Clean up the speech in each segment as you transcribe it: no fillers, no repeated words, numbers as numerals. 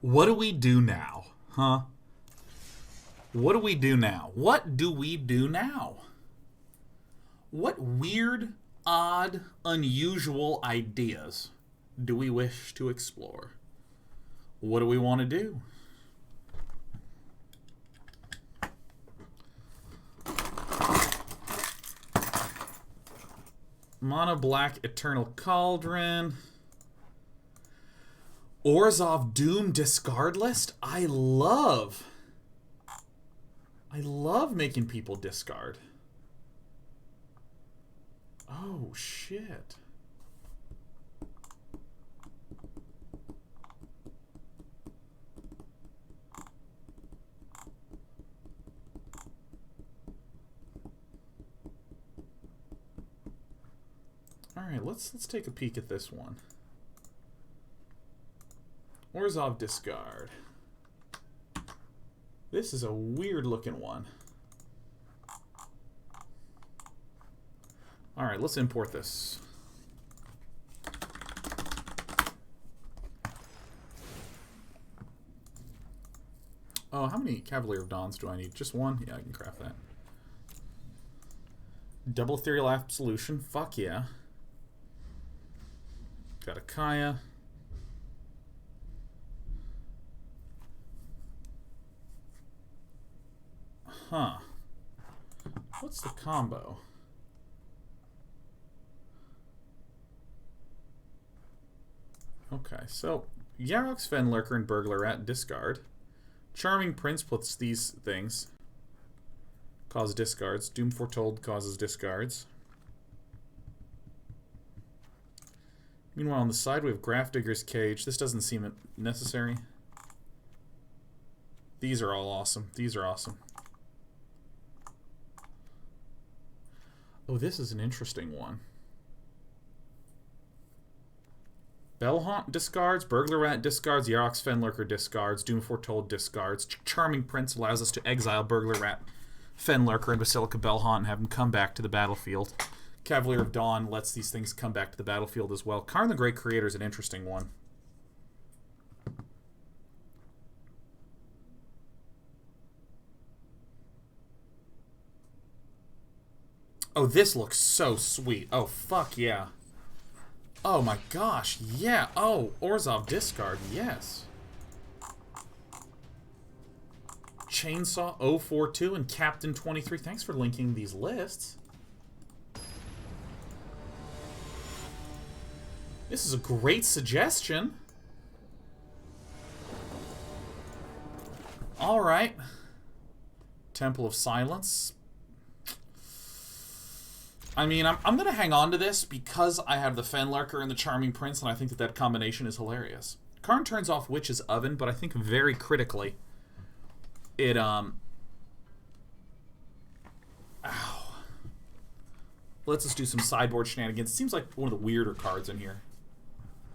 What do we do now? Huh? What do we do now? What do we do now? What weird, odd, unusual ideas do we wish to explore? What do we want to do? Mono Black Eternal Cauldron. Orzhov Doom discard list. I love making people discard. Oh, shit. All right, let's take a peek at this one. Orzhov Discard. This is a weird looking one. All right, let's import this. Oh, how many Cavalier of Dawns do I need? Just one? Yeah, I can craft that. Double Ethereal Absolution. Fuck yeah. Got a Kaya. Huh. What's the combo? Okay, so Yarok's Fenlurker and Burglar Rat discard. Charming Prince puts these things. Cause discards. Doom Foretold causes discards. Meanwhile, on the side we have Grafdigger's Cage. This doesn't seem necessary. These are all awesome. These are awesome. Oh, this is an interesting one. Bell-Haunt discards, Burglar Rat discards, Yarok's Fenlurker discards, Doom Foretold discards. Charming Prince allows us to exile Burglar Rat, Fenlurker, and Basilica Bell-Haunt and have them come back to the battlefield. Cavalier of Dawn lets these things come back to the battlefield as well. Karn the Great Creator is an interesting one. Oh, this looks so sweet. Oh, fuck yeah. Oh my gosh, yeah. Oh, Orzhov discard, yes. Chainsaw 042 and Captain 23. Thanks for linking these lists. This is a great suggestion. All right. Temple of Silence. I mean, I'm going to hang on to this because I have the Fenlurker and the Charming Prince, and I think that that combination is hilarious. Karn turns off Witch's Oven, but I think very critically, it, Ow. Lets us do some sideboard shenanigans. It seems like one of the weirder cards in here.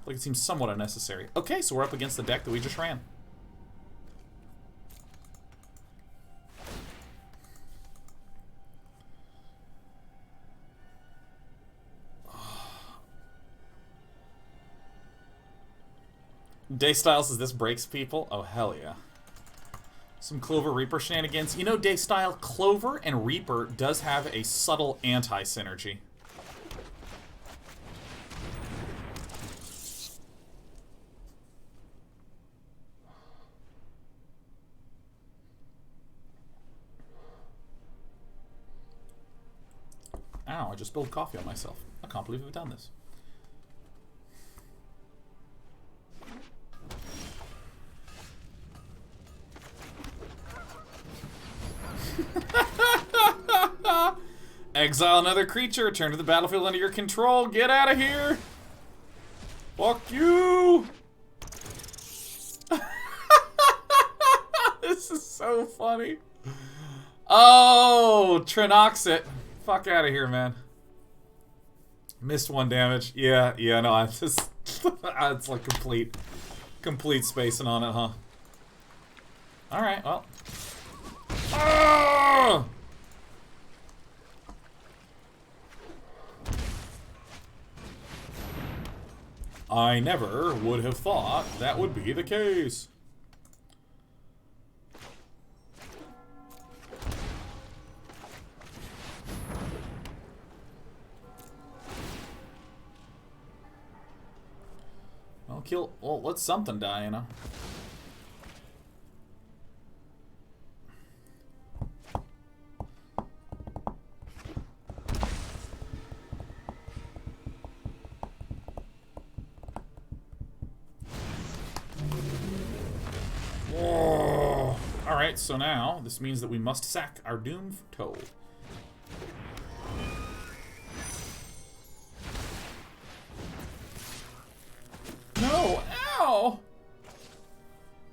Like, it seems somewhat unnecessary. Okay, so we're up against the deck that we just ran. Daystyle says this breaks people. Oh, hell yeah. Some Clover Reaper shenanigans. You know, Daystyle, Clover and Reaper does have a subtle anti-synergy. Ow, I just spilled coffee on myself. I can't believe we've done this. Exile another creature, return to the battlefield under your control. Get out of here! Fuck you! This is so funny. Oh, Trinoxit. Fuck out of here, man. Missed 1 damage. Yeah, no, I just it's like complete spacing on it, huh? Alright, well. Oh! I never would have thought that would be the case. kill... Well, let something die, you know? Whoa. Alright, so now this means that we must sack our Doom Foretold. No! Ow!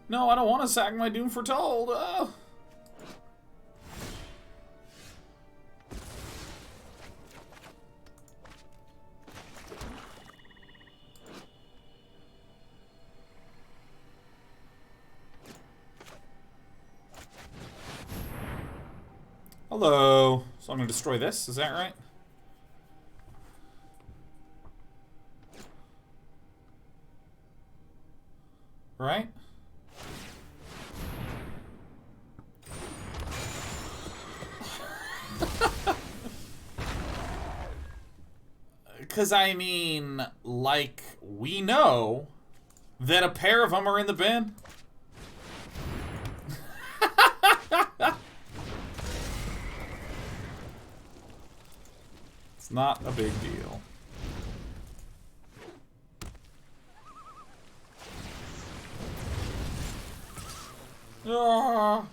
No, I don't want to sack my Doom Foretold. Hello. So I'm going to destroy this, is that right? Right? Because, I mean, like, we know that a pair of them are in the bin. It's not a big deal. Ah.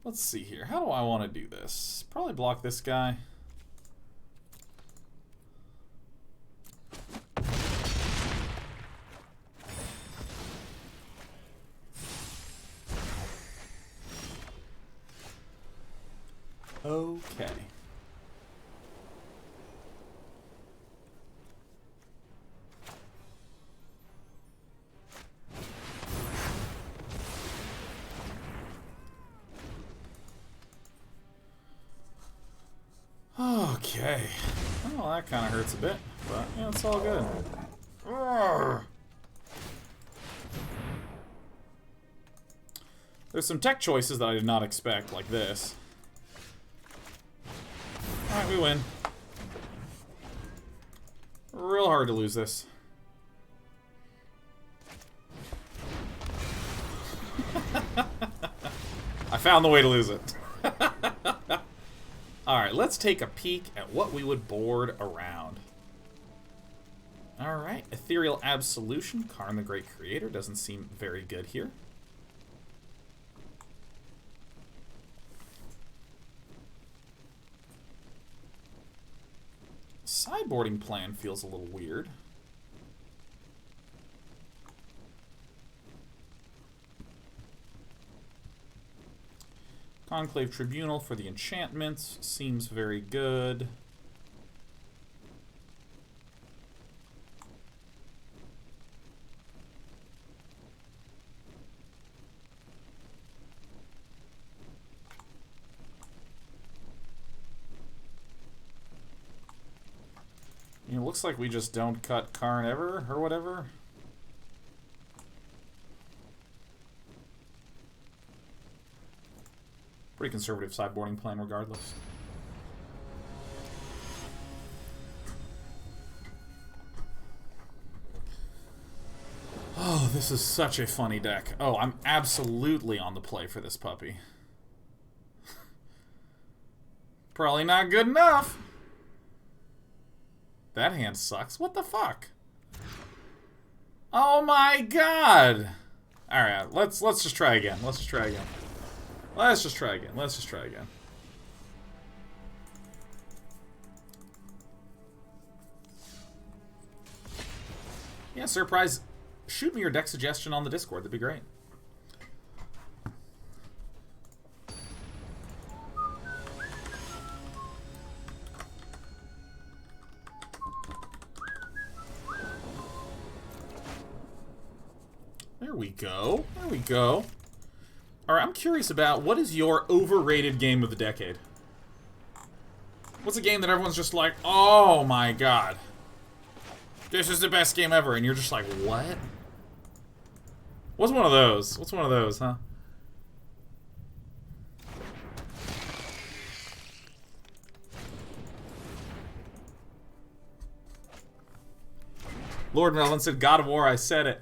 Let's see here. How do I want to do this? Probably block this guy. Okay. Okay. Well, that kind of hurts a bit, but yeah, it's all good. Urgh. There's some tech choices that I did not expect, like this. Alright, we win. Real hard to lose this. I found the way to lose it. Alright, let's take a peek at what we would board around. Alright, Ethereal Absolution, Karn the Great Creator, doesn't seem very good here. Sideboarding plan feels a little weird. Conclave Tribunal for the enchantments seems very good. It looks like we just don't cut Karn ever, or whatever. Pretty conservative sideboarding plan regardless. Oh, this is such a funny deck. Oh, I'm absolutely on the play for this puppy. Probably not good enough. That hand sucks. What the fuck? Oh my god! Alright, let's just try again. Let's just try again. Let's just try again. Let's just try again. Yeah, Surprise. Shoot me your deck suggestion on the Discord. That'd be great. There we go. There we go. Alright, I'm curious about what is your overrated game of the decade? What's a game that everyone's just like, oh my god, this is the best game ever, and you're just like, what? What's one of those? What's one of those, huh? Lord Melvin said, God of War, I said it.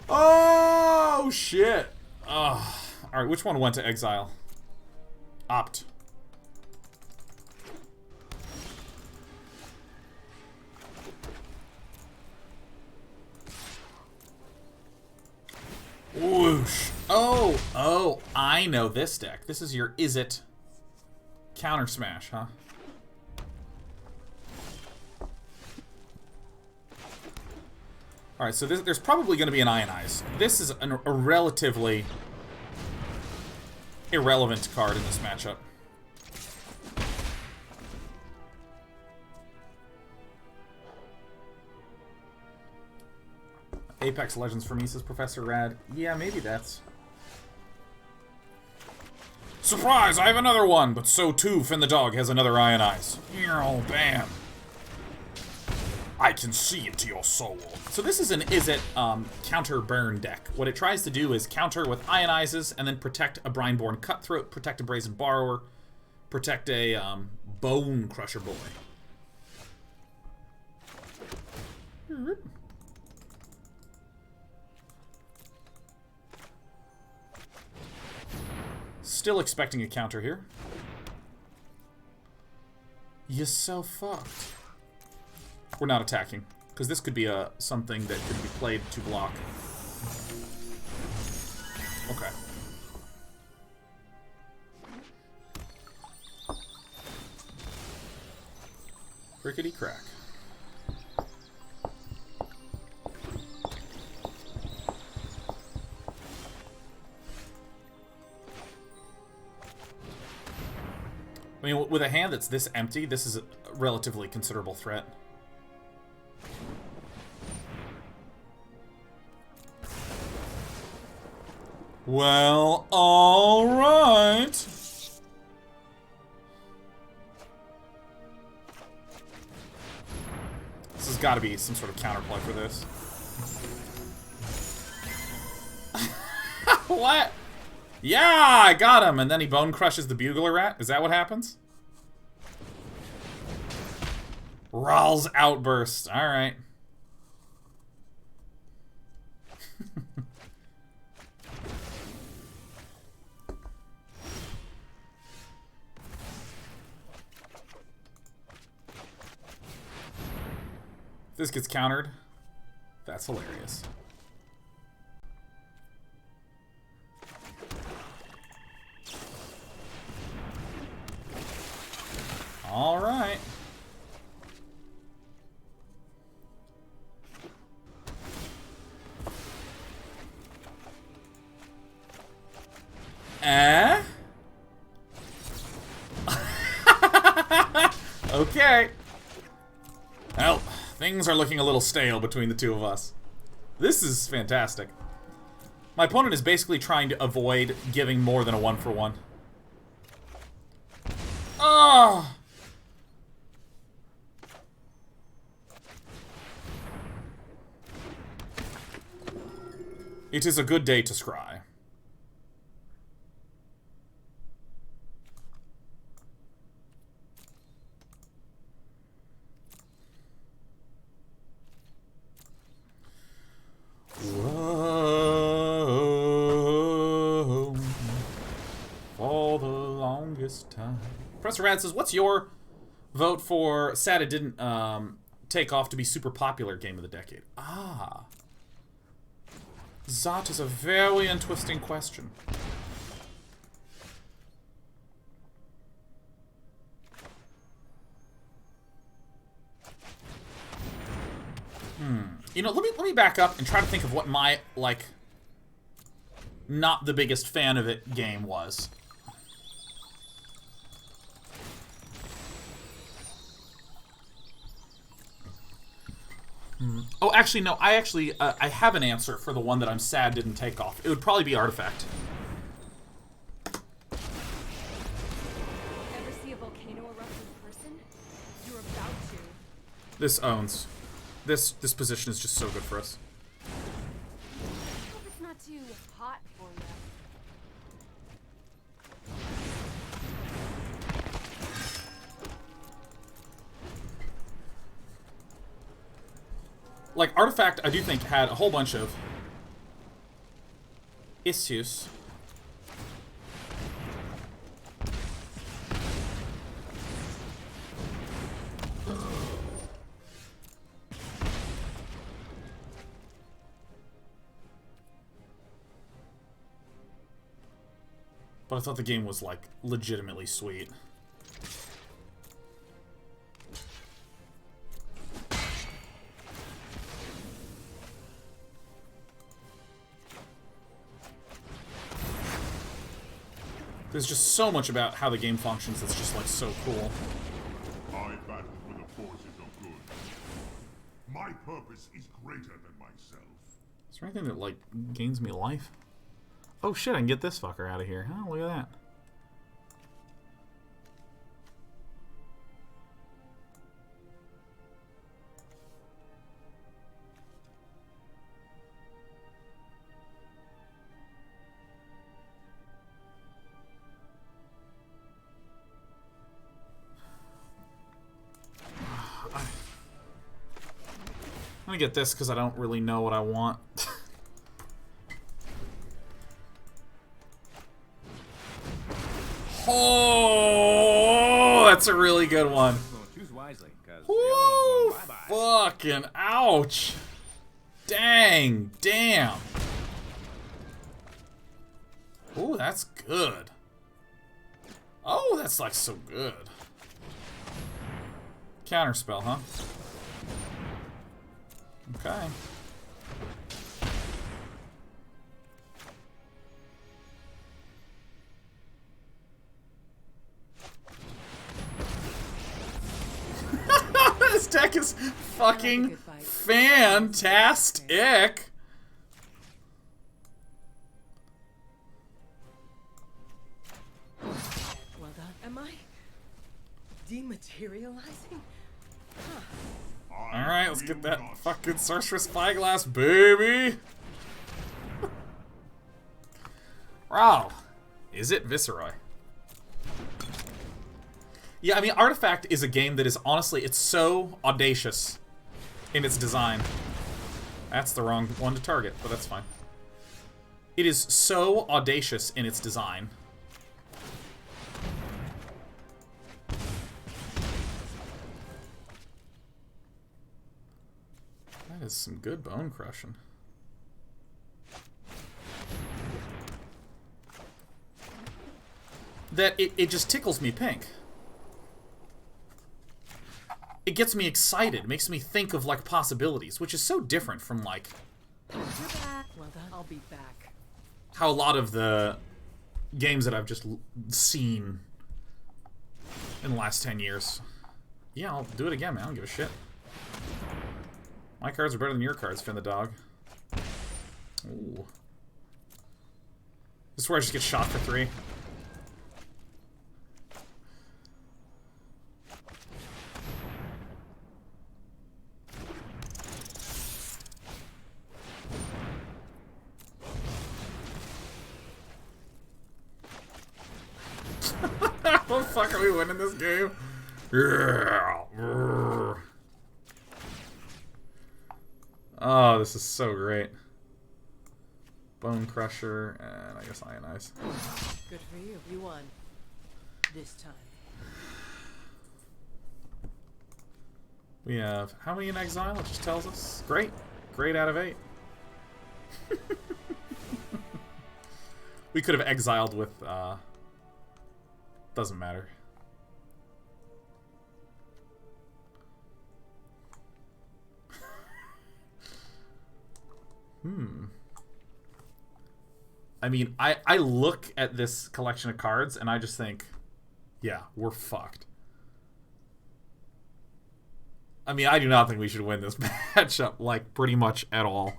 Oh, shit. Oh. Alright, which one went to exile? Opt. Whoosh. Oh, I know this deck. This is your Is It Counter Smash, huh? Alright, so there's probably going to be an Ionize. This is a relatively irrelevant card in this matchup. Apex Legends for me, says Professor Rad. Yeah, maybe that's... Surprise! I have another one! But so too, Finn the Dog has another Ionize. Oh, bam! I can see into your soul. So this is an Is It counter burn deck. What it tries to do is counter with Ionizes and then protect a Brineborn Cutthroat, protect a Brazen Borrower, protect a Bone Crusher Boy. Still expecting a counter here. You're so fucked. We're not attacking, because this could be something that could be played to block. Okay. Crickety crack. I mean, with a hand that's this empty, this is a relatively considerable threat. Well, alright. This has got to be some sort of counterplay for this. What? Yeah, I got him! And then he bone crushes the Burglar Rat? Is that what happens? Ral's outburst. Alright. If this gets countered, that's hilarious. All right. Okay. Well, things are looking a little stale between the two of us. This is fantastic. My opponent is basically trying to avoid giving more than a 1-for-1. Ah! It is a good day to scry. Whoa. For the longest time. Professor Rad says, what's your vote for sad it didn't take off to be super popular game of the decade? Ah. That is a very interesting question. You know, let me back up and try to think of what my, like, not the biggest fan of it game was. Oh, actually, no. I have an answer for the one that I'm sad didn't take off. It would probably be Artifact. Ever see a volcano erupt in person? You're about to. This owns. This position is just so good for us. Hope it's not too hot for you. like, Artifact, I do think, had a whole bunch of issues. But I thought the game was, like, legitimately sweet. There's just so much about how the game functions that's just, like, so cool. I battle for the forces of good. My purpose is greater than myself. Is there anything that, like, gains me life? Oh shit, I can get this fucker out of here. Oh, look at that. I'm gonna get this because I don't really know what I want. Oh, that's a really good one. Choose wisely, Woo! Fucking ouch. Dang. Damn. Oh, that's good. Oh, that's like so good. Counterspell, huh? Okay. This deck is fucking fantastic. Well done. Am I dematerializing? Huh. Alright, let's get that fucking Sorcerous Spyglass, baby! Wow. Is it Viceroy? Yeah, I mean, Artifact is a game that is, honestly, it's so audacious in its design. That's the wrong one to target, but that's fine. It is so audacious in its design. That is some good bone crushing. That it just tickles me pink. It gets me excited, makes me think of like possibilities, which is so different from like Well done. I'll be back. how a lot of the games that I've just seen in the last 10 years. Yeah, I'll do it again, man. I don't give a shit. My cards are better than your cards, Finn the dog. Ooh. This is where I just get shot for 3. How the fuck are we winning this game? Oh, this is so great. Bone Crusher, and I guess Ionize. Good for you. You won. This time. We have how many in exile? It just tells us. Great. Great out of 8. We could have exiled with, doesn't matter. I mean, I look at this collection of cards and I just think, yeah, we're fucked. I mean, I do not think we should win this matchup, like, pretty much at all.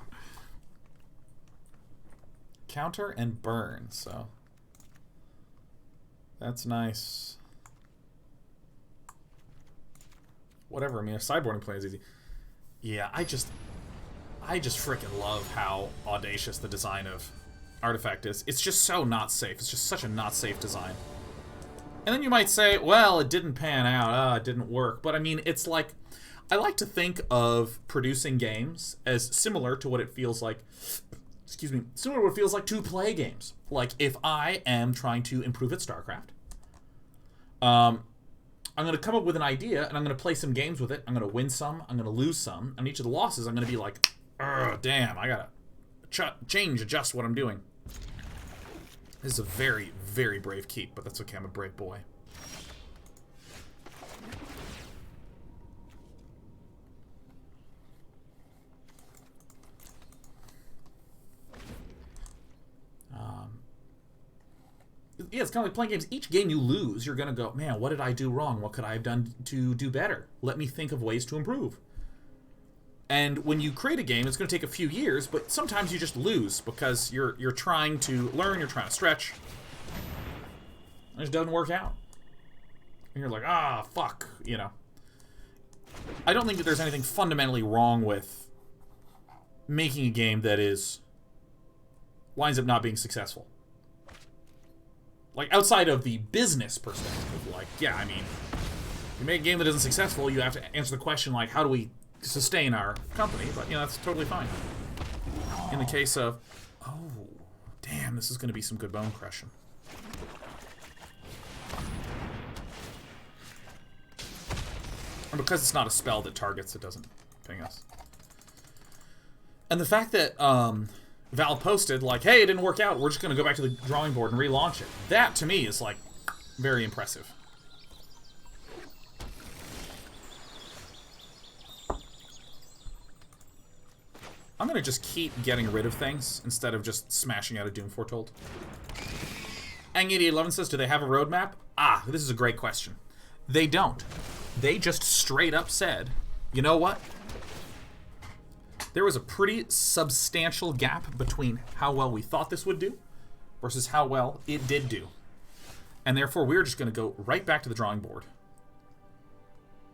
Counter and burn, so that's nice. Whatever, I mean, if sideboarding play is easy. Yeah, I just freaking love how audacious the design of Artifact is. It's just so not safe. It's just such a not safe design. And then you might say, well, it didn't pan out. It didn't work. But I mean, it's like, I like to think of producing games as similar to what it feels like, excuse me, similar to what it feels like to play games. Like, if I am trying to improve at StarCraft, I'm going to come up with an idea, and I'm going to play some games with it. I'm going to win some, I'm going to lose some. On each of the losses, I'm going to be like, damn, I got to adjust what I'm doing. This is a very, very brave keep, but that's okay, I'm a brave boy. Yeah, it's kind of like playing games. Each game you lose, you're going to go, man, what did I do wrong? What could I have done to do better? Let me think of ways to improve. And when you create a game, it's going to take a few years, but sometimes you just lose because you're trying to learn, you're trying to stretch. And it just doesn't work out. And you're like, fuck, you know. I don't think that there's anything fundamentally wrong with making a game that winds up not being successful. Like, outside of the business perspective, like, yeah, I mean, you make a game that isn't successful, you have to answer the question, like, how do we sustain our company? But, you know, that's totally fine. In the case of, oh, damn, this is going to be some good bone crushing. And because it's not a spell that targets, it doesn't ping us. And the fact that, Valve posted, like, hey, it didn't work out, we're just going to go back to the drawing board and relaunch it. That, to me, is, like, very impressive. I'm going to just keep getting rid of things instead of just smashing out a Doom Foretold. Ang8011 says, do they have a roadmap? This is a great question. They don't. They just straight up said, you know what? There was a pretty substantial gap between how well we thought this would do versus how well it did do. And therefore, we're just going to go right back to the drawing board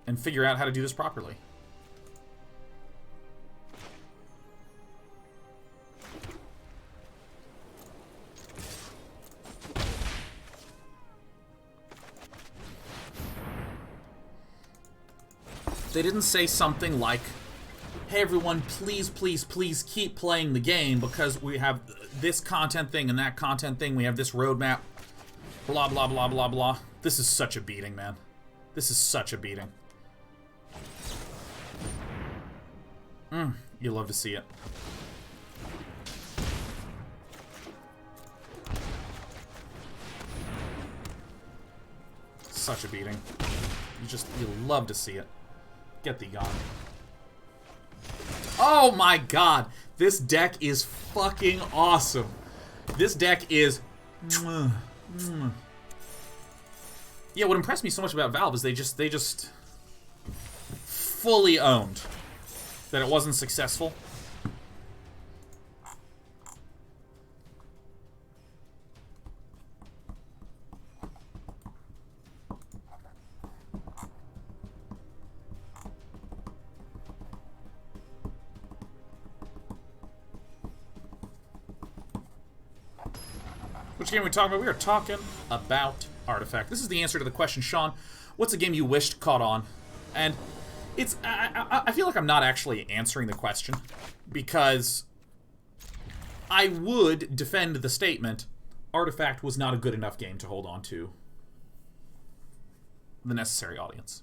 and figure out how to do this properly. They didn't say something like, hey everyone, please, please, please keep playing the game because we have this content thing and that content thing, we have this roadmap, blah, blah, blah, blah, blah. This is such a beating, man. This is such a beating. You love to see it. Such a beating. You love to see it. Get thee gone. Oh my god! This deck is fucking awesome. This deck is... Yeah, what impressed me so much about Valve is they just fully owned that it wasn't successful. Which game are we talking about? We are talking about Artifact. This is the answer to the question, Sean. What's a game you wished caught on? And it's... I feel like I'm not actually answering the question, because I would defend the statement, Artifact was not a good enough game to hold on to the necessary audience.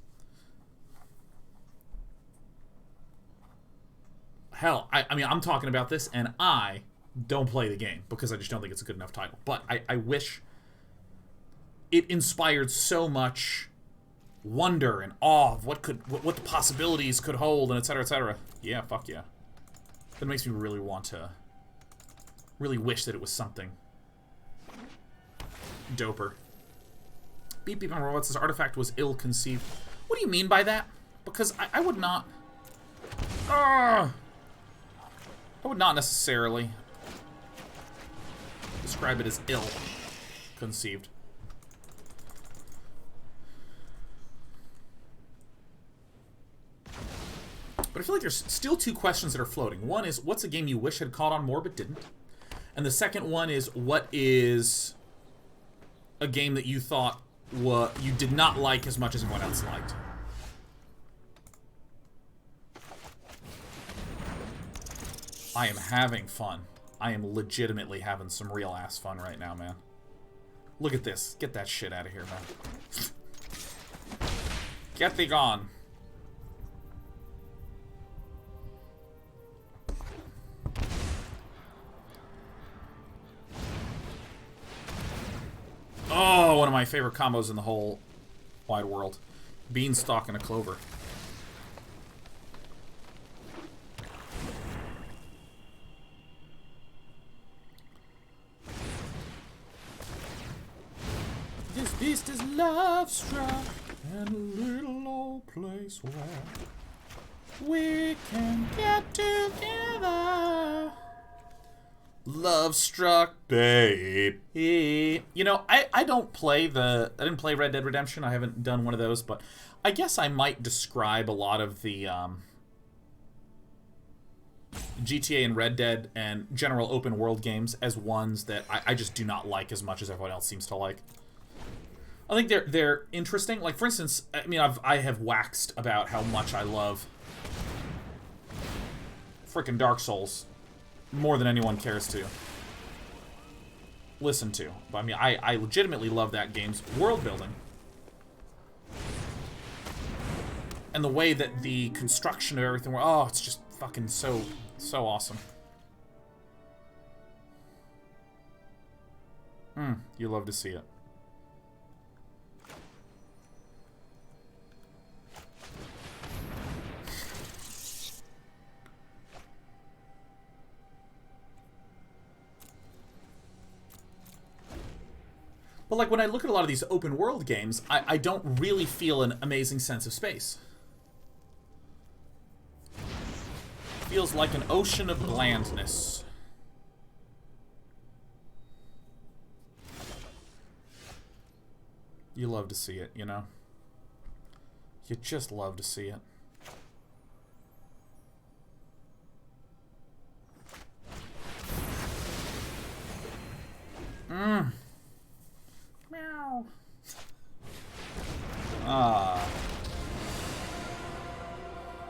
Hell, I mean, I'm talking about this, and I don't play the game because I just don't think it's a good enough title. But I wish it inspired so much wonder and awe of what the possibilities could hold, and etc., etc. Yeah, fuck yeah. That makes me really want to really wish that it was something doper. Beep Beep on Robot says Artifact was ill-conceived. What do you mean by that? Because I would not... I would not necessarily describe it as ill-conceived. But I feel like there's still two questions that are floating. One is, what's a game you wish had caught on more but didn't? And the second one is, what is a game that you thought you did not like as much as everyone else liked? I am having fun. I am legitimately having some real ass fun right now, man. Look at this. Get that shit out of here, man. Get thee gone. Oh, one of my favorite combos in the whole wide world. Beanstalk and a clover. This beast is love-struck in a little old place where we can get together. Love-struck, babe. You know, I don't play I didn't play Red Dead Redemption. I haven't done one of those, but I guess I might describe a lot of the GTA and Red Dead and general open world games as ones that I just do not like as much as everyone else seems to like. I think they're interesting. Like, for instance, I mean, I have waxed about how much I love frickin' Dark Souls more than anyone cares to listen to. But I mean, I legitimately love that game's world building. And the way that the construction of everything, oh, it's just fucking so awesome. You love to see it. But like when I look at a lot of these open world games, I don't really feel an amazing sense of space. It feels like an ocean of blandness. You love to see it, you know? You just love to see it. Meow. Ah.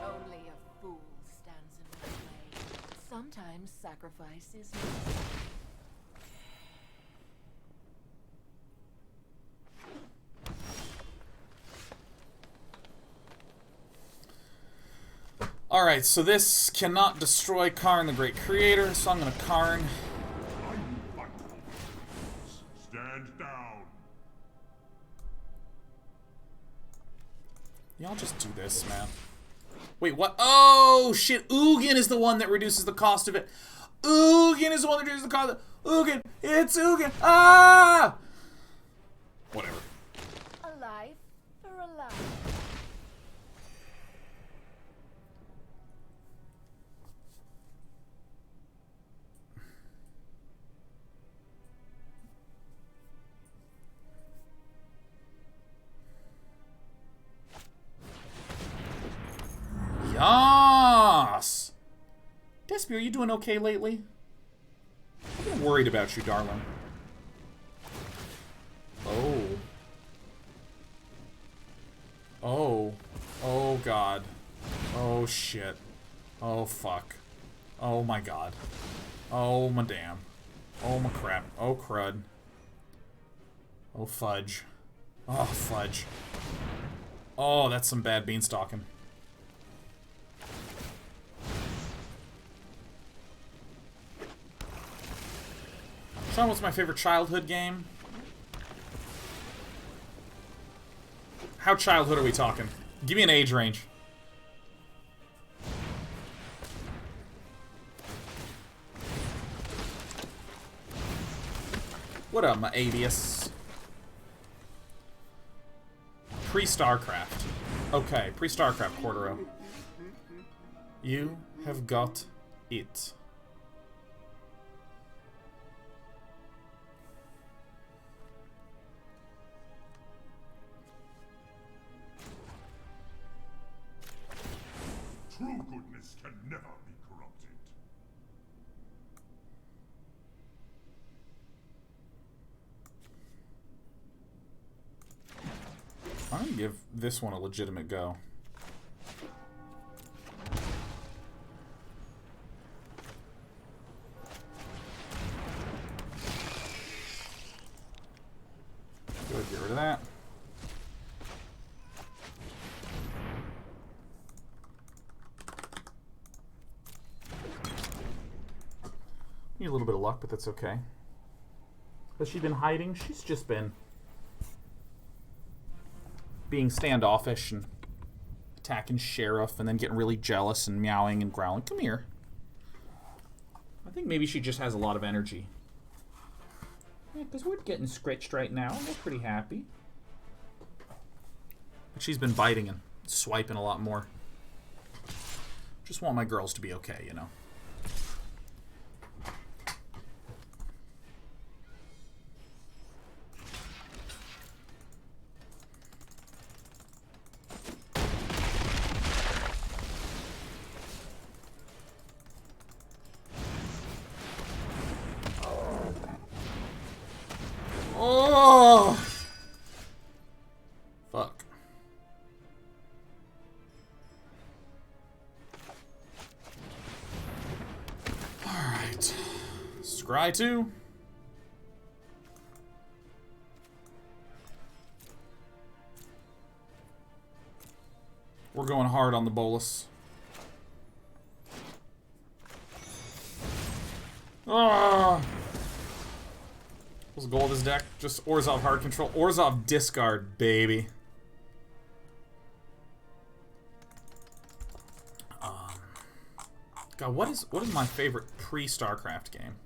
Only a fool stands in my way. Sometimes sacrifice is necessary. Alright, so this cannot destroy Karn the Great Creator, so I'm gonna Karn. Stand down. Y'all just do this, man. Wait, what? Oh, shit. Ugin is the one that reduces the cost of it. Ugin is the one that reduces the cost of it. Ugin. It's Ugin. Ah! Whatever. A life for a life. Yas! Despy, are you doing okay lately? I've been worried about you, darling. Oh. Oh. Oh, God. Oh, shit. Oh, fuck. Oh, my God. Oh, my damn. Oh, my crap. Oh, crud. Oh, fudge. Oh, fudge. Oh, that's some bad beanstalking. Sean, what's my favorite childhood game? How childhood are we talking? Give me an age range. What up, my Avius? Pre-StarCraft. Okay, pre-StarCraft, Cordero. You have got it. True goodness can never be corrupted. I'm gonna give this one a legitimate go. Need a little bit of luck, but that's okay. Has she been hiding? She's just been being standoffish and attacking Sheriff and then getting really jealous and meowing and growling. Come here. I think maybe she just has a lot of energy. Yeah, because we're getting scratched right now. We're pretty happy. But she's been biting and swiping a lot more. Just want my girls to be okay, you know. Oh! Fuck. Alright. Scry 2. We're going hard on the bolus. Ah! What's the goal of this deck? Just Orzhov hard control. Orzhov discard, baby. God, what is my favorite pre-StarCraft game?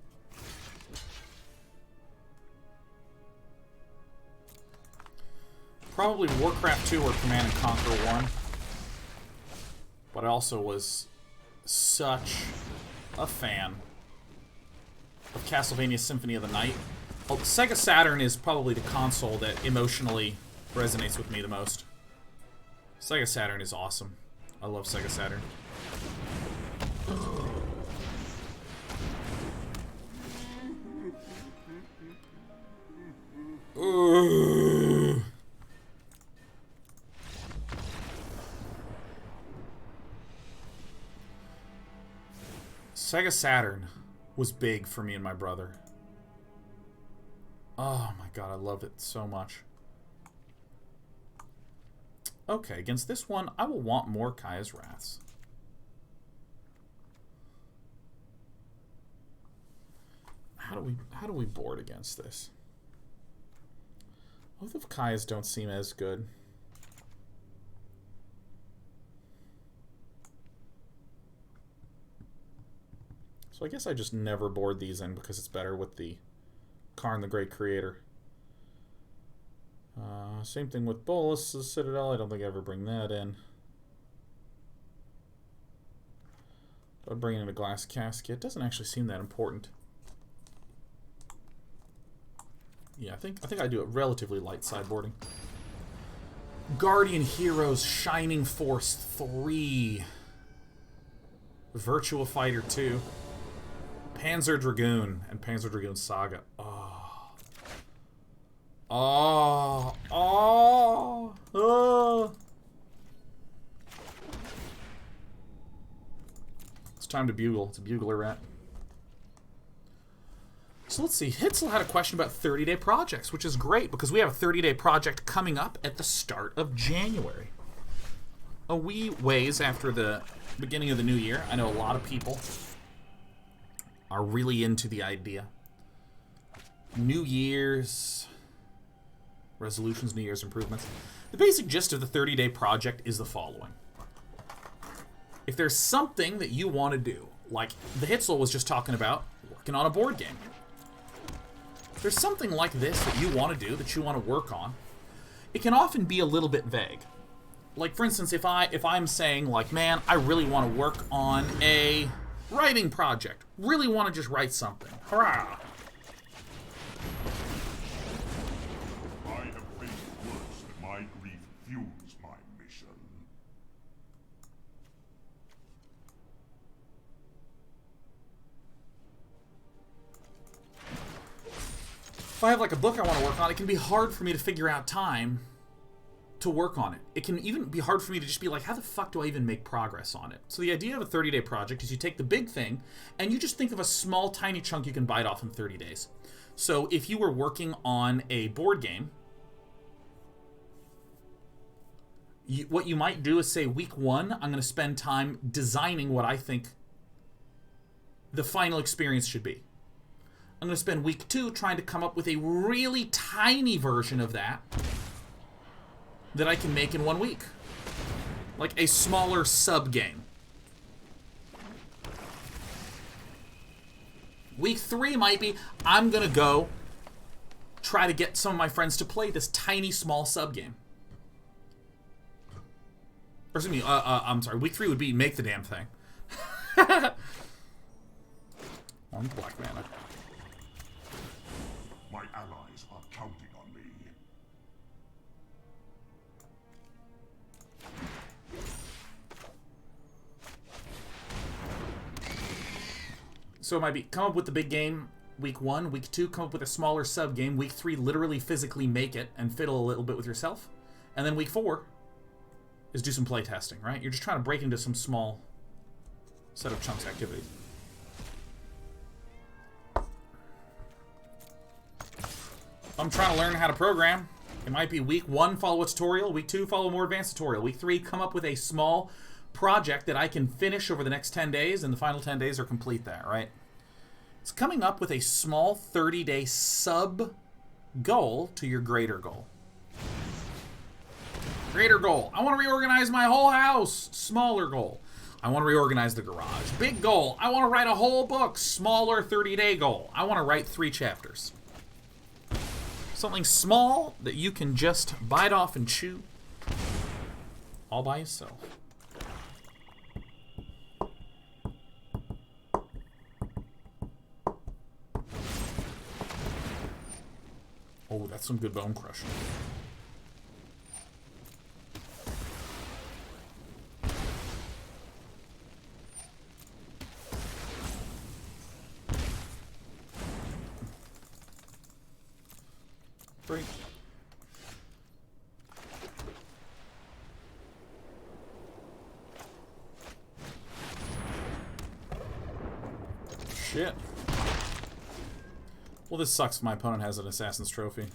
Probably Warcraft 2 or Command & Conquer 1. But I also was such a fan of Castlevania Symphony of the Night. Well, Sega Saturn is probably the console that emotionally resonates with me the most. Sega Saturn is awesome. I love Sega Saturn. Ooh. Sega Saturn was big for me and my brother. Oh my god, I love it so much. Okay, against this one, I will want more Kaya's Wraths. How do we board against this? Both of Kaya's don't seem as good. So I guess I just never board these in because it's better with the Karn the Great Creator. Same thing with Bolus' Citadel. I don't think I ever bring that in. But bringing in a Glass Casket doesn't actually seem that important. Yeah, I think I do it relatively light sideboarding. Guardian Heroes Shining Force 3. Virtua Fighter 2. Panzer Dragoon and Panzer Dragoon Saga. Oh. Oh. Oh. Oh. It's time to bugle. It's a Bugler Rat. So let's see. Hitzel had a question about 30-day projects, which is great because we have a 30-day project coming up at the start of January. A wee ways after the beginning of the new year. I know a lot of people are really into the idea. New Year's resolutions, New Year's improvements. The basic gist of the 30-day project is the following. If there's something that you want to do, like the Hitzel was just talking about, working on a board game. If there's something like this that you want to do, that you want to work on, it can often be a little bit vague. Like, for instance, if I'm saying, like, man, I really want to work on a writing project. Really want to just write something. Hurrah! I have faced worse than my grief fuels my mission. If I have, like, a book I want to work on, it can be hard for me to figure out time to work on it. It can even be hard for me to just be like, how the fuck do I even make progress on it? So the idea of a 30-day project is you take the big thing and you just think of a small, tiny chunk you can bite off in 30 days. So if you were working on a board game, what you might do is say, week 1, I'm going to spend time designing what I think the final experience should be. I'm going to spend week 2 trying to come up with a really tiny version of that I can make in 1 week. Like a smaller sub-game. Week 3 might be, I'm going to go try to get some of my friends to play this tiny, small sub-game. Or excuse me, I'm sorry, week 3 would be make the damn thing. 1 black mana. My allies are counting on me. So it might be, come up with the big game week 1, week 2, come up with a smaller sub-game, week 3, literally physically make it and fiddle a little bit with yourself. And then week 4 is do some play testing, right? You're just trying to break into some small set of chunks activities. I'm trying to learn how to program. It might be week 1, follow a tutorial. Week 2, follow a more advanced tutorial. Week 3, come up with a small project that I can finish over the next 10 days, and the final 10 days are complete that, right? It's coming up with a small 30-day sub-goal to your greater goal. Greater goal. I want to reorganize my whole house. Smaller goal. I want to reorganize the garage. Big goal. I want to write a whole book. Smaller 30-day goal. I want to write 3 chapters. Something small that you can just bite off and chew all by yourself. Oh, that's some good bone crushing. Break. Shit. Well, this sucks if my opponent has an Assassin's Trophy.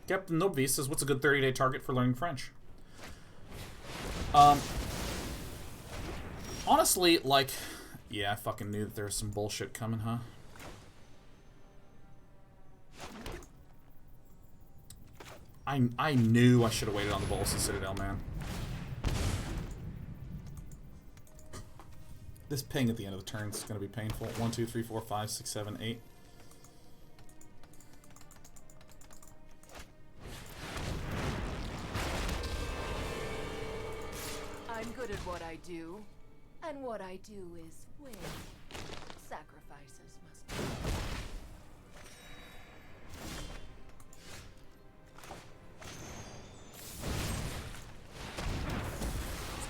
Captain Nobvis says, what's a good 30-day target for learning French? Honestly, like, yeah, I fucking knew that there was some bullshit coming, huh? I knew I should have waited on the Bolus and Citadel, man. This ping at the end of the turn is going to be painful. 1, 2, 3, 4, 5, 6, 7, 8. I'm good at what I do, and what I do is win. Sacrifices must be made.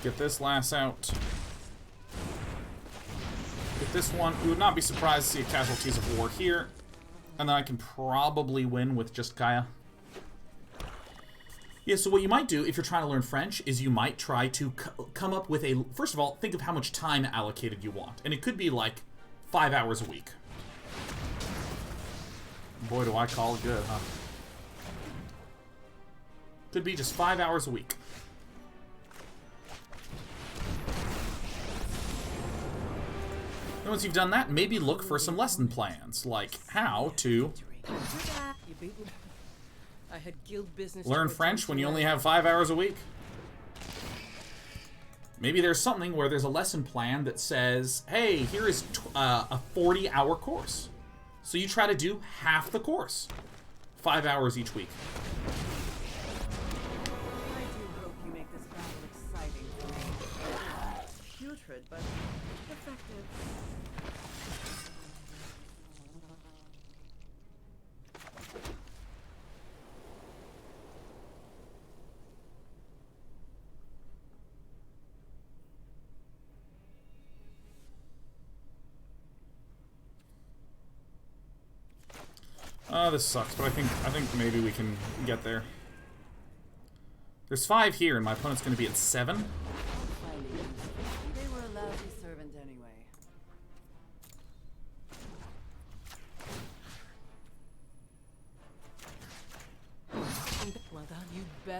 Let's get this last out. Get this one. We would not be surprised to see a Casualties of War here. And then I can probably win with just Gaia. Yeah, so what you might do if you're trying to learn French is you might try to come up with a... First of all, think of how much time allocated you want. And it could be like 5 hours a week. Boy, do I call it good, huh? Could be just 5 hours a week. And once you've done that, maybe look for some lesson plans, like how to I had guild business learn French when you only have 5 hours a week. Maybe there's something where there's a lesson plan that says, hey, here is a 40-hour course. So you try to do half the course. 5 hours each week. I do hope you make this battle exciting for me. Putrid, but effective. This sucks, but I think maybe we can get there. There's 5 here, and my opponent's going to be at 7. They were a lousy servant anyway.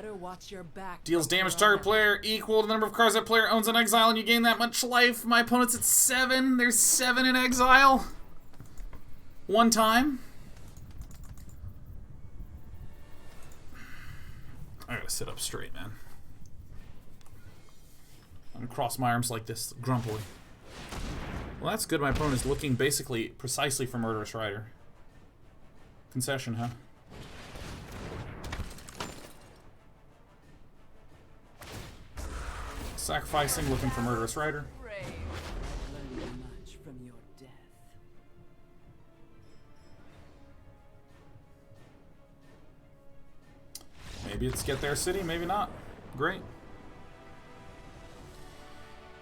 better watch your back. Deals damage to target player equal to the number of cards that player owns in exile, and you gain that much life. My opponent's at 7. There's 7 in exile. One time. I gotta sit up straight, man. I'm gonna cross my arms like this, grumpily. Well, that's good. My opponent is looking basically precisely for Murderous Rider. Concession, huh? Sacrificing, looking for Murderous Rider. Learn much from your death. Maybe it's Get There City, maybe not. Great.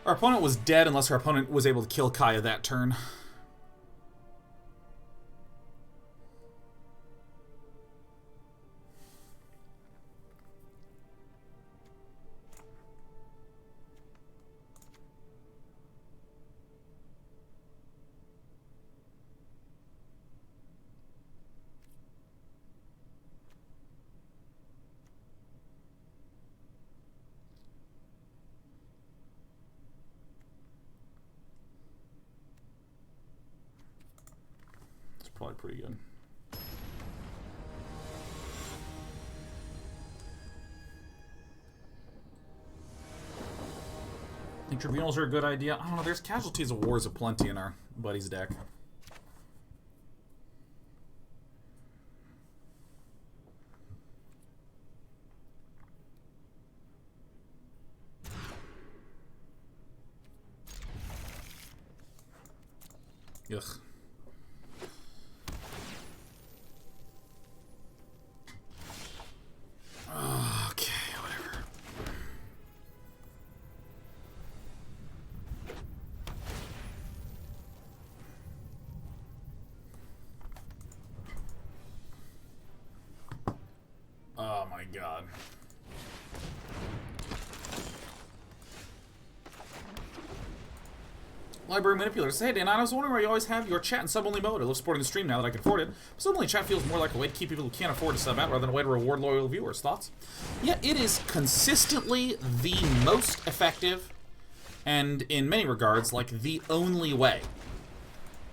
Our opponent was dead unless our opponent was able to kill Kaya that turn. Probably pretty good. Think tribunals are a good idea? I don't know, there's casualties of wars aplenty in our buddy's deck. Ugh. Okay, whatever. Oh my god. Library Manipulators. Hey, Dan, I was wondering why you always have your chat in sub-only mode. I love supporting the stream now that I can afford it. Suddenly, chat feels more like a way to keep people who can't afford to sub out rather than a way to reward loyal viewers. Thoughts? Yeah, it is consistently the most effective and, in many regards, like the only way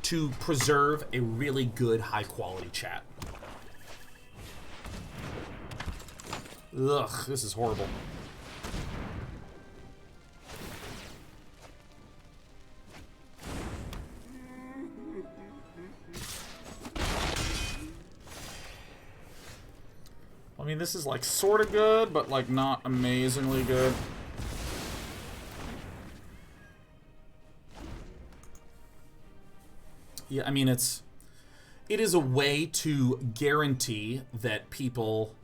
to preserve a really good, high-quality chat. Ugh, this is horrible. I mean, this is like sort of good, but like not amazingly good. Yeah, I mean, it is a way to guarantee that people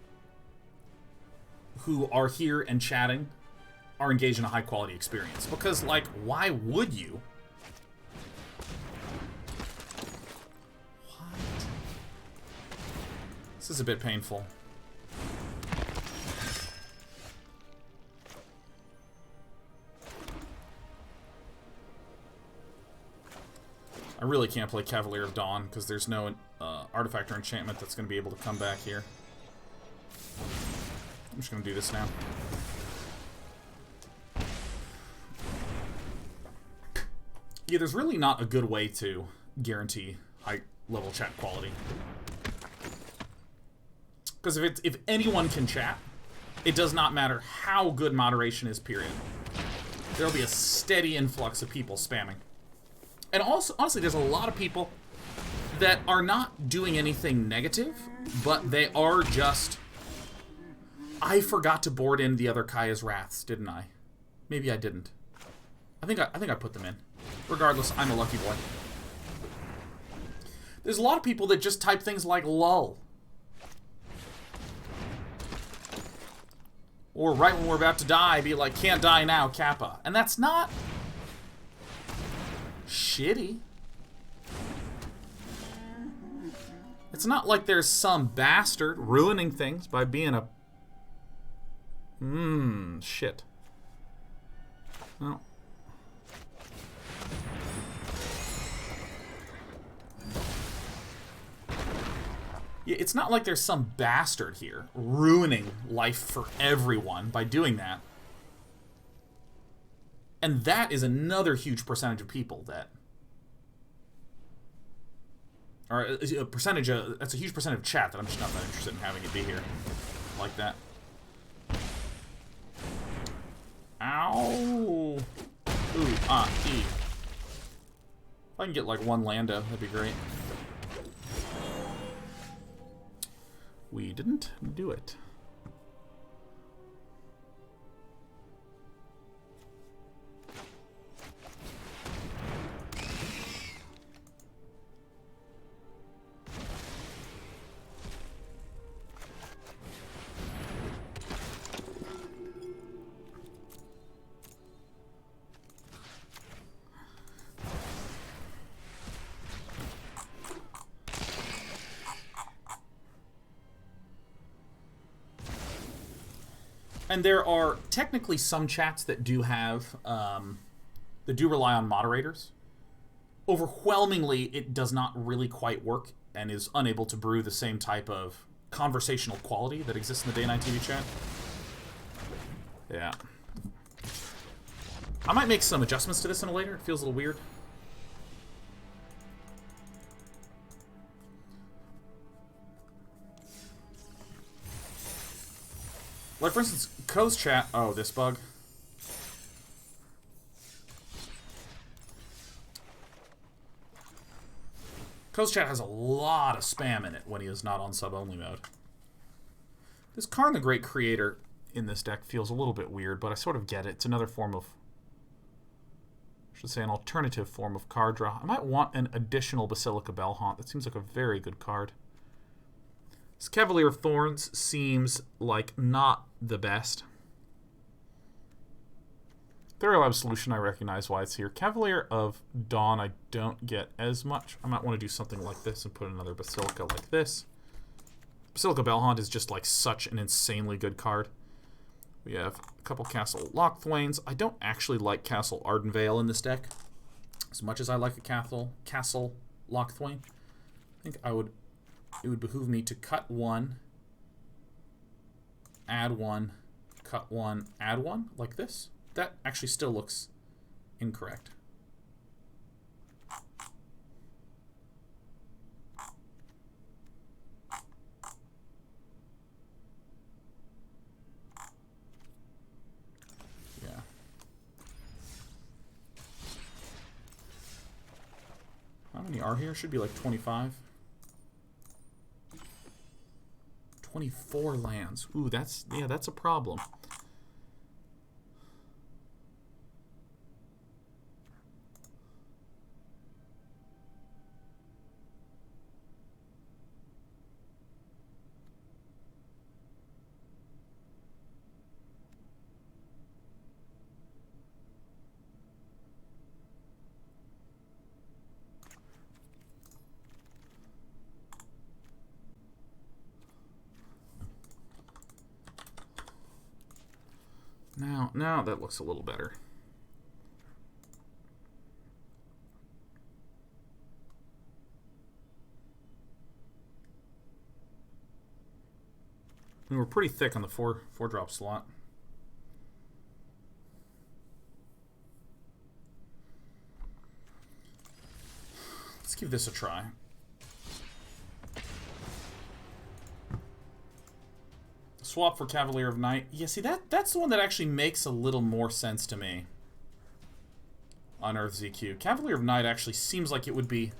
who are here and chatting are engaged in a high quality experience. Because, like, why would you? What? This is a bit painful. I really can't play Cavalier of Dawn because there's no artifact or enchantment that's going to be able to come back here. I'm just going to do this now. Yeah, there's really not a good way to guarantee high-level chat quality. Because if anyone can chat, it does not matter how good moderation is, period. There'll be a steady influx of people spamming. And also, honestly, there's a lot of people that are not doing anything negative, but they are just... I forgot to board in the other Kaya's Wraths, didn't I? Maybe I didn't. I think I put them in. Regardless, I'm a lucky boy. There's a lot of people that just type things like lull. Or right when we're about to die, be like, can't die now, Kappa. And that's not... shitty. It's not like there's some bastard ruining things by being a... shit. No. It's not like there's some bastard here ruining life for everyone by doing that. And that is another huge percentage of people that... Or a percentage of... That's a huge percentage of chat that I'm just not that interested in having it be here. Like that. Ow! Ooh, E. If I can get, like, one Lando, that'd be great. We didn't do it. And there are technically some chats that do have, that do rely on moderators. Overwhelmingly, it does not really quite work and is unable to brew the same type of conversational quality that exists in the Day 9 TV chat. Yeah. I might make some adjustments to this in a later. It feels a little weird. Like, for instance, Ko's chat... Oh, this bug. Ko's chat has a lot of spam in it when he is not on sub-only mode. This Karn the Great Creator in this deck feels a little bit weird, but I sort of get it. It's another form of... I should say an alternative form of card draw. I might want an additional Basilica Bell-Haunt. That seems like a very good card. This Cavalier of Thorns seems like not the best. Ethereal Absolution, I recognize why it's here. Cavalier of Dawn, I don't get as much. I might want to do something like this and put another Basilica like this. Basilica Bell-Haunt is just like such an insanely good card. We have a couple Castle Locthwains. I don't actually like Castle Ardenvale in this deck as much as I like a Castle Locthwain. I think it would behoove me to cut one, add one, cut one, add one, like this. That actually still looks incorrect. Yeah. How many are here? Should be like 25. 24 lands. Ooh, that's a problem. Now that looks a little better. We were pretty thick on the four drop slot. Let's give this a try. Swap for Cavalier of Night. Yeah, see, that's the one that actually makes a little more sense to me on Earth ZQ. Cavalier of Night actually seems like it would be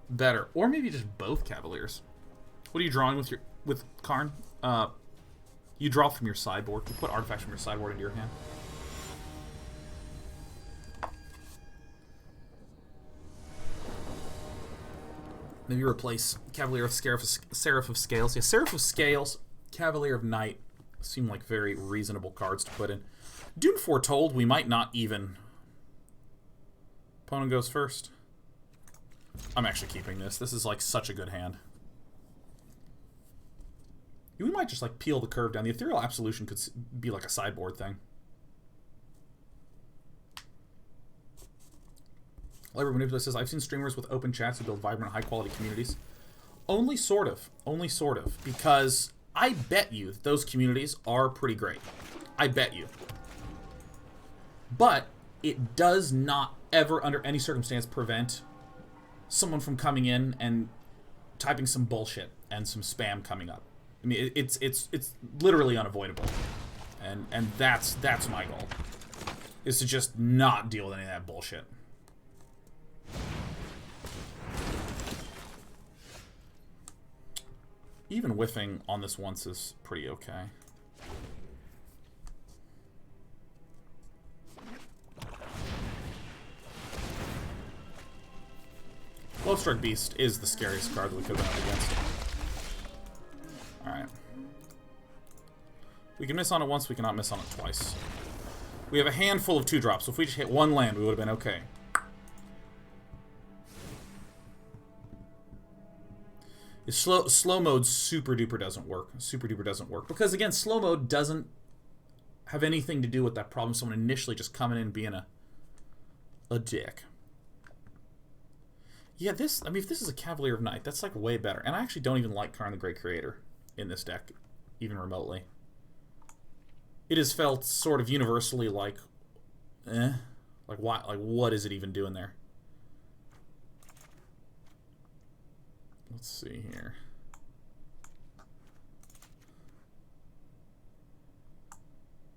better. Or maybe just both Cavaliers. What are you drawing with Karn? You draw from your sideboard. You put artifacts from your sideboard into your hand. Maybe replace Cavalier with Seraph of Scales. Yeah, Seraph of Scales, Cavalier of Night seem like very reasonable cards to put in. Doom Foretold, we might not even... Opponent goes first. I'm actually keeping this. This is like such a good hand. We might just like peel the curve down. The Ethereal Absolution could be like a sideboard thing. Library Manipulator says, I've seen streamers with open chats who build vibrant, high-quality communities. Only sort of. Only sort of. Because I bet you that those communities are pretty great. I bet you. But it does not ever, under any circumstance, prevent someone from coming in and typing some bullshit and some spam coming up. I mean, it's literally unavoidable. And that's my goal. Is to just not deal with any of that bullshit. Even whiffing on this once is pretty okay. Glowstrike Beast is the scariest card that we could have been up against. Alright. We can miss on it once, we cannot miss on it twice. We have a handful of 2-drops, so if we just hit one land, we would have been okay. Slow mode super duper doesn't work. Super duper doesn't work. Because again, slow mode doesn't have anything to do with that problem. Someone initially just coming in and being a dick. Yeah, this, I mean, if this is a Cavalier of Night, that's like way better. And I actually don't even like Karn the Great Creator in this deck, even remotely. It has felt sort of universally like, like why? Like what is it even doing there? Let's see here.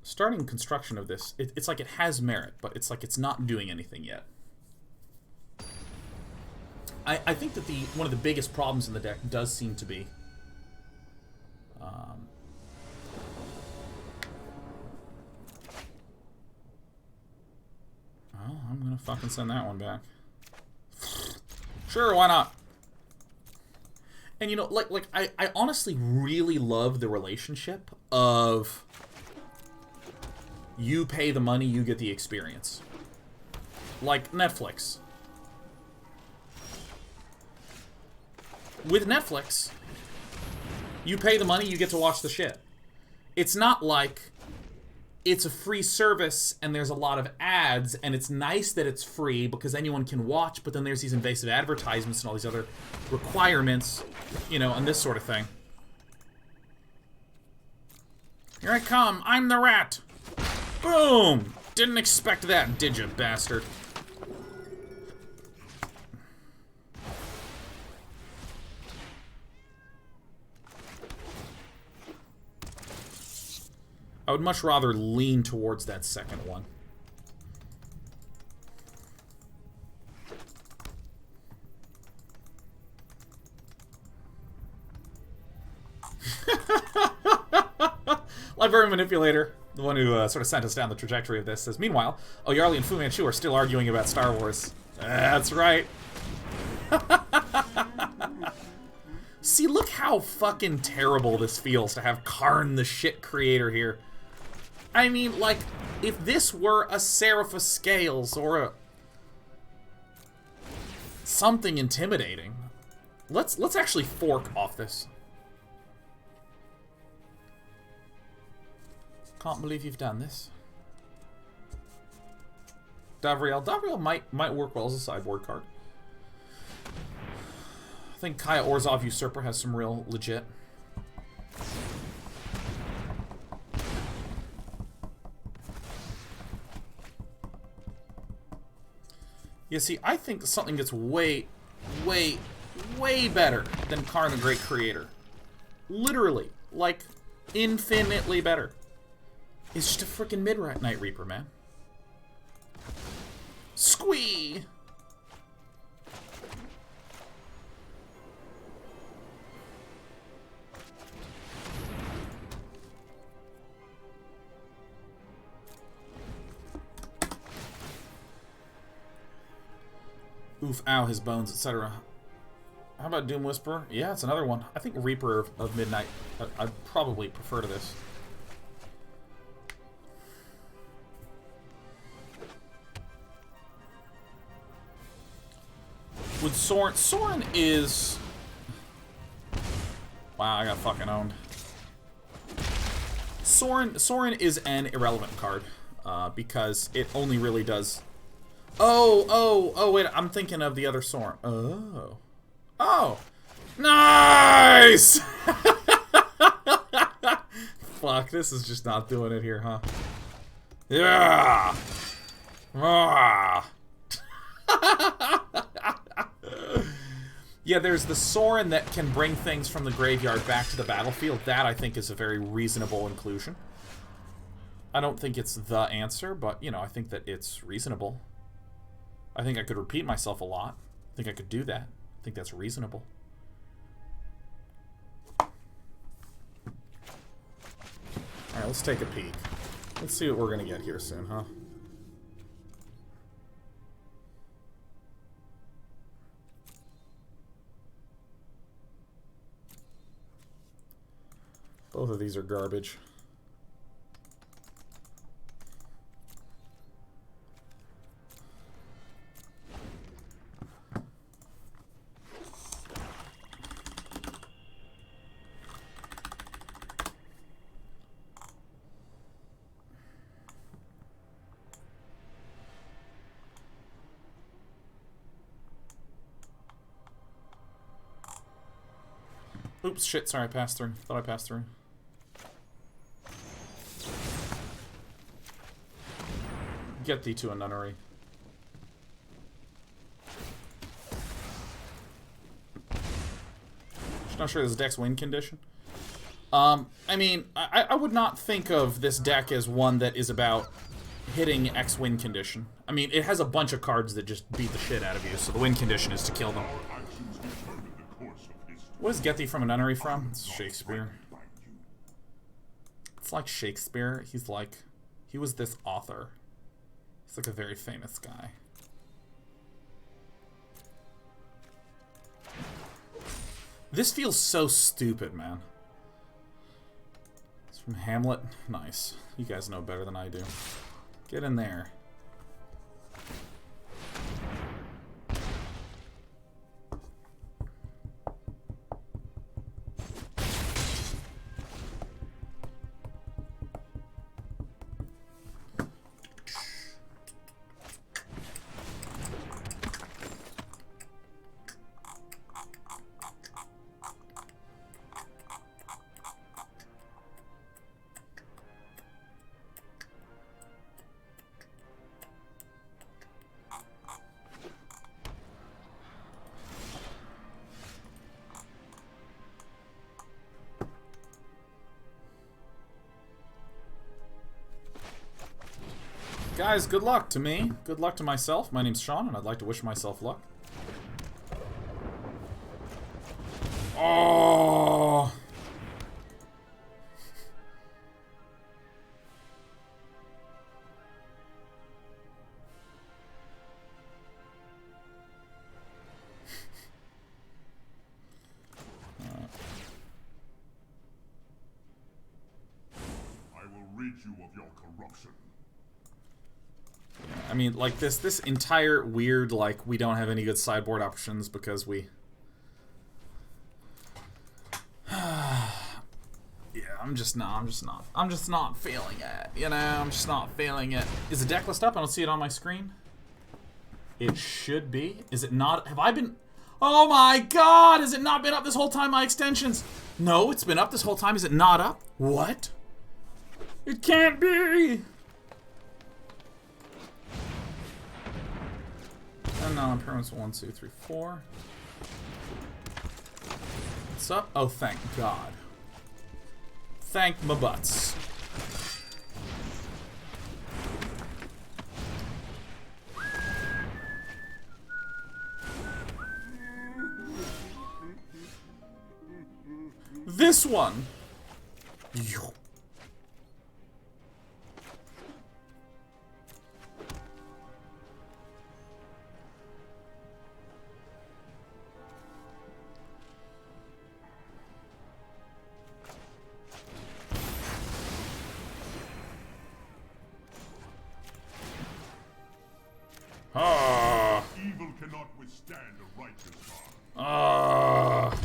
Starting construction of this, it's like it has merit, but it's like it's not doing anything yet. I think that one of the biggest problems in the deck does seem to be oh, I'm gonna fucking send that one back. Sure, why not? And you know, like I honestly really love the relationship of you pay the money, you get the experience. Like Netflix. With Netflix, you pay the money, you get to watch the shit. It's not like it's a free service and there's a lot of ads and it's nice that it's free because anyone can watch, but then there's these invasive advertisements and all these other requirements, you know, and this sort of thing. Here I come, I'm the rat! Boom! Didn't expect that, did you, bastard? I would much rather lean towards that second one. Library Manipulator, the one who sort of sent us down the trajectory of this, says, meanwhile, Oyarli and Fu Manchu are still arguing about Star Wars. That's right. See, look how fucking terrible this feels to have Karn the shit creator here. I mean, like, if this were a Seraph Scales or a something intimidating, let's actually fork off this. Can't believe you've done this. Davriel might work well as a sideboard card. I think Kaya Orzhov Usurper has some real legit. You see, I think something that's way, way, way better than Karn the Great Creator. Literally. Like, infinitely better. It's just a freaking Midnight Reaper, man. Squee! Oof, ow, his bones, etc. How about Doom Whisperer? Yeah, it's another one. I think Reaper of Midnight, I'd probably prefer to this. With Sorin, Sorin is... Wow, I got fucking owned. Sorin is an irrelevant card, because it only really does... Oh, wait, I'm thinking of the other Sorin. Oh, Nice! Fuck, this is just not doing it here, huh? Yeah! Ah! Yeah, there's the Sorin that can bring things from the graveyard back to the battlefield. That, I think, is a very reasonable inclusion. I don't think it's the answer, but, you know, I think that it's reasonable. I think I could repeat myself a lot. I think I could do that. I think that's reasonable. Alright, let's take a peek. Let's see what we're gonna get here soon, huh? Both of these are garbage. Oops, shit, sorry, I passed through. Thought I passed through. Get thee to a nunnery. Just not sure this deck's win condition. I mean, I would not think of this deck as one that is about hitting X win condition. I mean, it has a bunch of cards that just beat the shit out of you, so the win condition is to kill them. What is Get Thee from a Nunnery from? It's Shakespeare. It's like Shakespeare. He was this author. He's like a very famous guy. This feels so stupid, man. It's from Hamlet. Nice. You guys know better than I do. Get in there. Guys, good luck to me. Good luck to myself. My name's Sean, and I'd like to wish myself luck. Oh! I will rid you of your corruption. I mean, like, this entire weird, like, we don't have any good sideboard options because we... Yeah, I'm just not feeling it, you know? I'm just not feeling it. Is the deck list up? I don't see it on my screen. It should be. Is it not? Have I been... Oh my god! Has it not been up this whole time, my extensions? No, it's been up this whole time. Is it not up? What? It can't be! And now impermanence 1, 2, 3, 4. What's up? Oh, thank God. Thank my butts. This one. Evil cannot withstand a righteous God.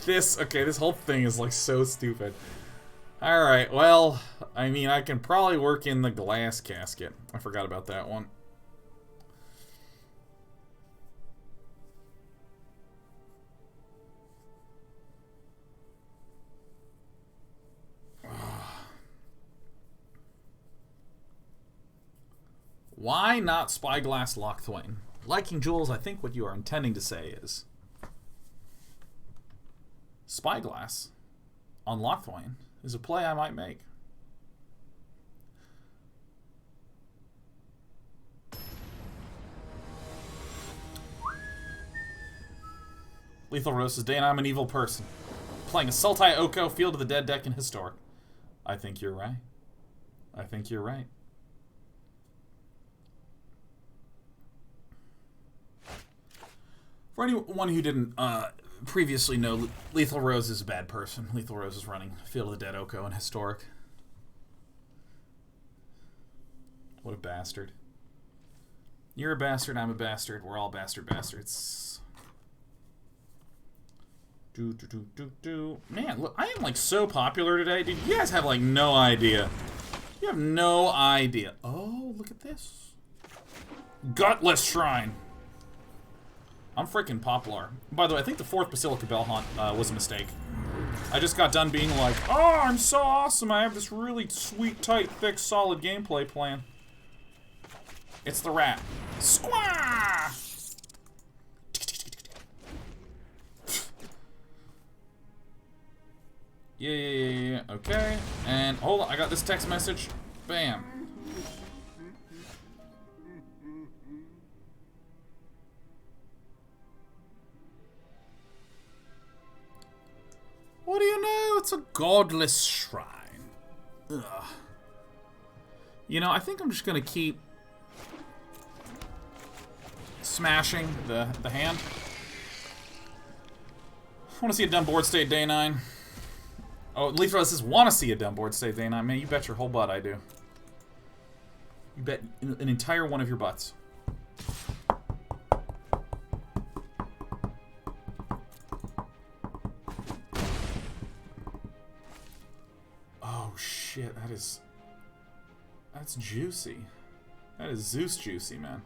This whole thing is like so stupid. Alright, well, I mean, I can probably work in the glass casket. I forgot about that one. Why not Spyglass Locthwain? Liking Jules, I think what you are intending to say is Spyglass on Locthwain is a play I might make. Lethal Rose says, Dana, I'm an evil person. Playing a Sultai Oko, Field of the Dead deck in Historic. I think you're right. I think you're right. For anyone who didn't previously know, Lethal Rose is a bad person. Lethal Rose is running Field of the Dead Oko in Historic. What a bastard. You're a bastard, I'm a bastard. We're all bastards. Man, look, I am like so popular today, dude. You guys have like no idea. You have no idea. Oh, look at this. Godless Shrine. I'm freaking popular. By the way, I think the 4th Basilica Bell-Haunt was a mistake. I just got done being like, oh, I'm so awesome. I have this really sweet, tight, thick, solid gameplay plan. It's the rat. Squaw! Yeah. Okay. And hold on, I got this text message. Bam. What do you know? It's a Godless Shrine. Ugh. You know, I think I'm just gonna keep smashing the hand. I want to see a dumb board state day 9. Oh, Lethal says, want to see a dumb board state day 9. Man, you bet your whole butt I do. You bet an entire one of your butts. Oh, shit. That's juicy. That is Zeus juicy, man.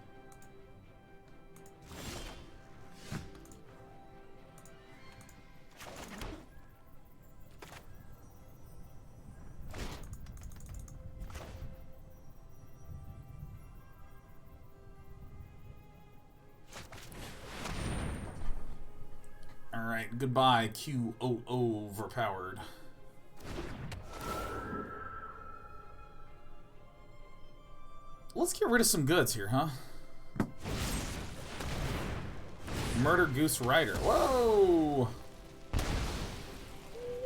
Alright, goodbye, Q overpowered. Let's get rid of some goods here, huh? Murderous Rider. Whoa!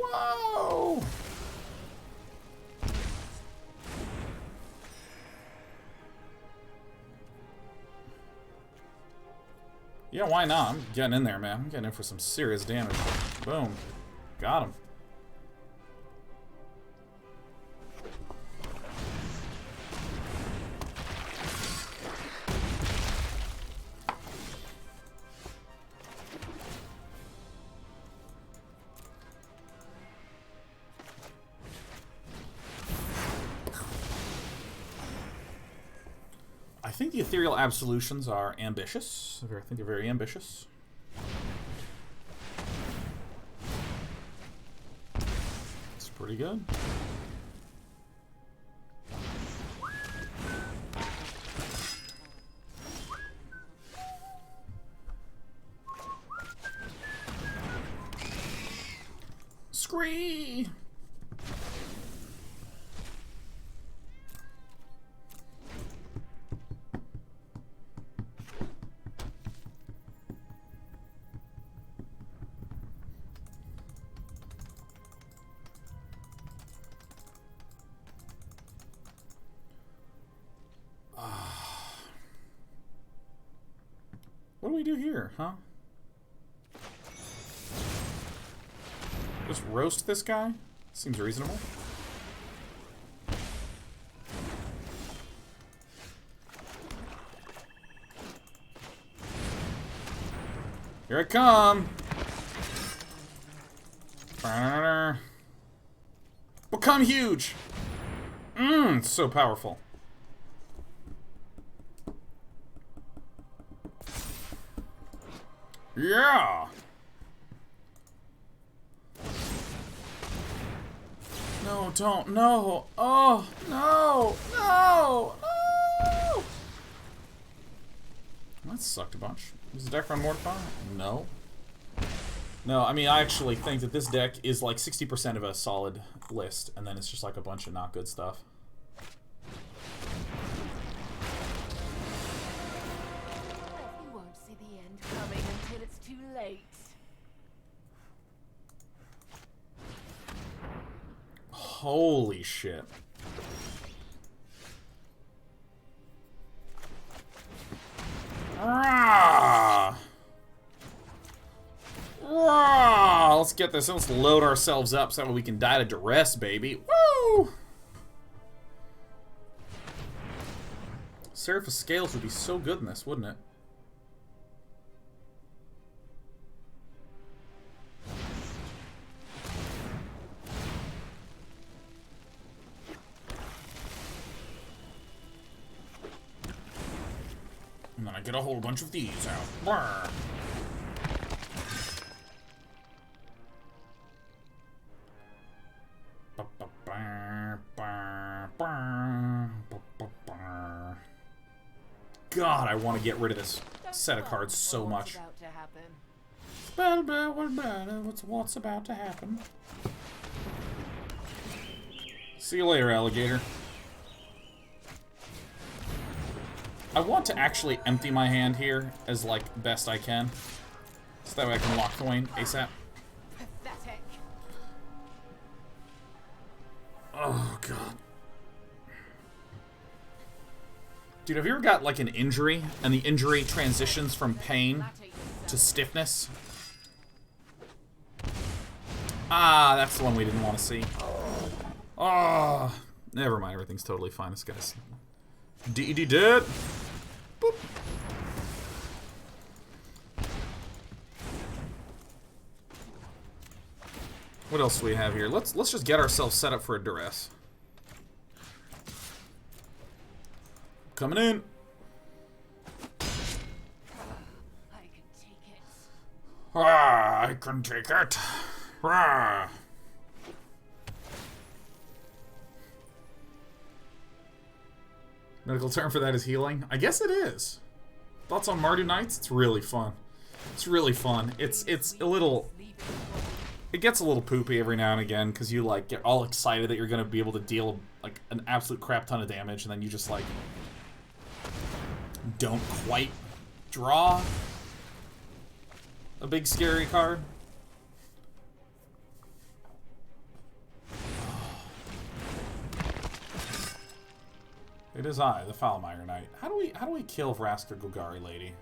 Whoa! Yeah, why not? I'm getting in there, man. I'm getting in for some serious damage. Boom. Got him. I think the Ethereal Absolutions are ambitious. I think they're very ambitious. It's pretty good. Scree! What do we do here, huh? Just roast this guy? Seems reasonable. Here I come! Become huge! So powerful. Yeah! No, don't, no! Oh, no! No! No! That sucked a bunch. Does the deck run Mortify? No. No, I mean, I actually think that this deck is like 60% of a solid list, and then it's just like a bunch of not good stuff. You won't see the end coming until it's too late. Holy shit. Rah! Rah! Let's get this. Let's load ourselves up so that we can die to Duress, baby. Woo! Seraph of Scales would be so good in this, wouldn't it? And then I get a whole bunch of these out. Brr. God, I want to get rid of this set of cards so much. What's about to happen? See you later, alligator. I want to actually empty my hand here as, like, best I can. So that way I can Locthwain ASAP. Pathetic. Oh, God. Dude, have you ever got, like, an injury, and the injury transitions from pain to stiffness? Ah, that's the one we didn't want to see. Oh, never mind. Everything's totally fine. This guy's DED dead. Boop. What else do we have here? Let's just get ourselves set up for a Duress. Coming in. I can take it. Ah, I can take it. Ah. Medical term for that is healing? I guess it is. Thoughts on Mardu Nights? It's really fun. It's really fun. It's a little... It gets a little poopy every now and again, because you, like, get all excited that you're going to be able to deal, like, an absolute crap ton of damage, and then you just, like, don't quite draw a big scary card. It is I, the Foulmire Knight. How do we kill Vraska Golgari Lady?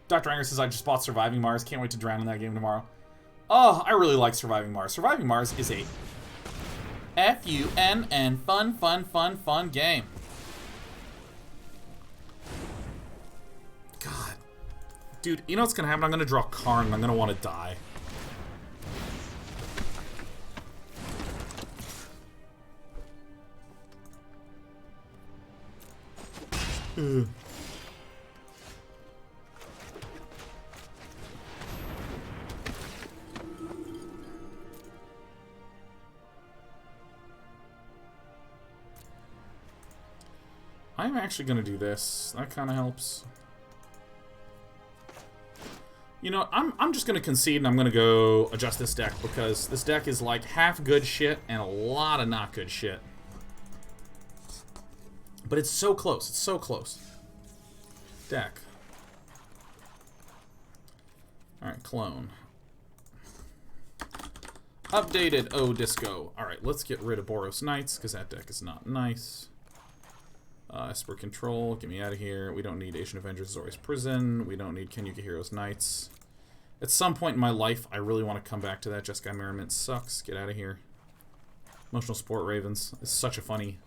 Dr. Anger says, I just bought Surviving Mars. Can't wait to drown in that game tomorrow. Oh, I really like Surviving Mars. Surviving Mars is a F-U-N-N fun game. God. Dude, you know what's gonna happen? I'm gonna draw Karn and I'm gonna want to die. Ugh. I'm actually going to do this. That kind of helps. You know, I'm just going to concede and I'm going to go adjust this deck because this deck is like half good shit and a lot of not good shit. But it's so close. It's so close. Deck. Alright, clone. Updated Disco. Alright, let's get rid of Boros Knights because that deck is not nice. Esper Control, get me out of here. We don't need Asian Avengers Zori's Prison. We don't need Kenyuka Heroes Knights. At some point in my life, I really want to come back to that. Jeskai Merriment sucks. Get out of here. Emotional Sport Ravens is such a funny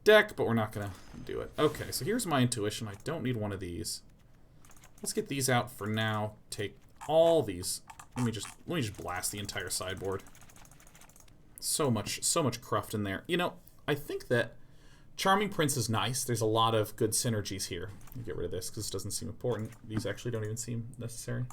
deck, but we're not going to do it. Okay, so here's my intuition. I don't need one of these. Let's get these out for now. Take all these. Let me just blast the entire sideboard. So much cruft in there. You know, I think that Charming Prince is nice. There's a lot of good synergies here. Let me get rid of this because this doesn't seem important. These actually don't even seem necessary.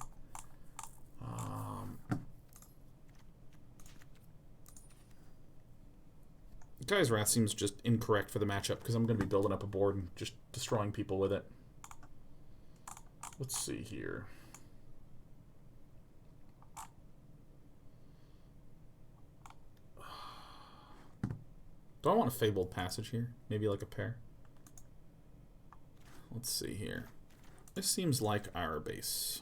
Jeskai Rat seems just incorrect for the matchup because I'm going to be building up a board and just destroying people with it. Let's see here. Do I want a Fabled Passage here? Maybe like a pair? Let's see here. This seems like our base.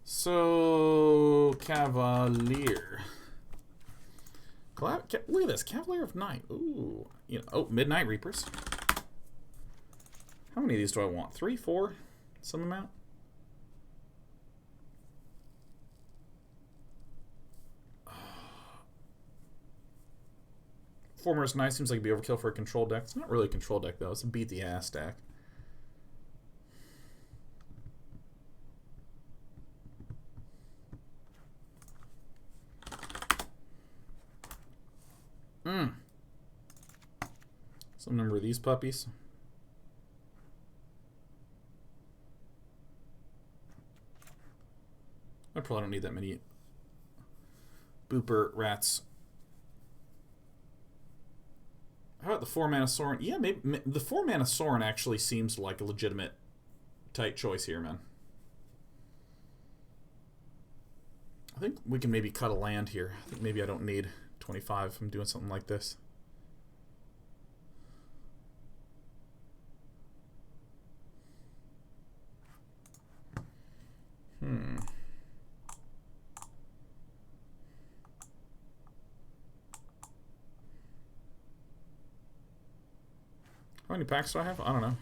So, Cavalier. Look at this, Cavalier of Night. Ooh, you know, oh, Midnight Reapers. How many of these do I want? 3, 4, some amount. Former is nice. Seems like it'd be overkill for a control deck. It's not really a control deck though. It's a beat the ass deck. Some number of these puppies. I probably don't need that many Booper Rats. How about the 4-mana Sorin? Yeah, maybe the 4-mana Sorin actually seems like a legitimate tight choice here, man. I think we can maybe cut a land here. I think maybe I don't need 25 if I'm doing something like this. How many packs do I have? I don't know.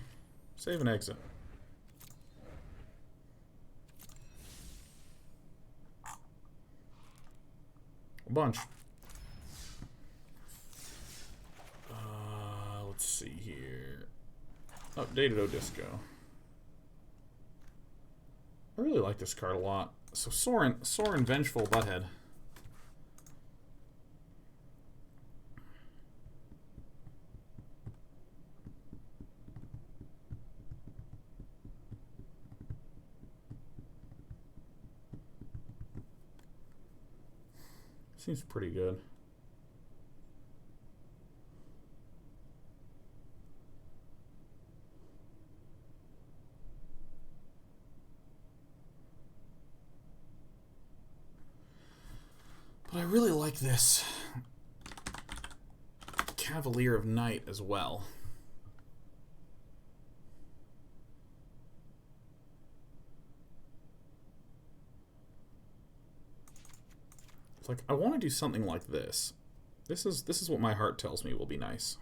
Save and exit. A bunch. Let's see here. Updated Odisco. I really like this card a lot. So Sorin Vengeful Butthead. Seems pretty good. But I really like this Cavalier of Night as well. It's like I want to do something like this. This is what my heart tells me will be nice.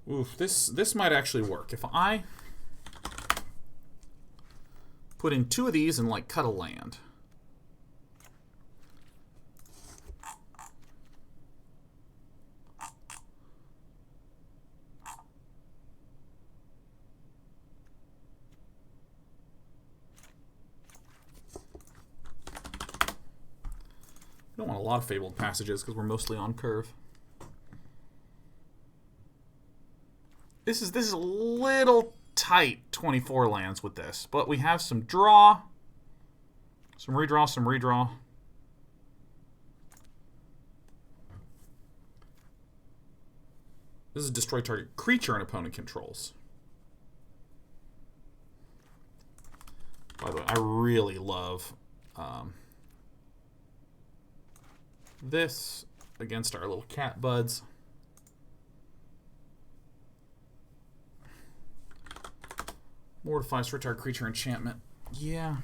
Oof, this might actually work. If I put in 2 of these and like cut a land. We don't want a lot of Fabled Passages because we're mostly on curve. This is a little tight 24 lands with this, but we have some draw, some redraw, some redraw. This is destroy target creature an opponent controls. By the way, I really love this against our little cat buds. Mortify, destroy target creature enchantment. Yeah.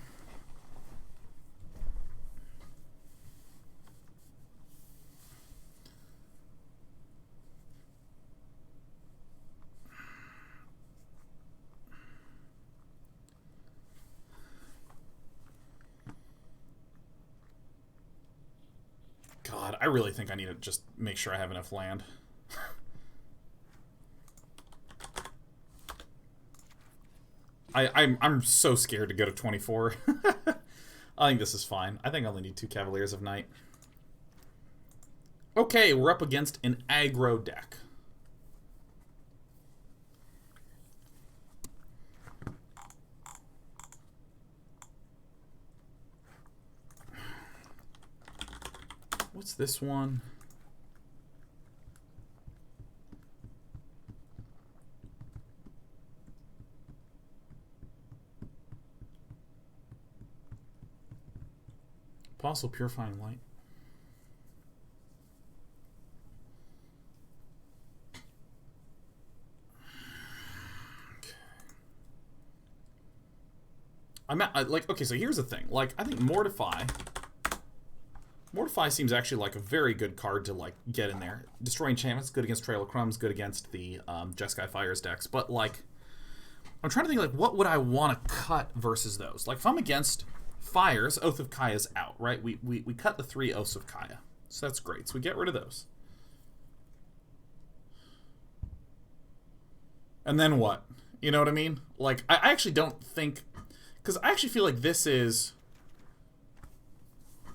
God, I really think I need to just make sure I have enough land. I'm so scared to go to 24. I think this is fine. I think I only need 2 Cavaliers of Night. Okay, we're up against an aggro deck. What's this one? Apostle Purifying Light. Okay, so here's the thing. Like, I think Mortify seems actually like a very good card to, like, get in there. Destroy enchantments, good against Trail of Crumbs, good against the Jeskai Fires decks. But, like, I'm trying to think, like, what would I want to cut versus those? Like, if I'm against Fires, Oath of Kaya's out, right? We cut the 3 Oaths of Kaya. So that's great. So we get rid of those. And then what? You know what I mean? Like, I actually don't think... Because I actually feel like this is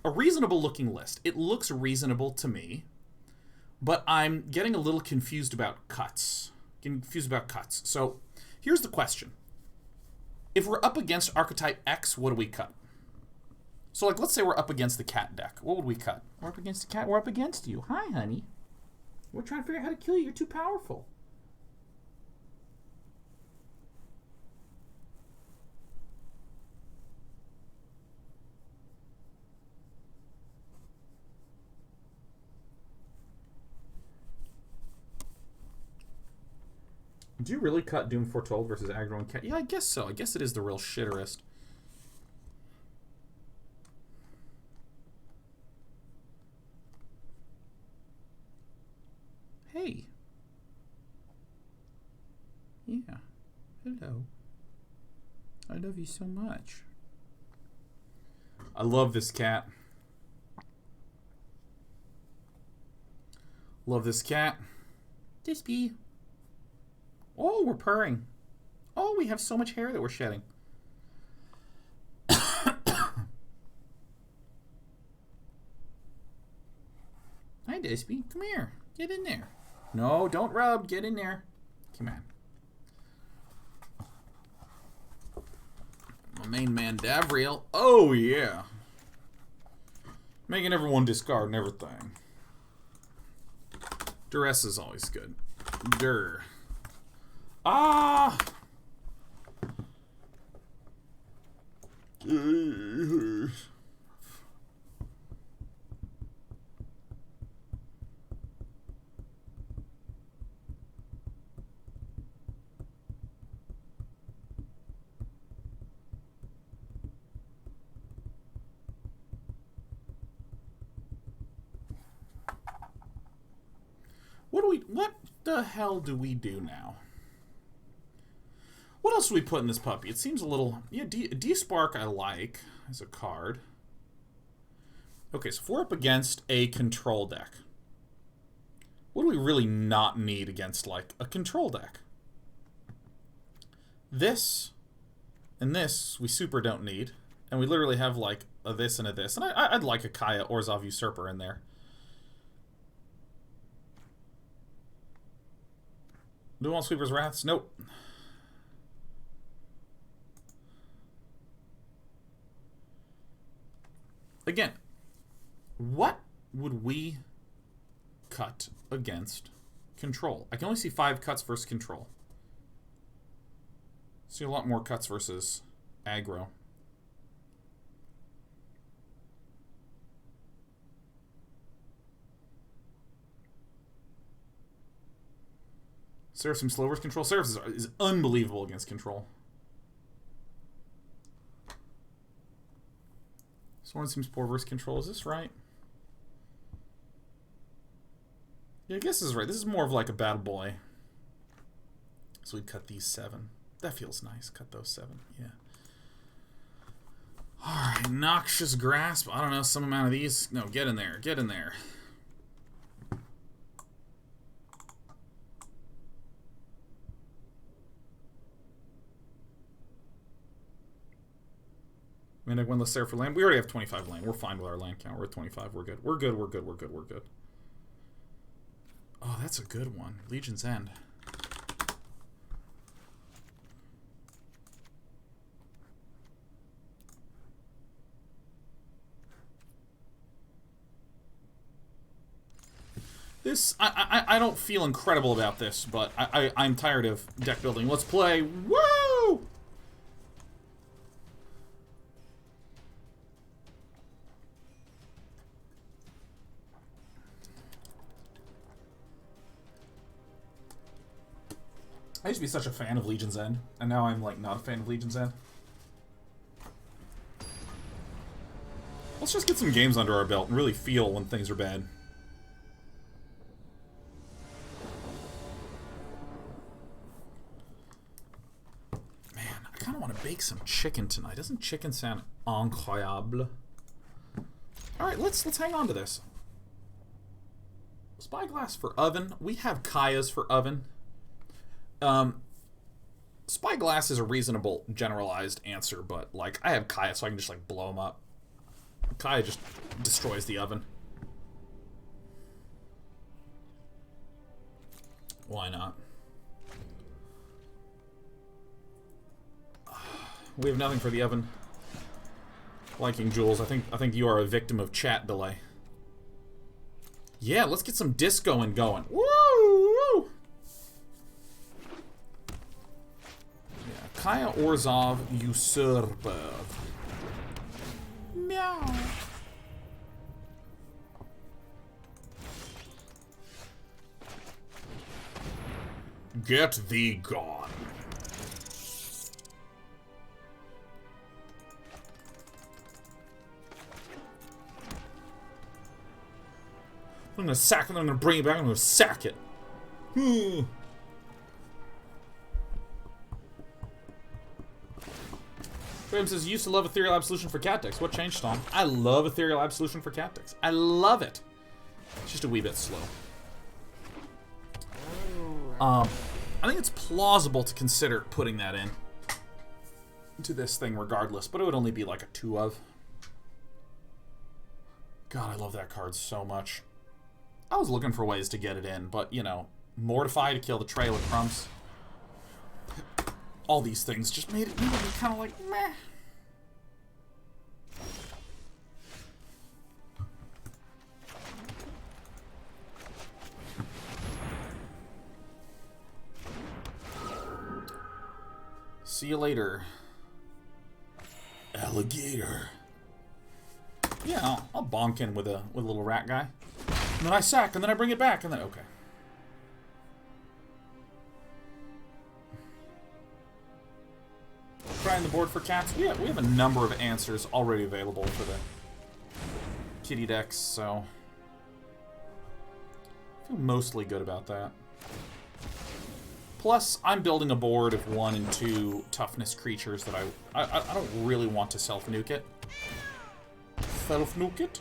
a reasonable looking list. It looks reasonable to me, but I'm getting a little confused about cuts. So here's the question. If we're up against Archetype X, what do we cut? So, like, let's say we're up against the cat deck. What would we cut? We're up against the cat. We're up against you. Hi, honey. We're trying to figure out how to kill you. You're too powerful. Do you really cut Doom Foretold versus Aggro and Cat? Yeah, I guess so. I guess it is the real shitterest. Hey. Yeah. Hello. I love you so much. I love this cat. Love this cat. Dispy. Oh, we're purring. Oh, we have so much hair that we're shedding. Hi, Dispy. Come here. Get in there. No, don't rub. Get in there. Come on. My main man, Davriel. Oh, yeah. Making everyone discard and everything. Duress is always good. Durr. Ah! What the hell do we do now? What else do we put in this puppy? It seems a little... Yeah, D-Spark I like as a card. Okay, so if we're up against a control deck, what do we really not need against, like, a control deck? This and this we super don't need. And we literally have, like, a this and a this. And I'd like a Kaya Orzhov Usurper in there. Do we want Sweeper's Wraths? Nope. Again, what would we cut against control? I can only see 5 cuts versus control. See a lot more cuts versus aggro. Seraphim slow versus control. Seraphim is unbelievable against control. Sorin seems poor versus control. Is this right? Yeah, I guess this is right. This is more of like a battle boy. So we'd cut these 7. That feels nice. Cut those 7. Yeah. Alright, Noxious Grasp. I don't know, some amount of these. No, get in there. Get in there. I mean, one less there for land. We already have 25 land. We're fine with our land count. We're at 25. We're good. We're good. We're good. We're good. We're good. Oh, that's a good one. Legion's End. This, I don't feel incredible about this, but I'm tired of deck building. Let's play. Woo! I used to be such a fan of Legion's End, and now I'm, like, not a fan of Legion's End. Let's just get some games under our belt and really feel when things are bad. Bake some chicken tonight. Doesn't chicken sound incroyable? Alright, let's hang on to this. Spyglass for oven. We have Kaya's for oven. Spyglass is a reasonable generalized answer, but like I have Kaya, so I can just like blow them up. Kaya just destroys the oven. Why not? We have nothing for the oven. Liking Jules, I think you are a victim of chat delay. Yeah, let's get some disco and going. Woo! Woo! Yeah, Kaya Orzhov Usurper. Meow. Get thee gone. I'm gonna sack it, I'm gonna bring it back, I'm gonna sack it. Graham says, used to love Ethereal Absolution for cat decks. What changed, Tom? I love Ethereal Absolution for cat decks. I love it. It's just a wee bit slow. I think it's plausible to consider putting that in to this thing regardless, but it would only be like a 2 of. God, I love that card so much. I was looking for ways to get it in, but, you know, Mortify to kill the Trail of Crumbs. All these things just made it kind of like, meh. See you later, alligator. Yeah, I'll bonk in with a little rat guy. And then I sack, and then I bring it back, and then... Okay. Trying the board for cats? Yeah, we have a number of answers already available for the kitty decks, so... I feel mostly good about that. Plus, I'm building a board of 1 and 2 toughness creatures that I don't really want to self-nuke it. Self-nuke it?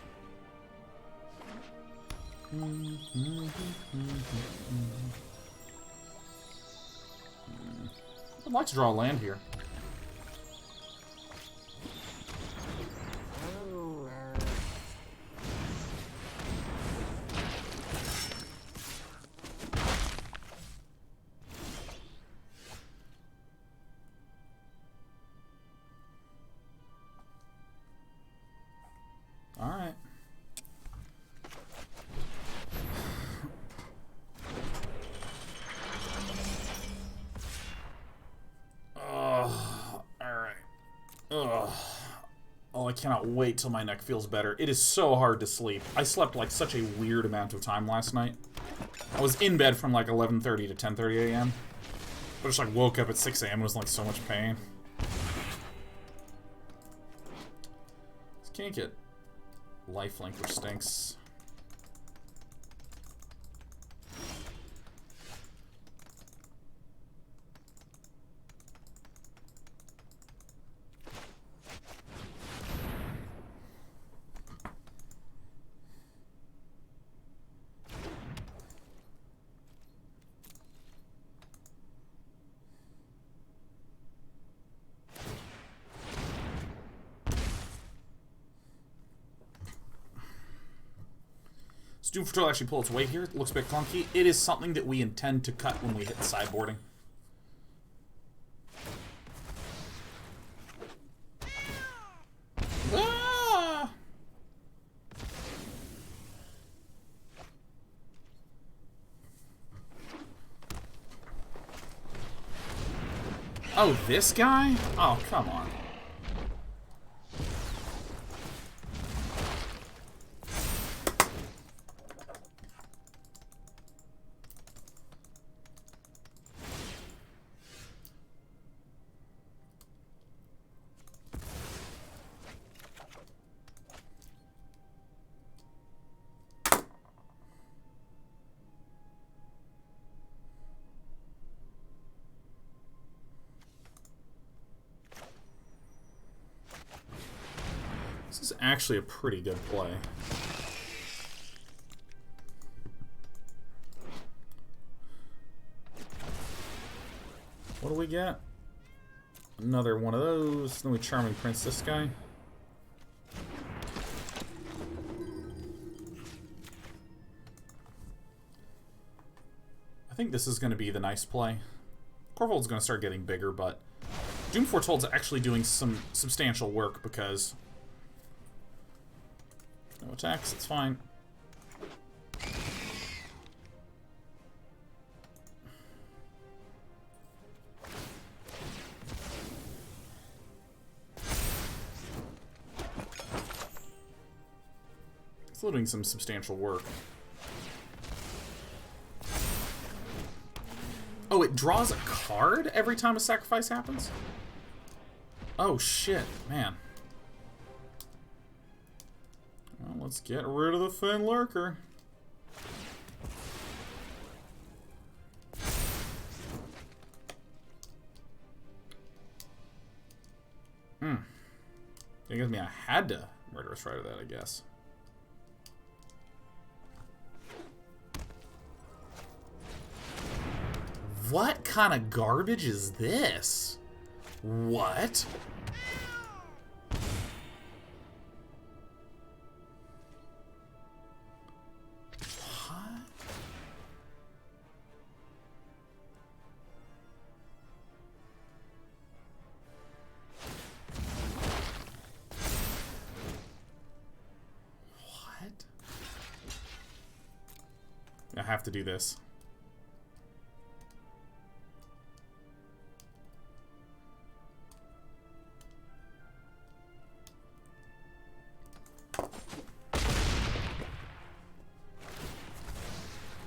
I'd like to draw a land here. All right. Oh, I cannot wait till my neck feels better. It is so hard to sleep. I slept like such a weird amount of time last night. I was in bed from like 11:30 to 10:30 a.m. But just like woke up at 6 a.m. and was in like so much pain. This can't get lifelink, which stinks. Does Doom Foretold actually pull its weight here? It looks a bit clunky. It is something that we intend to cut when we hit sideboarding. Ah! Oh, this guy? Oh, come on. This is actually a pretty good play. What do we get? Another one of those. Then we Charming Prince this guy. I think this is going to be the nice play. Corvold's going to start getting bigger, but Doom Foretold's actually doing some substantial work because no attacks, it's fine. Still doing some substantial work. Oh, it draws a card every time a sacrifice happens? Oh shit, man. Well, let's get rid of the Fenlurker. I guess I had to Murderous Rider that, I guess. What kind of garbage is this? What? I have to do this.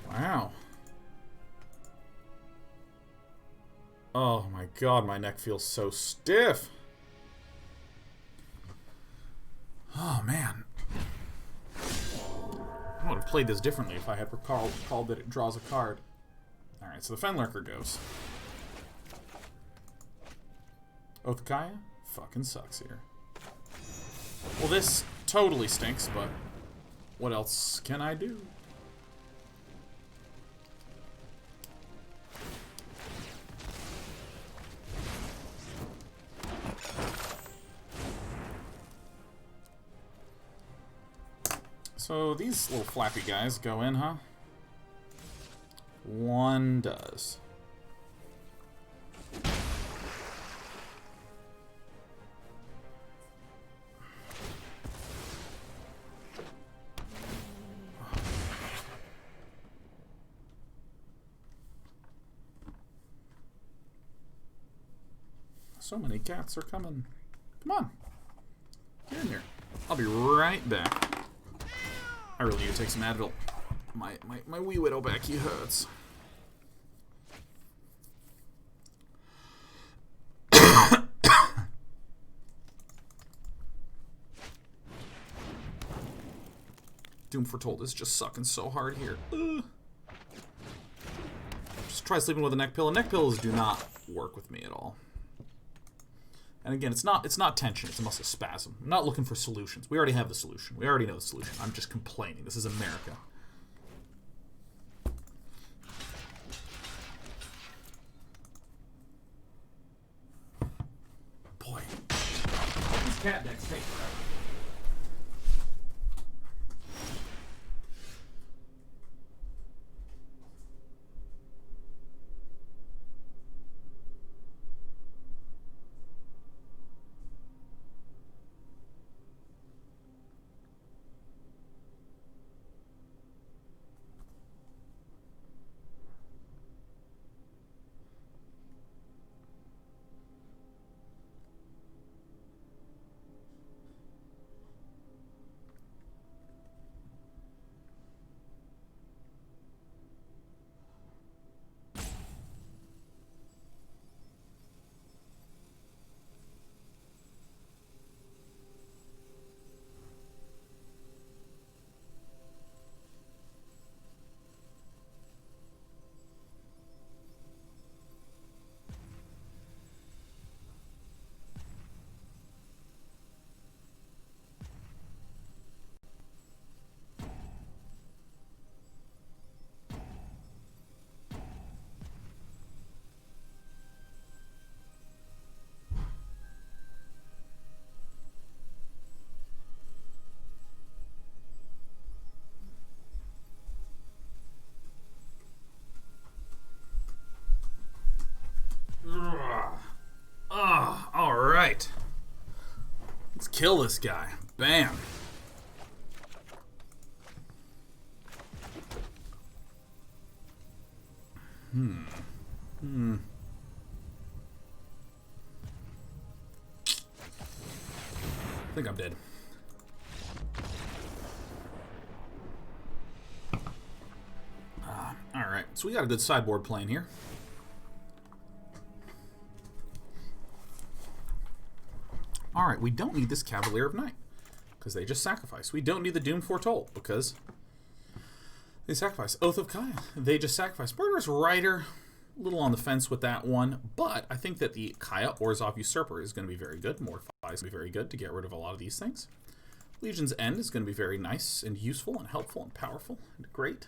Wow. Oh my god, my neck feels so stiff. Oh man. I would have played this differently if I had recalled that it draws a card. Alright, so the Fenlurker goes. Oathkaya? Fucking sucks here. Well, this totally stinks, but what else can I do? So these little flappy guys go in, huh? One does. So many cats are coming. Come on. Get in here. I'll be right back. I really need to take some Advil. My wee widow back, he hurts. Doom Foretold is just sucking so hard here. Just try sleeping with a neck pillow. Neck pillows do not work with me at all. And again, it's not tension, it's muscle spasm. I'm not looking for solutions. We already have the solution. We already know the solution. I'm just complaining. This is America. Boy. These cat decks take forever. kill this guy. Bam. I think I'm dead. Alright, so we got a good sideboard playing here. Alright, we don't need this Cavalier of Night, because they just sacrifice. We don't need the Doom Foretold, because they sacrifice. Oath of Kaya, they just sacrifice. Murderous Rider, a little on the fence with that one, but I think that the Kaya Orzhov Usurper is going to be very good. Mortify is going to be very good to get rid of a lot of these things. Legion's End is going to be very nice and useful and helpful and powerful and great.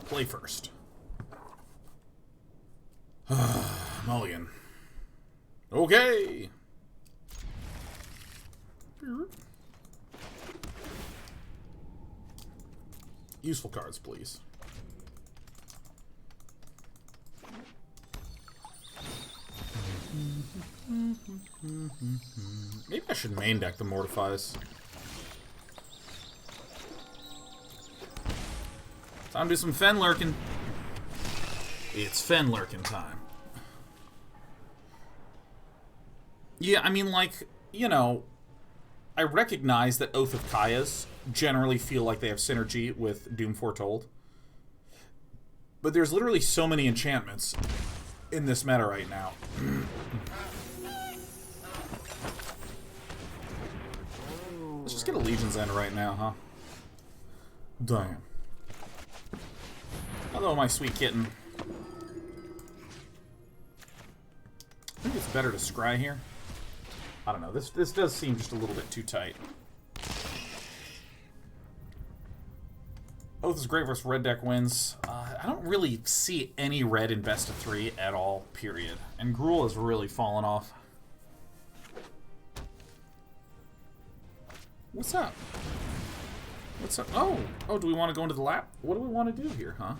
Play first. Mulligan. Okay. Useful cards, please. Maybe I should main deck the Mortifies. Time to do some Fenlurking. It's Fenlurking time. Yeah, I mean, like, you know, I recognize that Oath of Kayas generally feel like they have synergy with Doom Foretold. But there's literally so many enchantments in this meta right now. Let's just get a Legion's End right now, huh? Damn. Hello, my sweet kitten. I think it's better to scry here. I don't know. This does seem just a little bit too tight. Oath is great versus red deck wins. I don't really see any red in best of 3 at all, period. And Gruul has really fallen off. What's up? What's up? Oh! Oh, do we want to go into the lap? What do we want to do here, huh?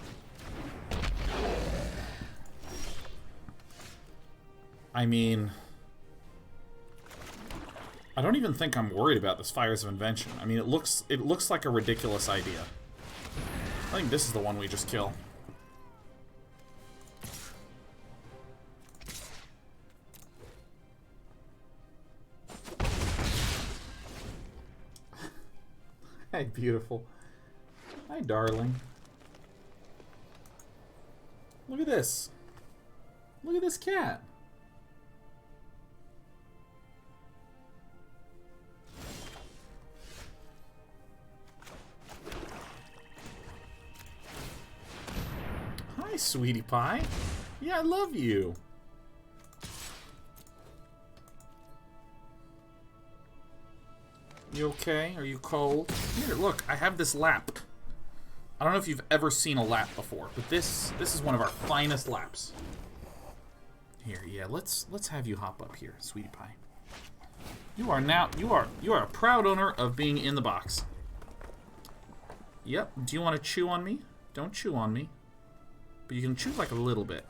I mean, I don't even think I'm worried about this Fires of Invention. I mean, it looks like a ridiculous idea. I think this is the one we just kill. Hey, beautiful. Hi, darling. Look at this. Look at this cat. Hi, sweetie pie. Yeah, I love you. You okay? Are you cold? Here, look, I have this lap. I don't know if you've ever seen a lap before, but this is one of our finest laps. Here, yeah, let's have you hop up here, sweetie pie. You are a proud owner of being in the box. Yep. Do you want to chew on me? Don't chew on me. But you can chew like a little bit.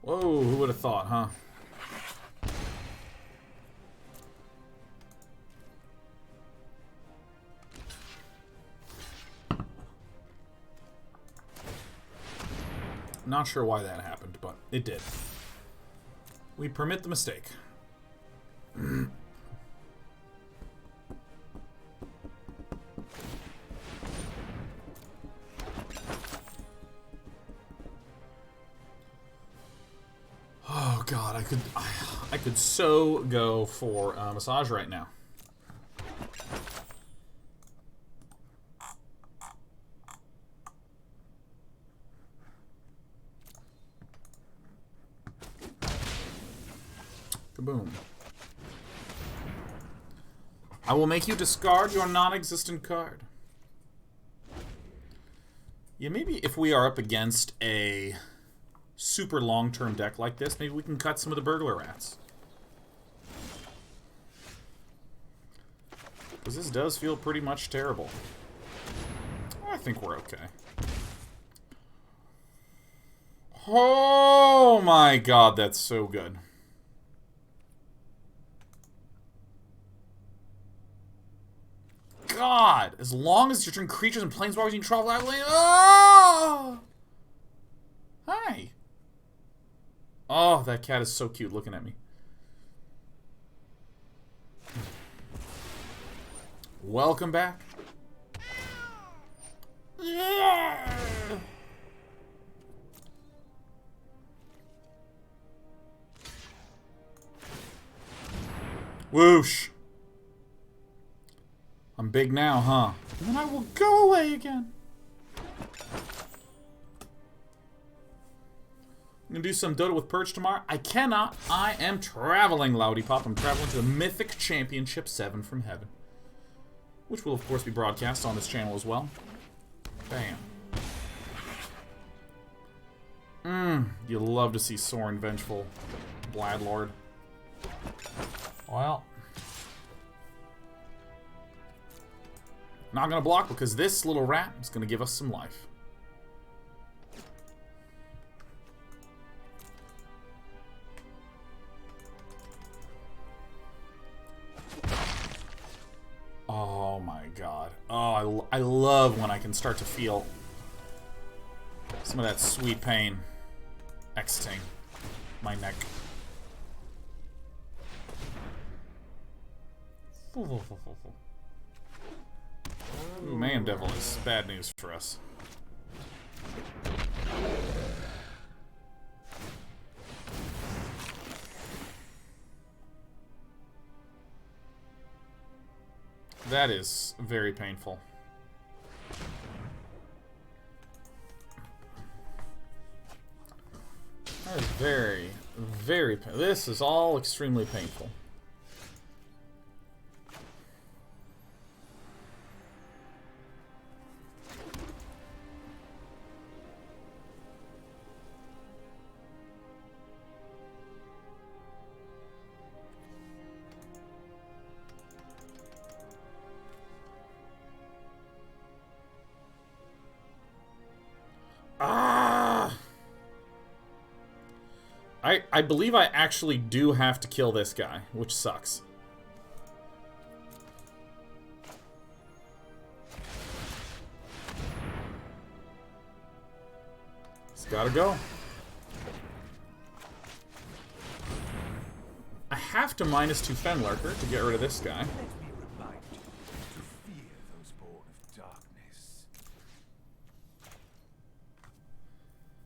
Whoa, who would have thought, huh? Not sure why that happened, but it did. We permit the mistake. I could so go for massage right now. Kaboom. I will make you discard your non-existent card. Yeah, maybe if we are up against a super long-term deck like this, maybe we can cut some of the Burglar Rats. Because this does feel pretty much terrible. I think we're okay. Oh my god, that's so good. God, as long as you turn creatures and planeswalkers, you can travel that lane. Oh! Hi. Oh, that cat is so cute looking at me. Welcome back. Yeah. Whoosh. I'm big now, huh? And then I will go away again. I'm gonna do some Dota with Purge tomorrow. I cannot. I am traveling, Loudy Pop. I'm traveling to the Mythic Championship 7 from Heaven. Which will, of course, be broadcast on this channel as well. Bam. You love to see Sorin Vengeful Bloodlord. Well. Not gonna block because this little rat is gonna give us some life. Oh my god. Oh, I love when I can start to feel some of that sweet pain exiting my neck. Ooh, Mayhem Devil is bad news for us. That is very painful. That is very, very painful. This is all extremely painful. I believe I actually do have to kill this guy, which sucks. It's gotta go. I have to -2 Fenlurker to get rid of this guy.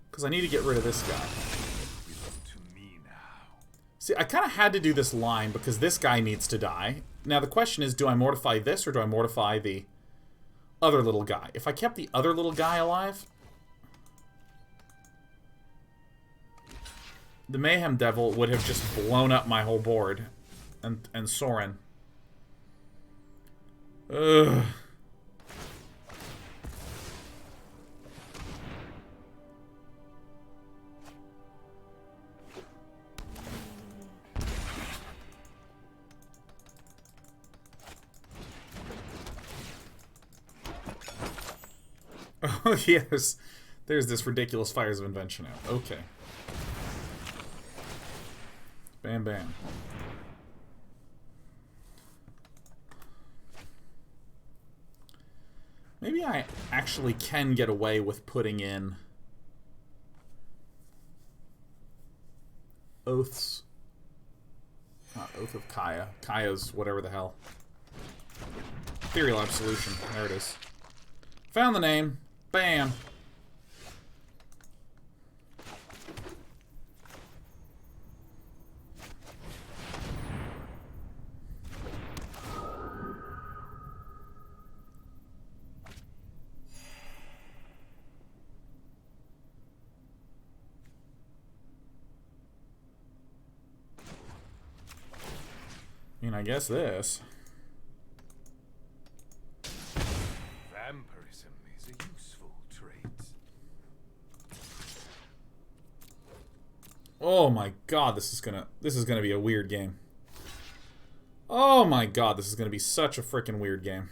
Because I need to get rid of this guy. See, I kind of had to do this line because this guy needs to die. Now the question is, do I mortify this or do I mortify the other little guy? If I kept the other little guy alive, the Mayhem Devil would have just blown up my whole board. And Sorin. Ugh. Oh, yes. There's this ridiculous Fires of Invention out. Okay. Bam, bam. Maybe I actually can get away with putting in Oaths. Not Oath of Kaya. Kaya's whatever the hell. Ethereal Absolution. There it is. Found the name. Bam. mean, I guess this. Vampirism is a useful trait. Oh my god, this is gonna be a weird game. Oh my god, this is gonna be such a freaking weird game.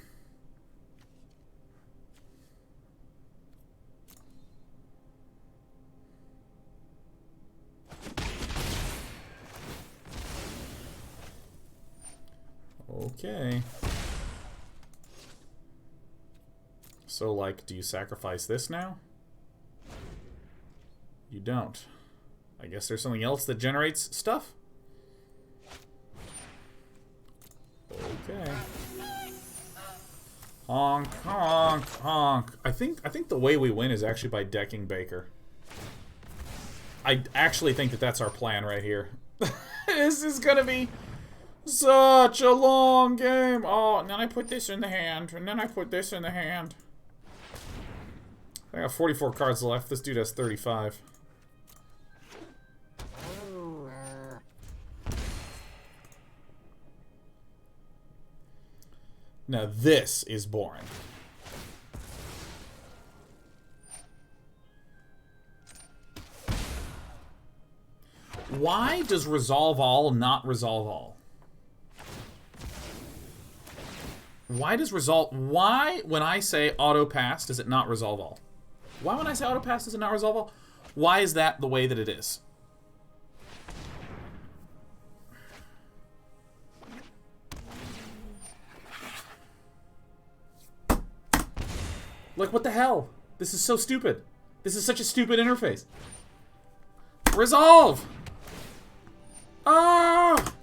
Okay. So, like, do you sacrifice this now? You don't. I guess there's something else that generates stuff? Okay. Honk, honk, honk. I think the way we win is actually by decking Baker. I actually think that that's our plan right here. This is gonna be such a long game. Oh, and then I put this in the hand, and then I put this in the hand. I got 44 cards left. This dude has 35. Now this is boring. Why does Resolve All not Resolve All? Why does why when I say auto pass does it not resolve all? Why when I say auto pass does it not resolve all? Why is that the way that it is? Like, what the hell? This is so stupid. This is such a stupid interface. Resolve! Ah!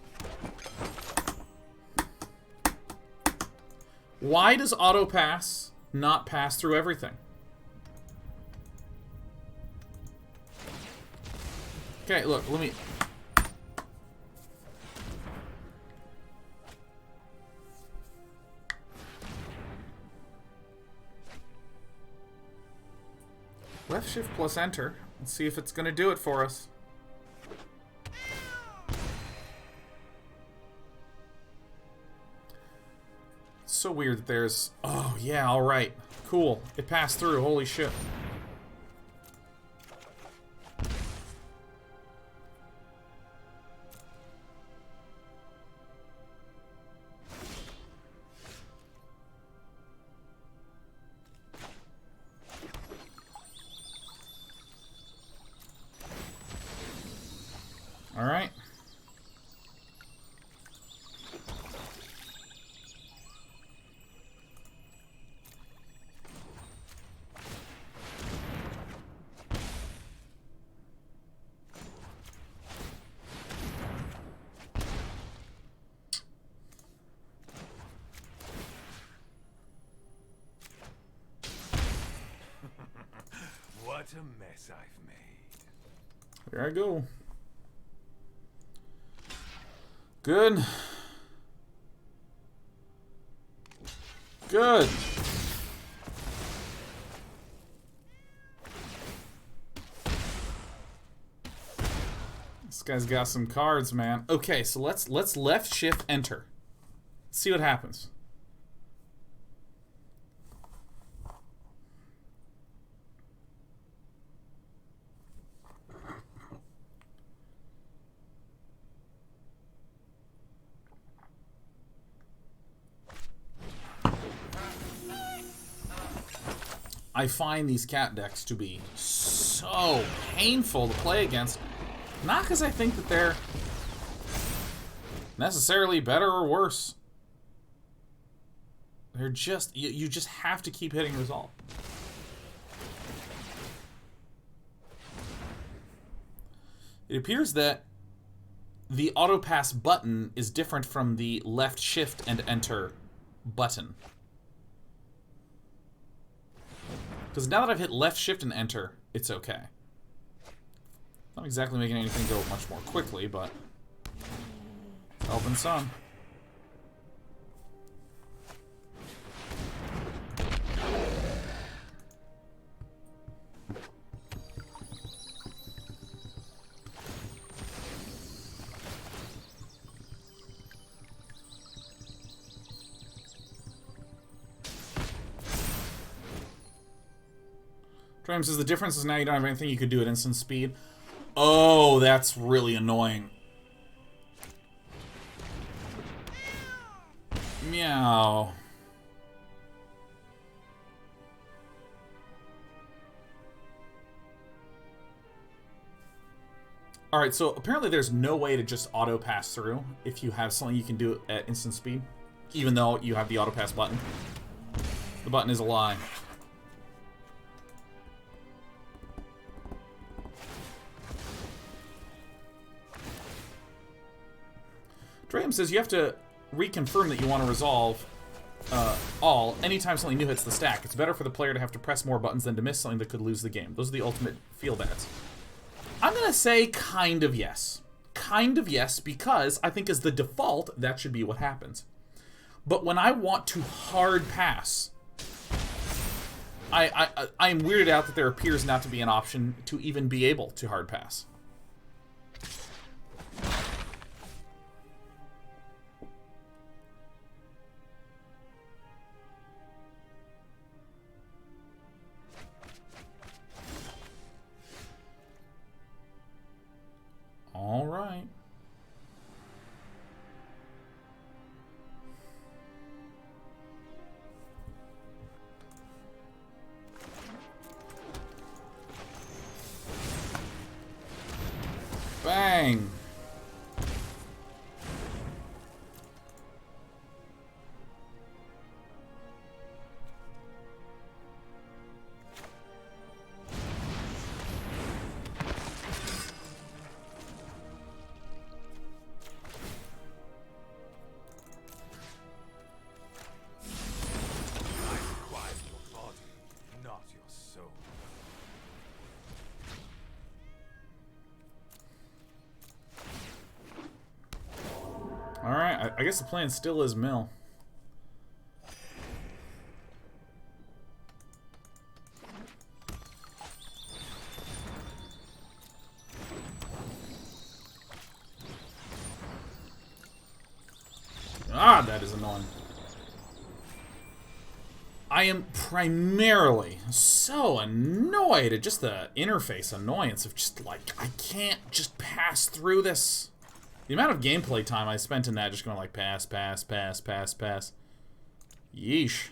Why does auto pass not pass through everything? Okay, look, let me... Left shift plus enter. Let's see if it's going to do it for us. It's so weird that there's... Oh, yeah, alright. Cool. It passed through. Holy shit. Alright. What a mess I've made. Here I go. Good. Good. This guy's got some cards, man. Okay, so let's left shift enter. See what happens. I find these cat decks to be so painful to play against. Not because I think that they're necessarily better or worse. They're just... You just have to keep hitting resolve. It appears that the auto pass button is different from the left shift and enter button. Because now that I've hit left shift and enter, it's okay. Not exactly making anything go much more quickly, but it's helping some. Tram says the difference is now you don't have anything you could do at instant speed. Oh, that's really annoying. Meow. Alright, so apparently there's no way to just auto-pass through if you have something you can do at instant speed, even though you have the auto-pass button. The button is a lie. Draham says you have to reconfirm that you want to resolve all anytime something new hits the stack. It's better for the player to have to press more buttons than to miss something that could lose the game. Those are the ultimate field ads. I'm going to say kind of yes. Kind of yes, because I think as the default, that should be what happens. But when I want to hard pass, I am weirded out that there appears not to be an option to even be able to hard pass. All right. Bang. Alright, I guess the plan still is mill. Ah, that is annoying. I am primarily so annoyed at just the interface annoyance of just like, I can't just pass through this. The amount of gameplay time I spent in that just going like pass, pass, pass, pass, pass. Yeesh.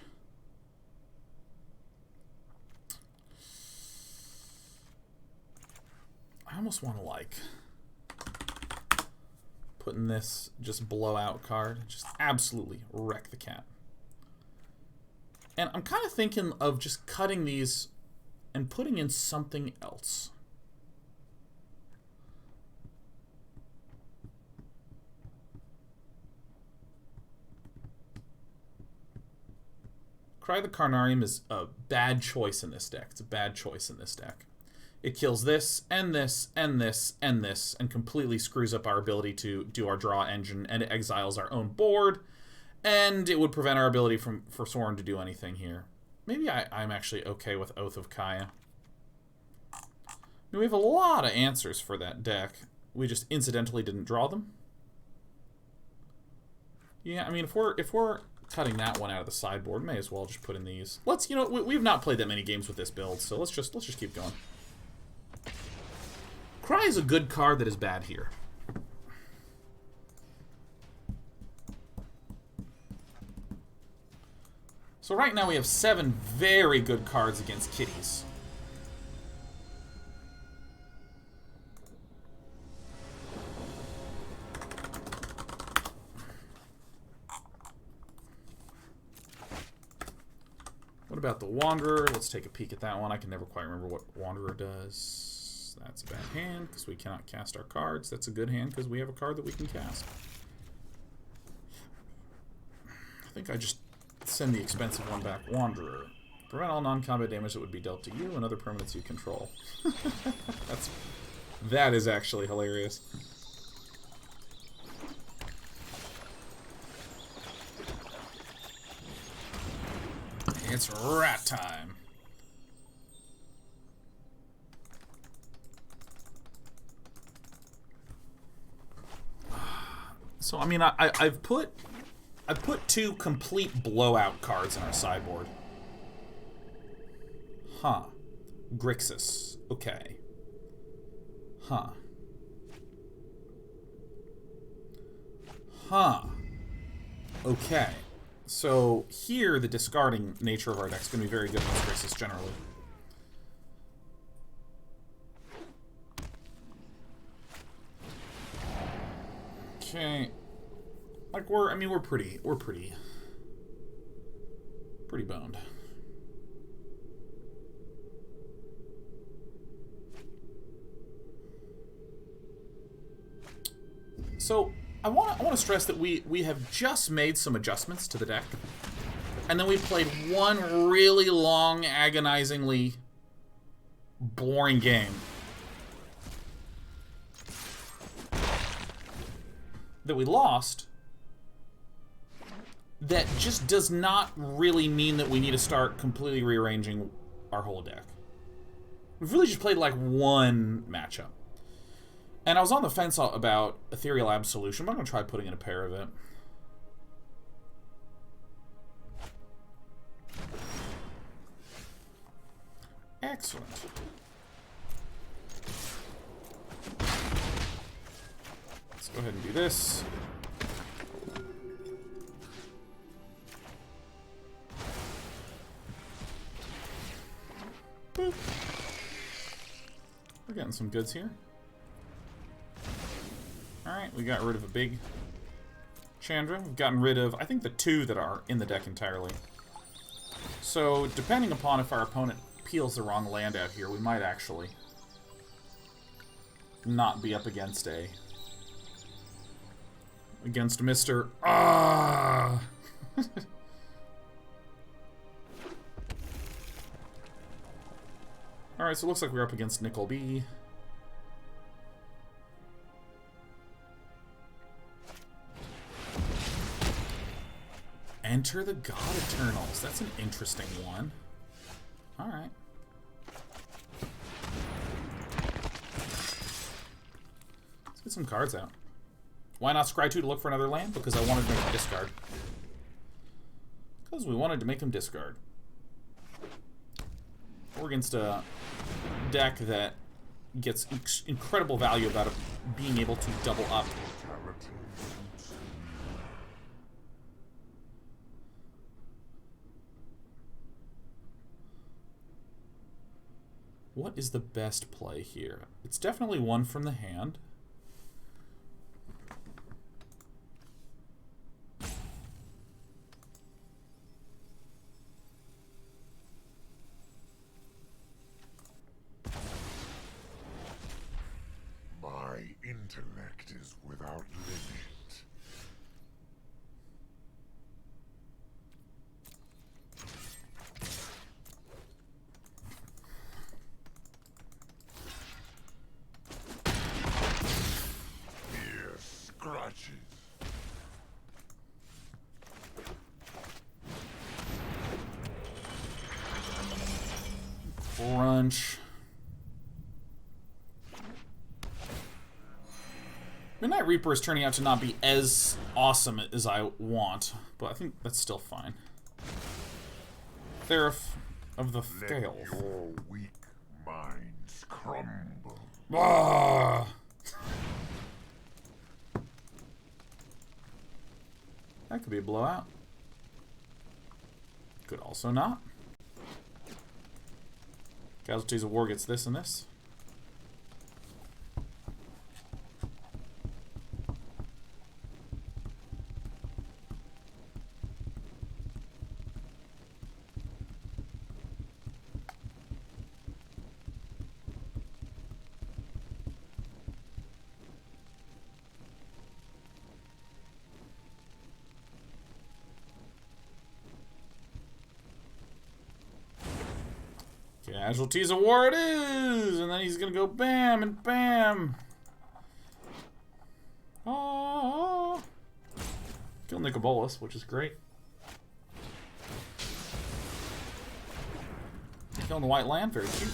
I almost want to like put in this just blowout card. Just absolutely wreck the cat. And I'm kind of thinking of just cutting these and putting in something else. Cry the Carnarium is a bad choice in this deck. It's a bad choice in this deck. It kills this, and this, and this, and this, and completely screws up our ability to do our draw engine, and it exiles our own board, and it would prevent our ability for Sorin to do anything here. Maybe I'm actually okay with Oath of Kaya. I mean, we have a lot of answers for that deck. We just incidentally didn't draw them. Yeah, I mean, if we're cutting that one out of the sideboard, may as well just put in these. Let's, you know, we've not played that many games with this build, so let's just keep going. Cry is a good card that is bad here. So right now we have 7 very good cards against kitties. What about the Wanderer? Let's take a peek at that one. I can never quite remember what Wanderer does. That's a bad hand because we cannot cast our cards. That's a good hand because we have a card that we can cast. I think I just send the expensive one back. Wanderer. Prevent all non-combat damage that would be dealt to you and other permanents you control. That is actually hilarious. It's rat time. So I mean, I've put 2 complete blowout cards in our sideboard. Huh. Grixis. Okay. Huh. Huh. Okay. So here, the discarding nature of our deck's going to be very good against Grixis generally. Okay. Like, we're pretty boned. So, I want to stress that we have just made some adjustments to the deck. And then we played one really long, agonizingly boring game that we lost. That just does not really mean that we need to start completely rearranging our whole deck. We've really just played like one matchup. And I was on the fence about Ethereal Absolution, but I'm going to try putting in a pair of it. Excellent. Let's go ahead and do this. Boop. We're getting some goods here. Alright, we got rid of a big Chandra. We've gotten rid of, I think, the two that are in the deck entirely. So, depending upon if our opponent peels the wrong land out here, we might actually not be up against Mr. Ah! Alright, so it looks like we're up against Nickel B. Enter the God Eternals. That's an interesting one. Alright. Let's get some cards out. Why not scry 2 to look for another land? Because I wanted to make him discard. Because we wanted to make him discard. We're against a deck that gets incredible value out of being able to double up. What is the best play here? It's definitely one from the hand. My intellect is without limit. Scratches. Crunch. Midnight Reaper is turning out to not be as awesome as I want, but I think that's still fine. Theraph of the Scales. Let your weak minds crumble. Ah! That could be a blowout. Could also not. Casualties of War gets this and this. Casualties of War it is! And then he's gonna go bam and bam! Oh! Kill Nicobolus, which is great. Killing the white land, very cute.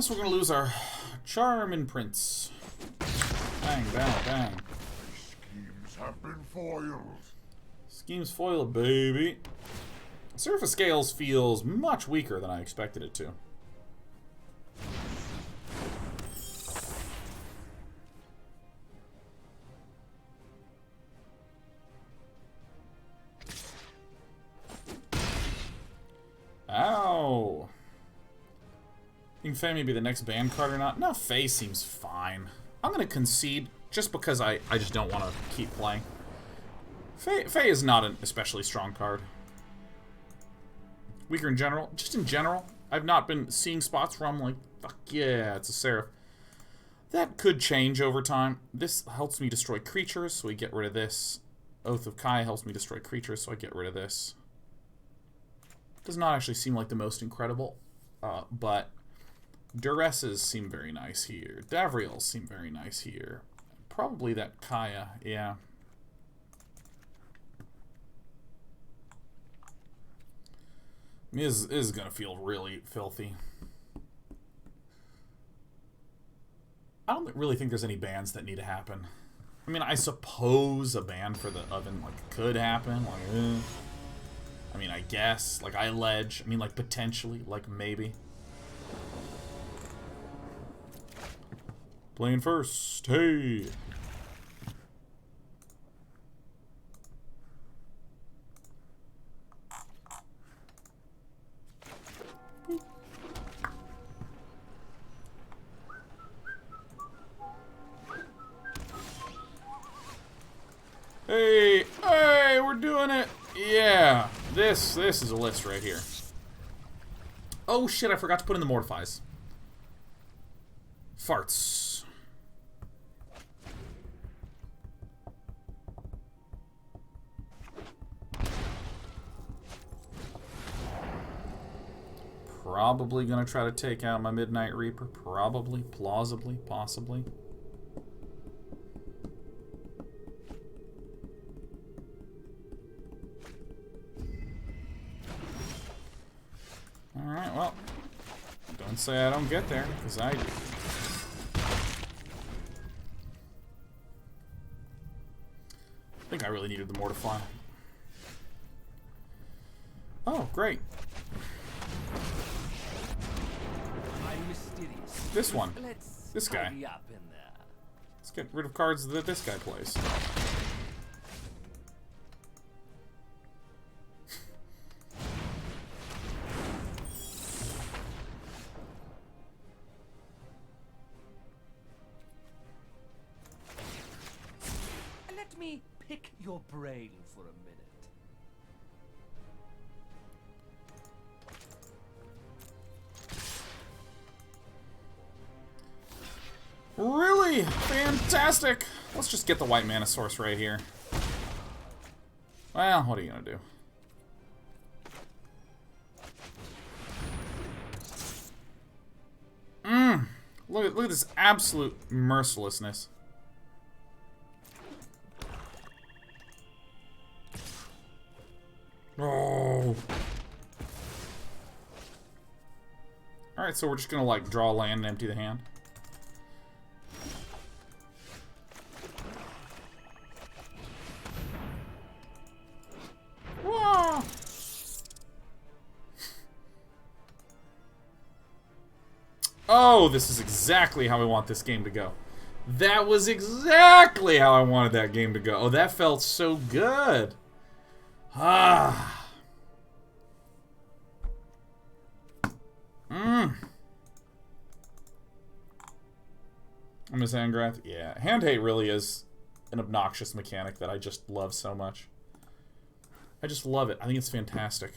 So we're gonna lose our Charm Imprints. Bang, bang, bang. have been foiled. Schemes foiled, baby. Surface Scales feels much weaker than I expected it to. Ow! You think Fae may be the next ban card or not? No, Fae seems fine. I'm gonna concede just because I just don't want to keep playing. Fae is not an especially strong card. Weaker in general. Just in general, I've not been seeing spots where I'm like, fuck yeah, it's a Seraph. That could change over time. This helps me destroy creatures, so we get rid of this. Oath of Kai helps me destroy creatures, so I get rid of this. Does not actually seem like the most incredible, but Duresses seem very nice here. Davriels seem very nice here. Probably that Kaya, yeah. This is gonna feel really filthy. I don't really think there's any bans that need to happen. I mean, I suppose a ban for the oven like could happen. Like, I mean, I guess. Like, I ledge. I mean, like, potentially. Like, maybe. Playing first. Hey! Hey! Hey! We're doing it! Yeah! This is a list right here. Oh shit, I forgot to put in the Mortifies. Farts. Probably gonna try to take out my Midnight Reaper. Probably, plausibly, possibly. Alright, well, don't say I don't get there, because I do. I think I really needed the Mortify. Oh, great. This one. This guy. Let's get rid of cards that this guy plays. Let me pick your brain for a minute. Really? Fantastic! Let's just get the white mana source right here. Well, what are you gonna do? Look at this absolute mercilessness. Oh. Alright, so we're just gonna like draw land and empty the hand. Whoa. Oh, this is exactly how I want this game to go. That was exactly how I wanted that game to go. Oh, that felt so good. Ah. Miss Angrath? Yeah. Hand hate really is an obnoxious mechanic that I just love so much. I just love it. I think it's fantastic.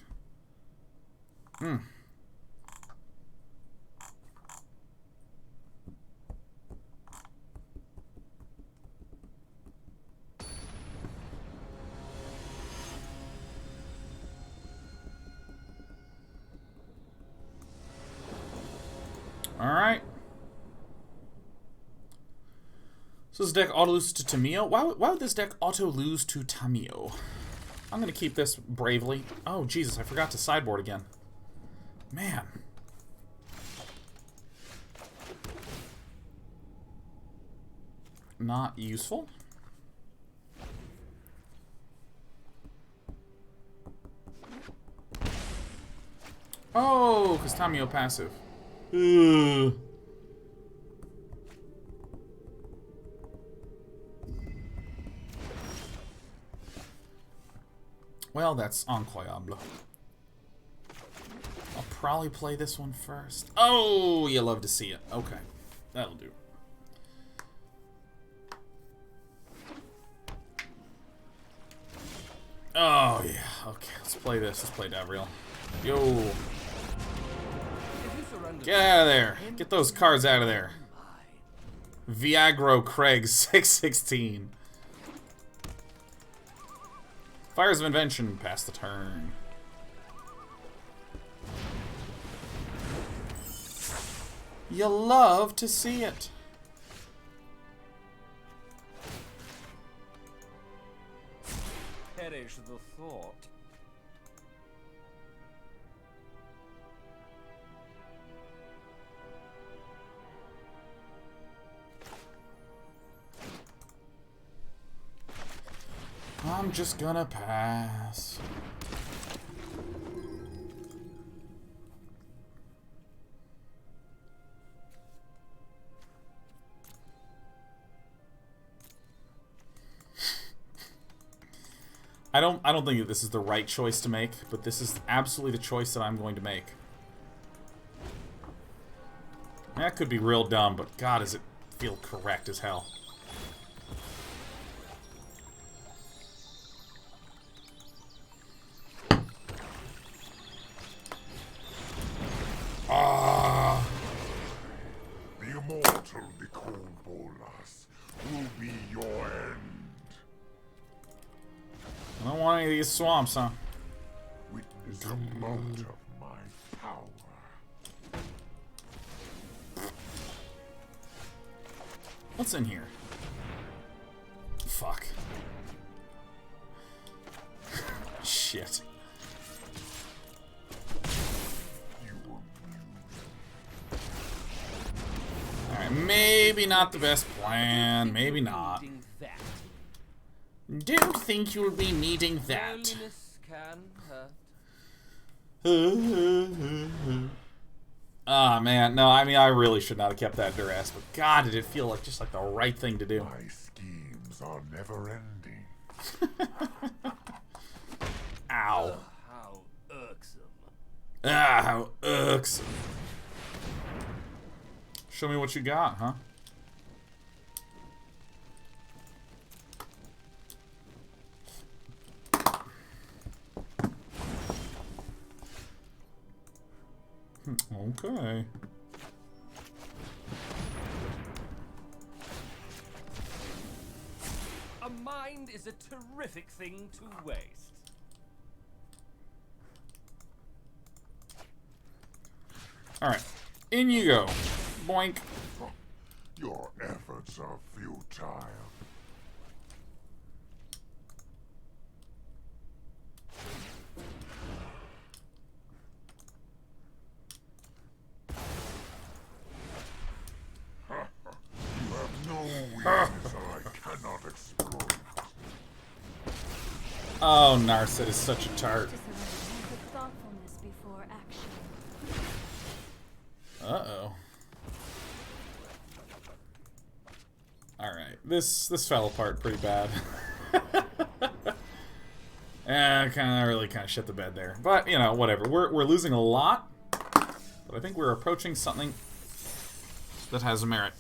Alright. So this deck auto-lose to Tamio? Why would this deck auto-lose to Tamio? I'm gonna keep this bravely. Oh, Jesus, I forgot to sideboard again. Man. Not useful. because Tamio passive. Ugh. Well, that's incroyable. I'll probably play this one first. Oh, you love to see it. Okay, that'll do. Oh, yeah. Okay, let's play this. Let's play Davriel. Yo. Get out of there. Get those cards out of there. Viagro Craig 616. Fires of Invention. Pass the turn. You love to see it. Perish the thought. I'm just gonna pass. I don't think that this is the right choice to make, but this is absolutely the choice that I'm going to make. That could be real dumb, but God, does it feel correct as hell. Ah. The immortal Nicole Bolas will be your end. I don't want any of these swamps, huh? Witness the amount of my power. What's in here? Fuck. Shit. Alright, maybe not the best plan. Maybe not. Don't think you'll be needing that. Ah, man. No, I mean, I really should not have kept that Duress, but God, did it feel like just like the right thing to do. My schemes are never ending. Ow. How irksome. Ah, how irksome. Show me what you got, huh? Okay. A mind is a terrific thing to waste. Alright. In you go. Boink. Your efforts are futile. You have no weakness I cannot exploit. Oh, Narset is such a tart. Just remember with thoughtfulness before action. Uh-oh. Alright, this fell apart pretty bad. Really kind of shit the bed there. But, you know, whatever. We're losing a lot, but I think we're approaching something that has a merit.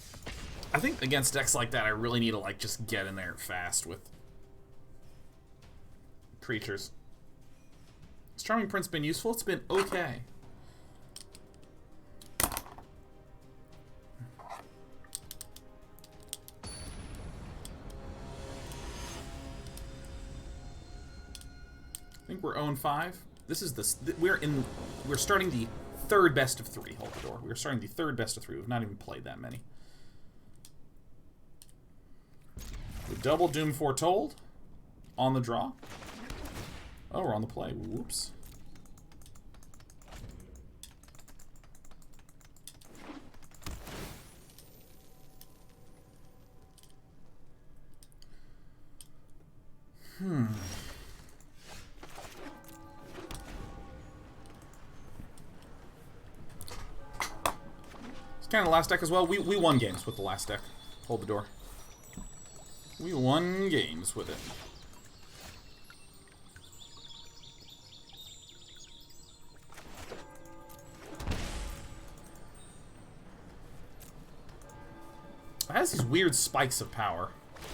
I think against decks like that, I really need to, like, just get in there fast with creatures. Has Charming Prince been useful? It's been okay. I think we're 0-5. This is we're starting the third best of 3. Hold the door. We're starting the third best of 3. We've not even played that many. The double Doom Foretold on the draw. Oh, we're on the play. Whoops. Kind of the last deck as well. We won games with the last deck. Hold the door. We won games with it. It has these weird spikes of power.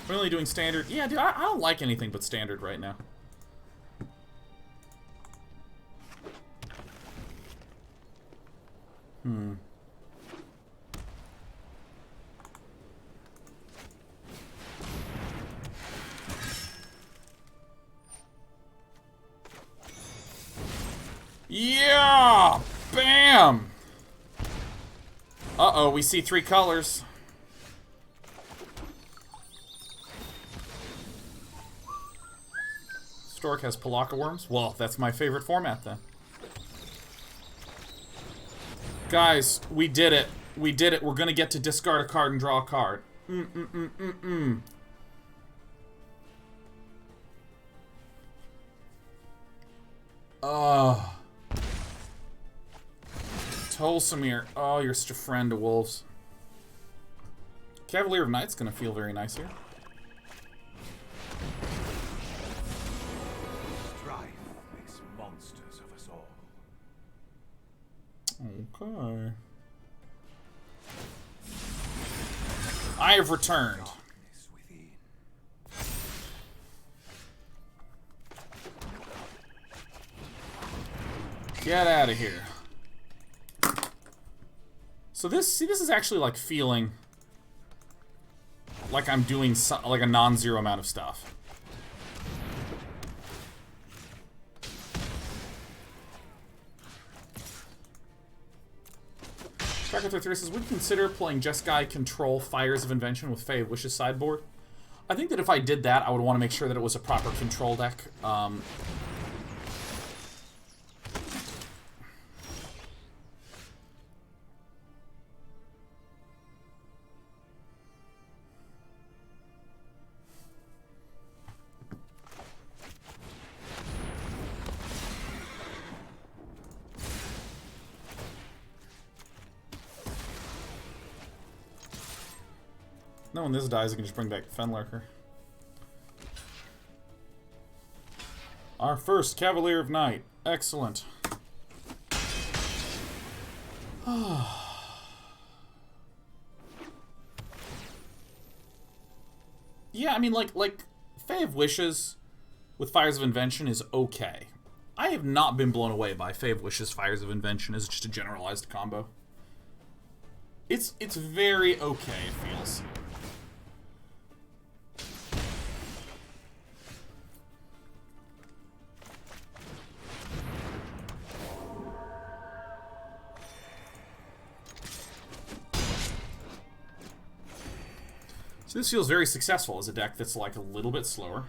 We're only doing standard. Yeah, dude, I don't like anything but standard right now. Yeah! Bam! Uh-oh, we see 3 colors. Stork has Palaka Worms? Well, that's my favorite format, then. Guys, we did it. We did it. We're gonna get to discard a card and draw a card. Tolsimir. Oh, you're such a friend to wolves. Cavalier of Night's gonna feel very nice here. Strife makes monsters of us all. Okay. I have returned. Darkness within. Get out of here. So this is actually like feeling like I'm doing like a non-zero amount of stuff. Tracker33 says, would you consider playing Jeskai Control Fires of Invention with Fae of Wishes sideboard? I think that if I did that, I would want to make sure that it was a proper control deck. No, when this dies, I can just bring back Fenlurker. Our first Cavalier of Night. Excellent. Yeah, I mean, like Fae of Wishes with Fires of Invention is okay. I have not been blown away by Fae of Wishes Fires of Invention as just a generalized combo. It's very okay, it feels. So this feels very successful as a deck that's like a little bit slower.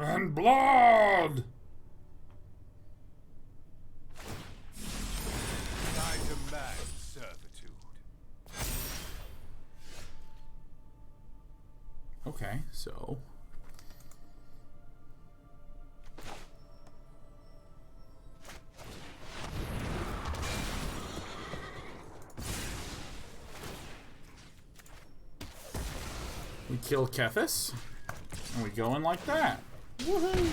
And blood! I demand servitude. Okay, so... we kill Kethis, and we go in like that. Woohoo!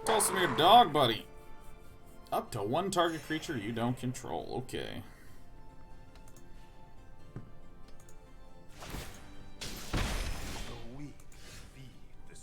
Toss me your dog, buddy. Up to one target creature you don't control. Okay. The weak feed the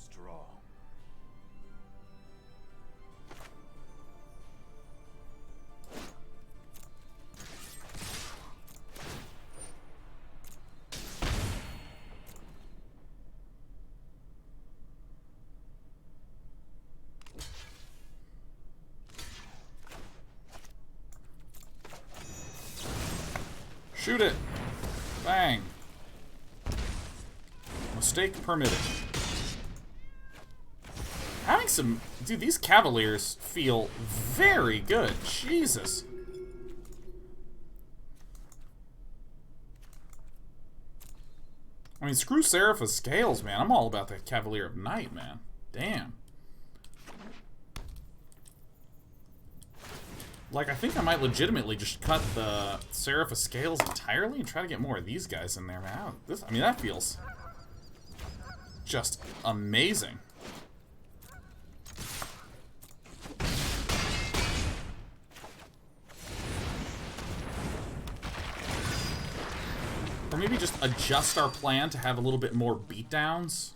Shoot it. Bang. Mistake permitted. Having some... Dude, these Cavaliers feel very good. Jesus. I mean, screw Seraph Scales, man. I'm all about the Cavalier of Night, man. Damn. Like, I think I might legitimately just cut the Seraph Scales entirely and try to get more of these guys in there, man. I mean, that feels just amazing. Or maybe just adjust our plan to have a little bit more beatdowns.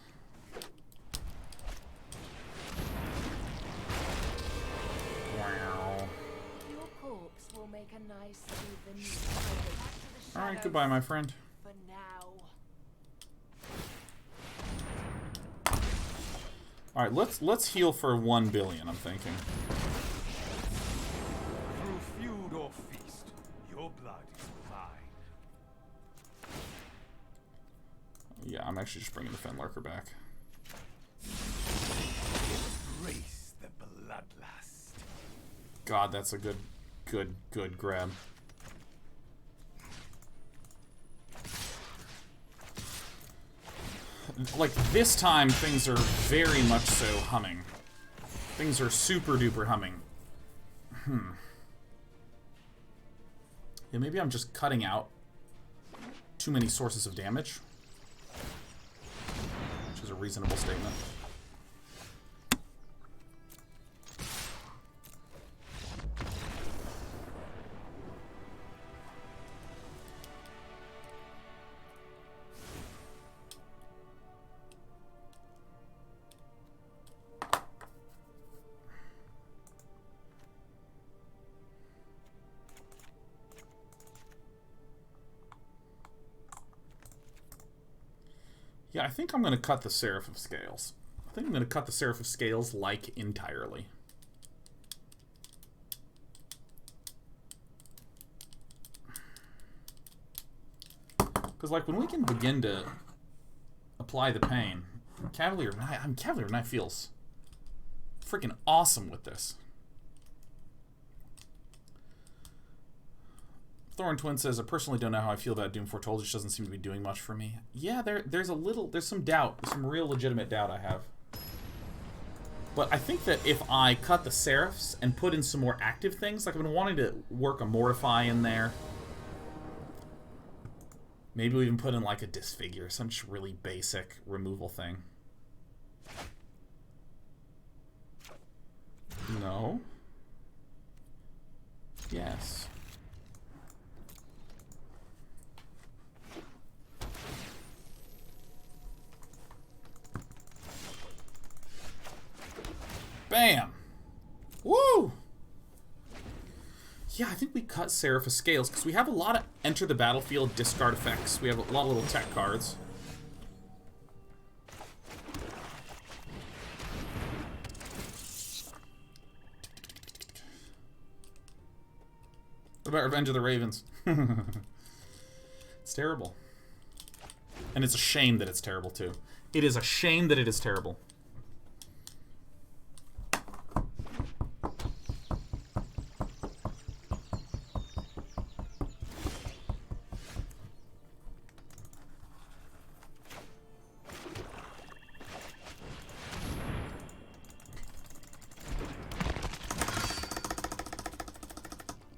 Wow. Your corpse will make a nice even. Alright, goodbye, my friend. For now. Alright, let's heal for 1 billion, I'm thinking. Through feud or feast, your blood is mine. Yeah, I'm actually just bringing the Fenlurker back. Embrace the bloodlust. God, that's a good grab. Like, this time, things are very much so humming. Things are super duper humming. Yeah, maybe I'm just cutting out too many sources of damage. Which is a reasonable statement. Yeah, I think I'm going to cut the Seraph of Scales. I think I'm going to cut the Seraph of Scales, like, entirely. Because, like, when we can begin to apply the pain, Cavalier of Night, Cavalier of Night feels freaking awesome with this. Thorin Twin says, I personally don't know how I feel about Doom Foretold. It just doesn't seem to be doing much for me. Yeah, there's some doubt. There's some real legitimate doubt I have. But I think that if I cut the Seraphs and put in some more active things, like I've been wanting to work a Mortify in there. Maybe we even put in like a Disfigure, some just really basic removal thing. No. Yes. Bam! Woo! Yeah, I think we cut Seraph of Scales, because we have a lot of enter the battlefield discard effects. We have a lot of little tech cards. What about Revenge of the Ravens? It's terrible. And it's a shame that it's terrible, too. It is a shame that it is terrible.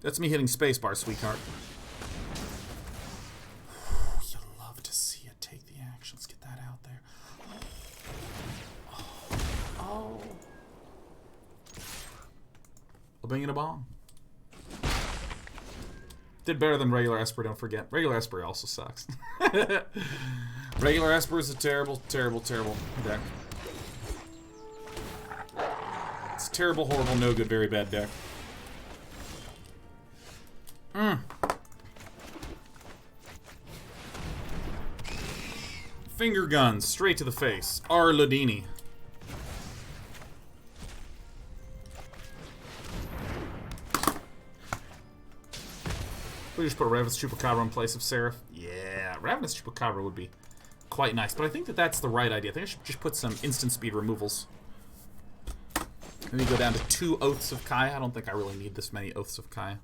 That's me hitting spacebar, sweetheart. You love to see it take the action. Let's get that out there. Oh. I'll bang in a bomb. Did better than regular Esper, don't forget. Regular Esper also sucks. Regular Esper is a terrible, terrible, terrible deck. It's terrible, horrible, no good, very bad deck. Finger guns, straight to the face. R. Ladini. We just put a Ravenous Chupacabra in place of Seraph. Yeah, Ravenous Chupacabra would be quite nice, but I think that that's the right idea. I think I should just put some instant speed removals. Maybe go down to 2 Oaths of Kaya. I don't think I really need this many Oaths of Kaya.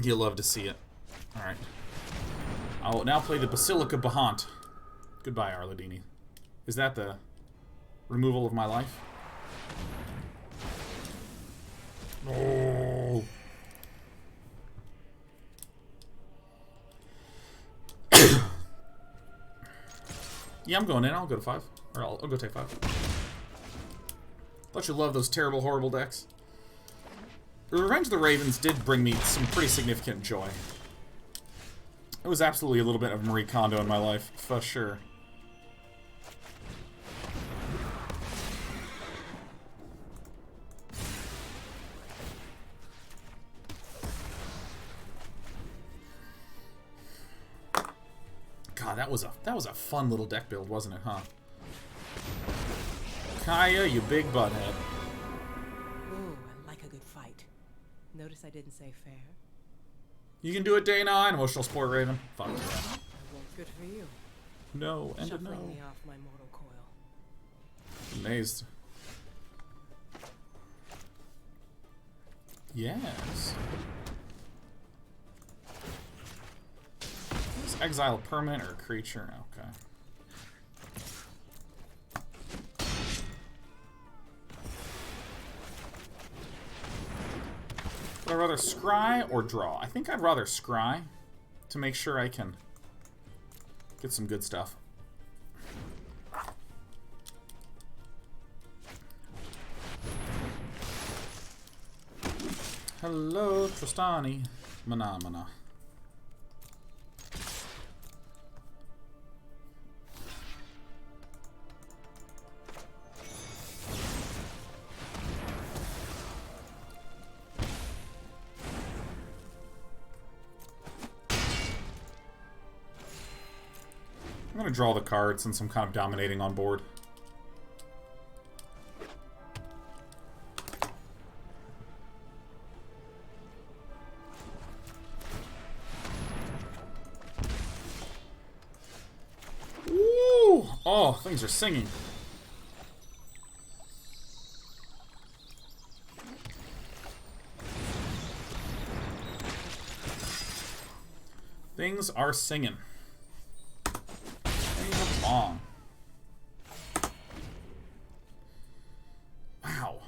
You love to see it. Alright. I'll now play the Basilica Bell-Haunt. Goodbye, Arladini. Is that the removal of my life? Oh. Yeah, I'm going in. I'll go to 5. Or I'll go take 5. Don't you love those terrible, horrible decks? Revenge of the Ravens did bring me some pretty significant joy. It was absolutely a little bit of Marie Kondo in my life, for sure. God, that was a fun little deck build, wasn't it, huh? Kaya, you big butthead. Ooh, I like a good fight. Notice I didn't say fair. You can do it day 9, emotional sport Raven. Fuck yeah. I won't. Good for you. No, and a no. Shuffling me off my mortal coil. Amazed. Yes. Is exile a permanent or a creature? Okay. Would I rather scry or draw? I think I'd rather scry to make sure I can get some good stuff. Hello, Tristani. Mana, mana. I'm gonna draw the card since I'm kind of dominating on board. Ooh! Oh, things are singing. Things are singing. Long. Wow.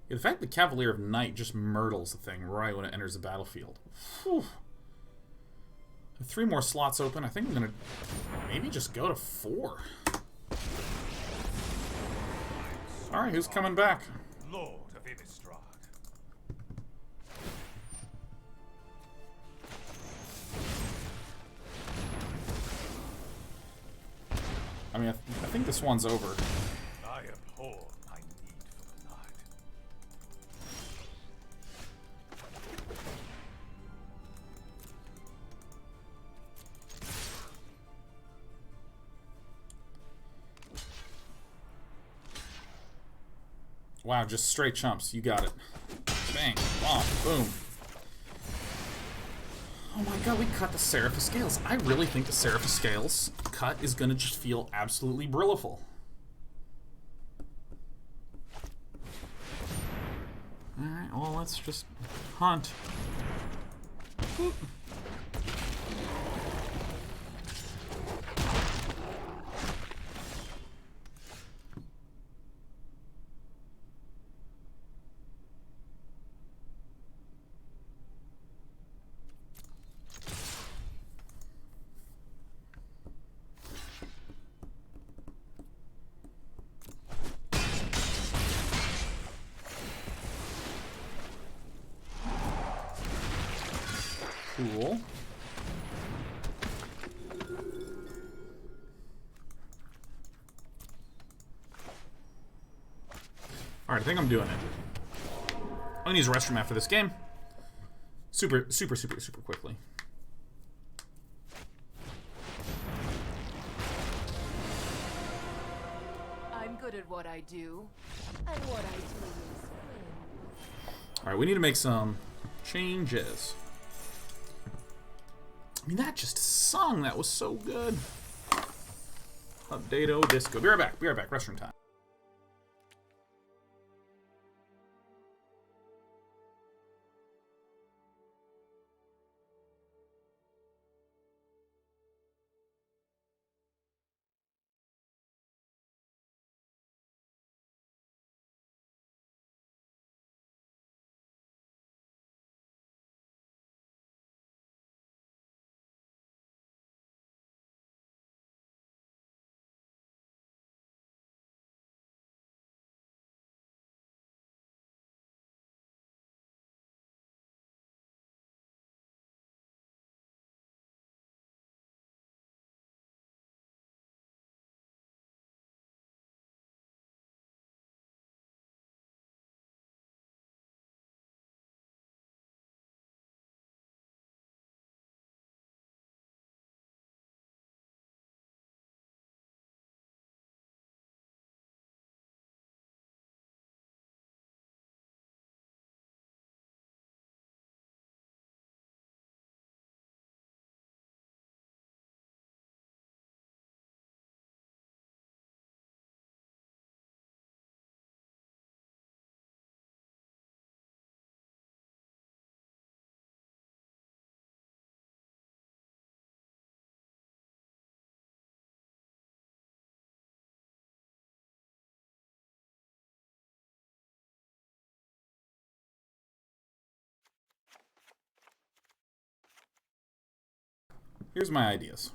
Yeah, the fact that Cavalier of Night just myrtles the thing right when it enters the battlefield. Whew. 3 more slots open. I think I'm gonna maybe just go to 4. Alright, who's coming back? Lord of Innistrad. I mean, I think this one's over. I abhor my need for blood. Wow, just straight chumps. You got it. Bang. Bomb. Boom. Oh my god, we cut the Seraph of Scales. I really think the Seraph of Scales cut is gonna just feel absolutely brilliful. Alright, well, let's just hunt. Boop. Cool. Alright, I think I'm doing it. I'm gonna use a restroom after this game. Super quickly. I'm good at what I do, and what I do is win. Alright, we need to make some changes. I mean, that just sung. That was so good. Update disco. Be right back. Be right back. Restroom time. Here's my ideas.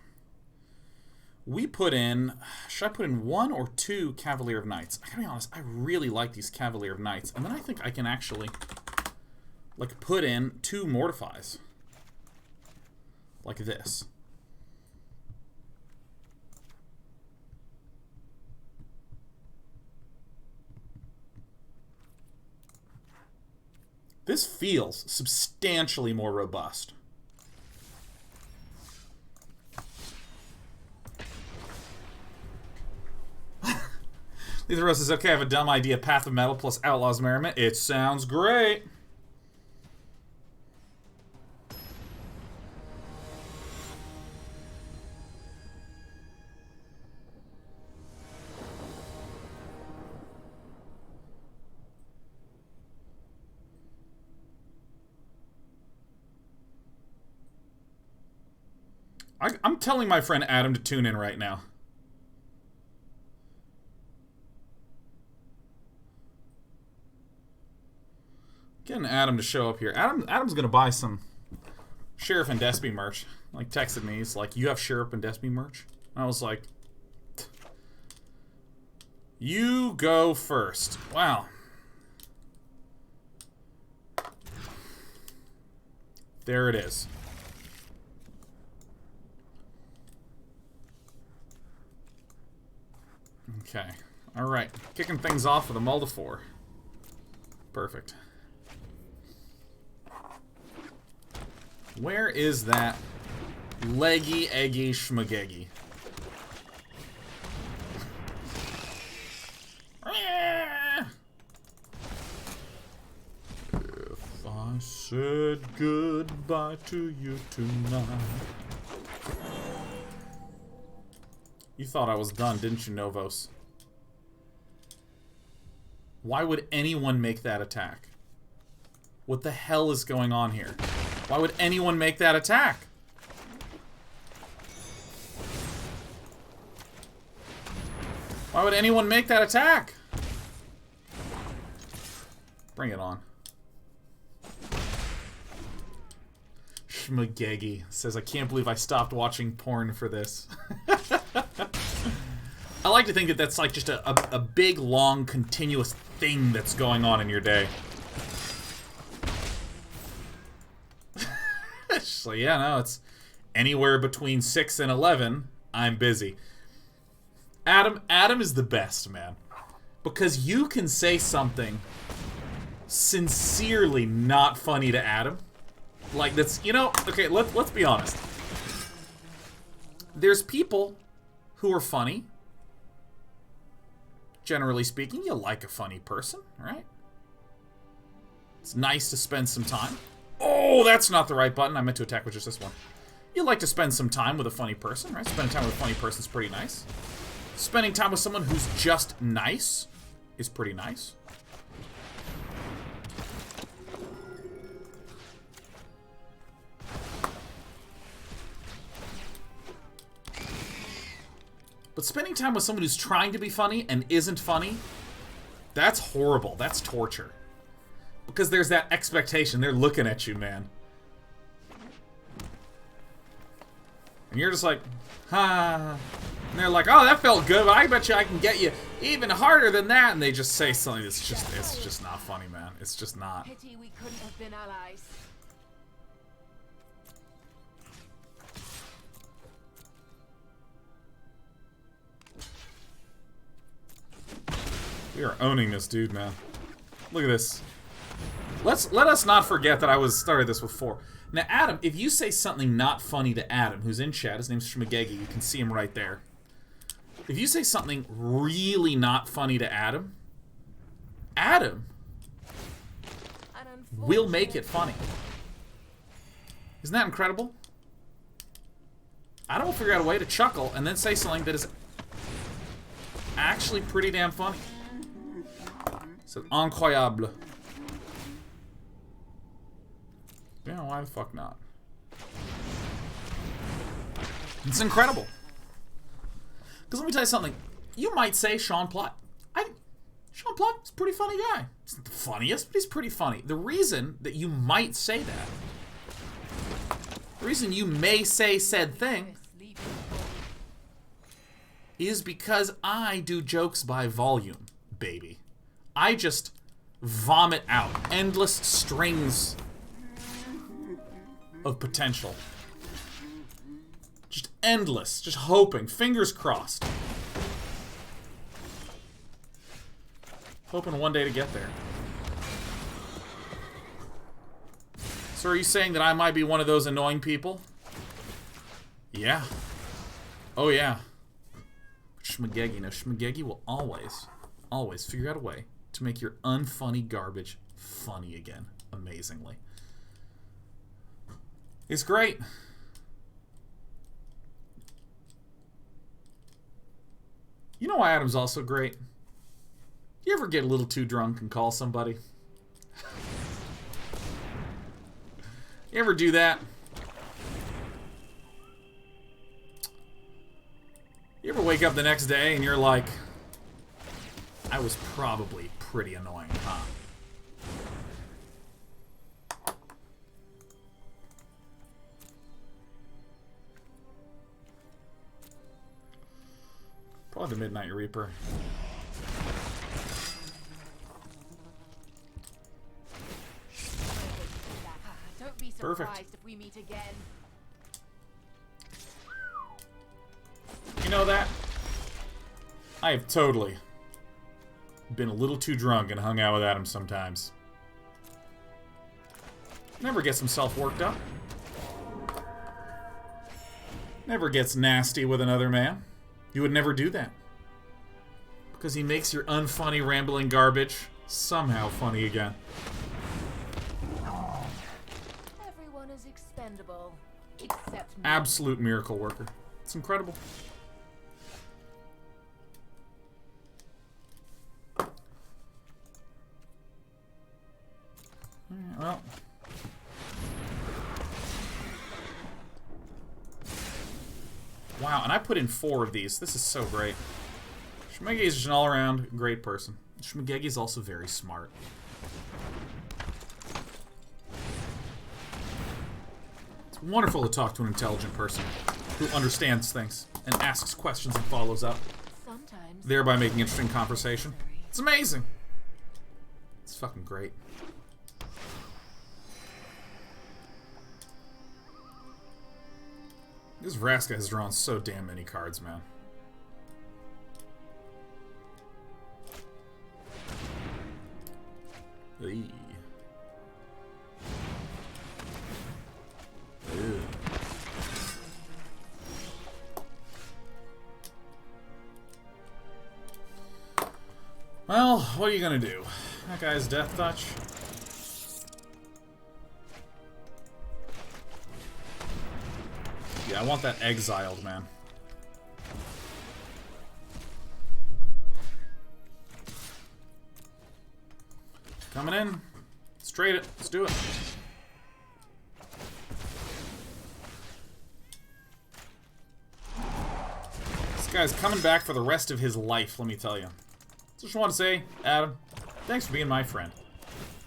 We put in... Should I put in 1 or 2 Cavalier of Nights? I gotta be honest, I really like these Cavalier of Nights. And then I think I can actually, like, put in 2 Mortifies. Like this. This feels substantially more robust. Neither says, okay, I have a dumb idea. Path of Metal plus Outlaw's Merriment. It sounds great. I'm telling my friend Adam to tune in right now. Getting Adam to show up here. Adam's gonna buy some Sheriff and Despy merch. Like, texted me. He's like, you have Sheriff and Despy merch? I was like, you go first. Wow. There it is. Okay. Alright. Kicking things off with a mull to 4. Perfect. Where is that leggy, eggy, schmageggy? If I said goodbye to you tonight. You thought I was done, didn't you, Novos? Why would anyone make that attack? What the hell is going on here? Why would anyone make that attack? Why would anyone make that attack? Bring it on. Schmageggy says, I can't believe I stopped watching porn for this. I like to think that that's like just a big, long, continuous thing that's going on in your day. So yeah, no, it's anywhere between 6 and 11. I'm busy. Adam is the best, man, because you can say something sincerely not funny to Adam, like that's, you know. Okay, let's be honest. There's people who are funny Generally speaking, you like a funny person, right? It's nice to spend some time. Oh, that's not the right button. I meant to attack with just this one. You like to spend some time with a funny person, right? Spending time with a funny person is pretty nice. Spending time with someone who's just nice is pretty nice. But spending time with someone who's trying to be funny and isn't funny, that's horrible. That's torture. Because there's that expectation. They're looking at you, man. And you're just like, ha. And they're like, oh, that felt good, but I bet you I can get you even harder than that. And they just say something that's just, it's just not funny, man. It's just not. Pity we couldn't have been allies. We are owning this dude, man. Look at this. Let us not forget that I started this with 4. Now, Adam, if you say something not funny to Adam, who's in chat, his name's Shmagegi, you can see him right there. If you say something really not funny to Adam, Adam will make it funny. Isn't that incredible? Adam will figure out a way to chuckle and then say something that is actually pretty damn funny. C'est incroyable. Yeah, why the fuck not? It's incredible. Because let me tell you something. You might say Sean Platt. Sean Platt is a pretty funny guy. He's not the funniest, but he's pretty funny. The reason that you might say that, the reason you may say said thing, is because I do jokes by volume, baby. I just vomit out endless strings of potential. Just endless. Just hoping. Fingers crossed. Hoping one day to get there. So are you saying that I might be one of those annoying people? Yeah. Oh yeah. Shmagegi. Now Shmagegi will always figure out a way to make your unfunny garbage funny again. Amazingly. It's great. You know why Adam's also great? You ever get a little too drunk and call somebody? You ever do that? You ever wake up the next day and you're like, I was probably pretty annoying, huh? Probably the Midnight Reaper. Don't be surprised if we meet again. You know that? I have totally been a little too drunk and hung out with Adam sometimes. Never gets himself worked up. Never gets nasty with another man. You would never do that. Because he makes your unfunny, rambling garbage somehow funny again. Everyone is expendable, except me. Absolute miracle worker. It's incredible. Well. Wow, and I put in 4 of these. This is so great. Shmagegi is just an all-around great person. Shmagegi is also very smart. It's wonderful to talk to an intelligent person who understands things and asks questions and follows up, Sometimes thereby making interesting conversation. It's amazing. It's fucking great. This Vraska has drawn so damn many cards, man. Eee. Ew. Well, what are you gonna do? That guy's Death Touch. Yeah, I want that exiled, man. Coming in. Let's trade it. Let's do it. This guy's coming back for the rest of his life, let me tell you. Just want to say, Adam, thanks for being my friend.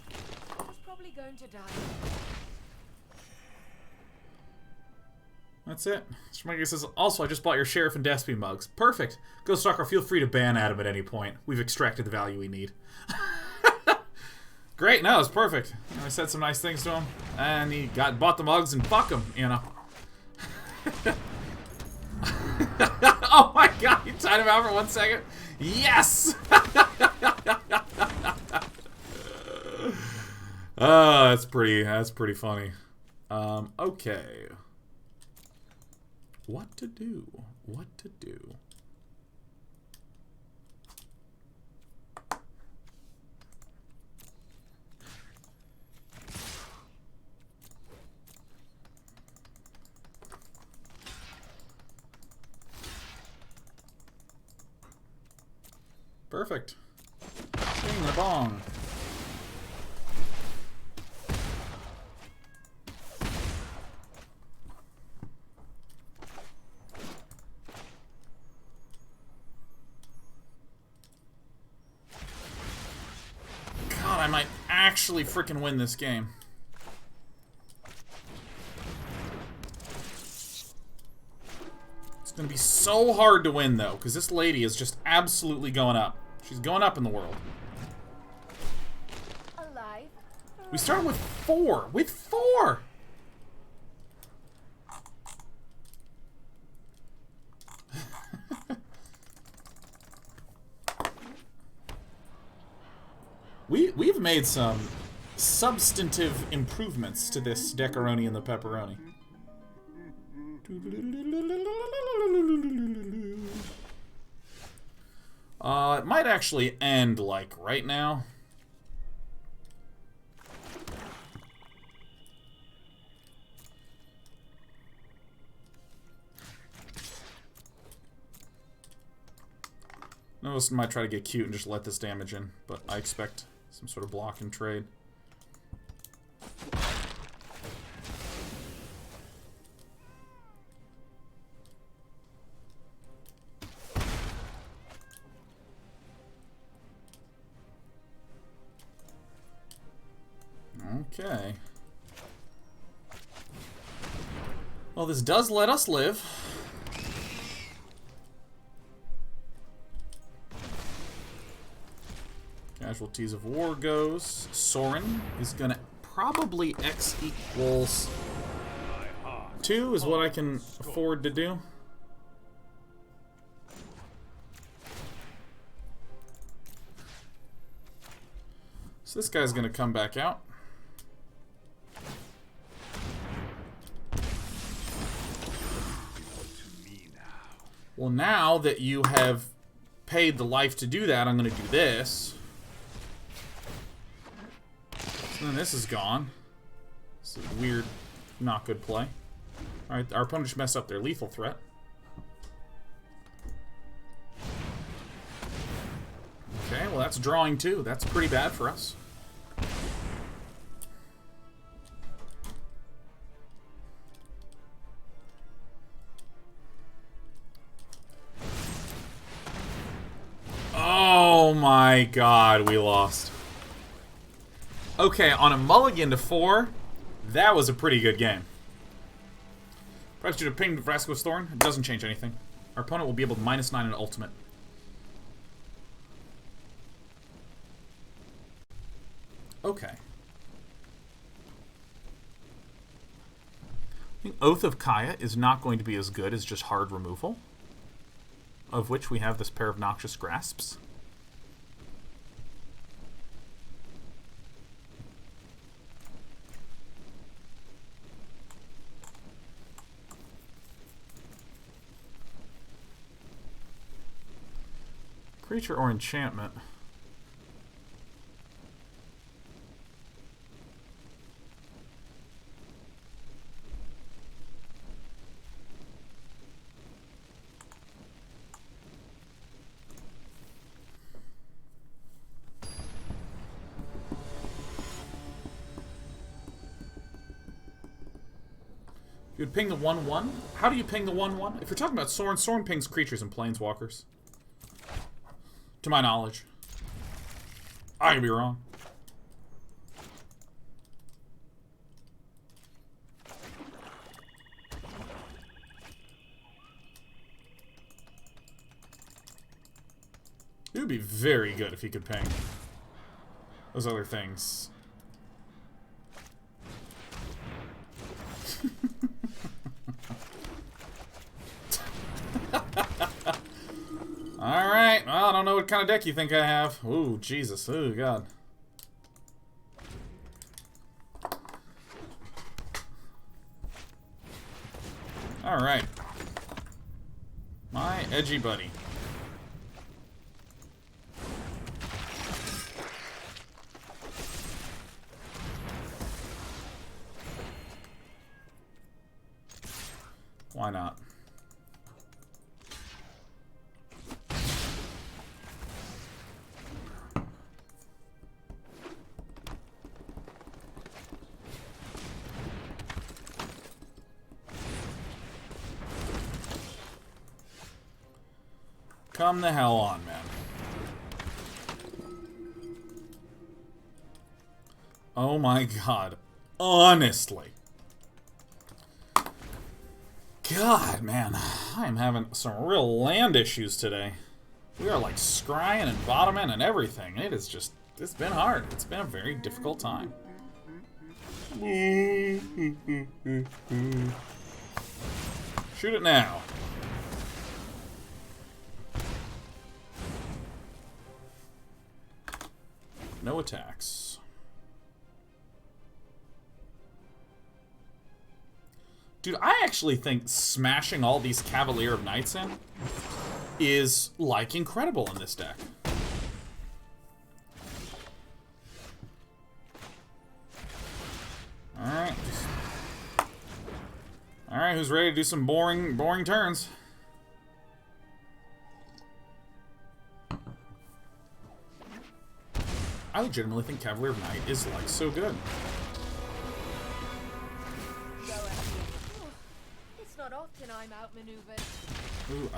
He's probably going to die. That's it. Schmeggy says, also, I just bought your Sheriff and Despy mugs. Perfect. Ghoststalker, feel free to ban Adam at any point. We've extracted the value we need. Great, no, it's perfect. I said some nice things to him, and he bought the mugs, and fuck him, you know. Oh my god, you tied him out for 1 second? Yes! Oh, that's pretty funny. Okay. What to do? What to do? Perfect. Ding the bong. God, I might actually freaking win this game. It's gonna be so hard to win, though, because this lady is just absolutely going up. She's going up in the world. Alive? We started with 4. With 4! We've made some substantive improvements to this Decaroni and the Pepperoni. It might actually end, like, right now. Notice might try to get cute and just let this damage in, but I expect some sort of block and trade. Okay. Well, this does let us live. Casualties of War goes. Sorin is gonna probably X equals 2 is what I can afford to do. So this guy's gonna come back out. Well, now that you have paid the life to do that, I'm going to do this. So then this is gone. It's a weird, not good play. Alright, our opponent just messed up their lethal threat. Okay, well that's drawing too. That's pretty bad for us. Oh my god, we lost. Okay, on a mulligan to 4, that was a pretty good game. Perhaps due to ping Vrasco's Thorn, it doesn't change anything. Our opponent will be able to -9 in ultimate. Okay. I think Oath of Kaya is not going to be as good as just hard removal, of which we have this pair of Noxious Grasps. Creature or enchantment. You would ping the 1/1? How do you ping the 1/1? If you're talking about Sorin, Sorin pings creatures and planeswalkers. To my knowledge. I could be wrong. It would be very good if he could ping those other things. Alright, well, I don't know what kind of deck you think I have. Ooh, Jesus. Ooh, God. Alright. My edgy buddy. Why not? Come the hell on, man. Oh my God. Honestly. God, man. I am having some real land issues today. We are like scrying and bottoming and everything. It is just, it's been hard. It's been a very difficult time. Shoot it now. No attacks. Dude, I actually think smashing all these Cavalier of Nights in is, like, incredible in this deck. Alright. Alright, who's ready to do some boring turns? I legitimately think Cavalier of Night is, like, so good. It's not often I'm outmaneuvered. Ooh,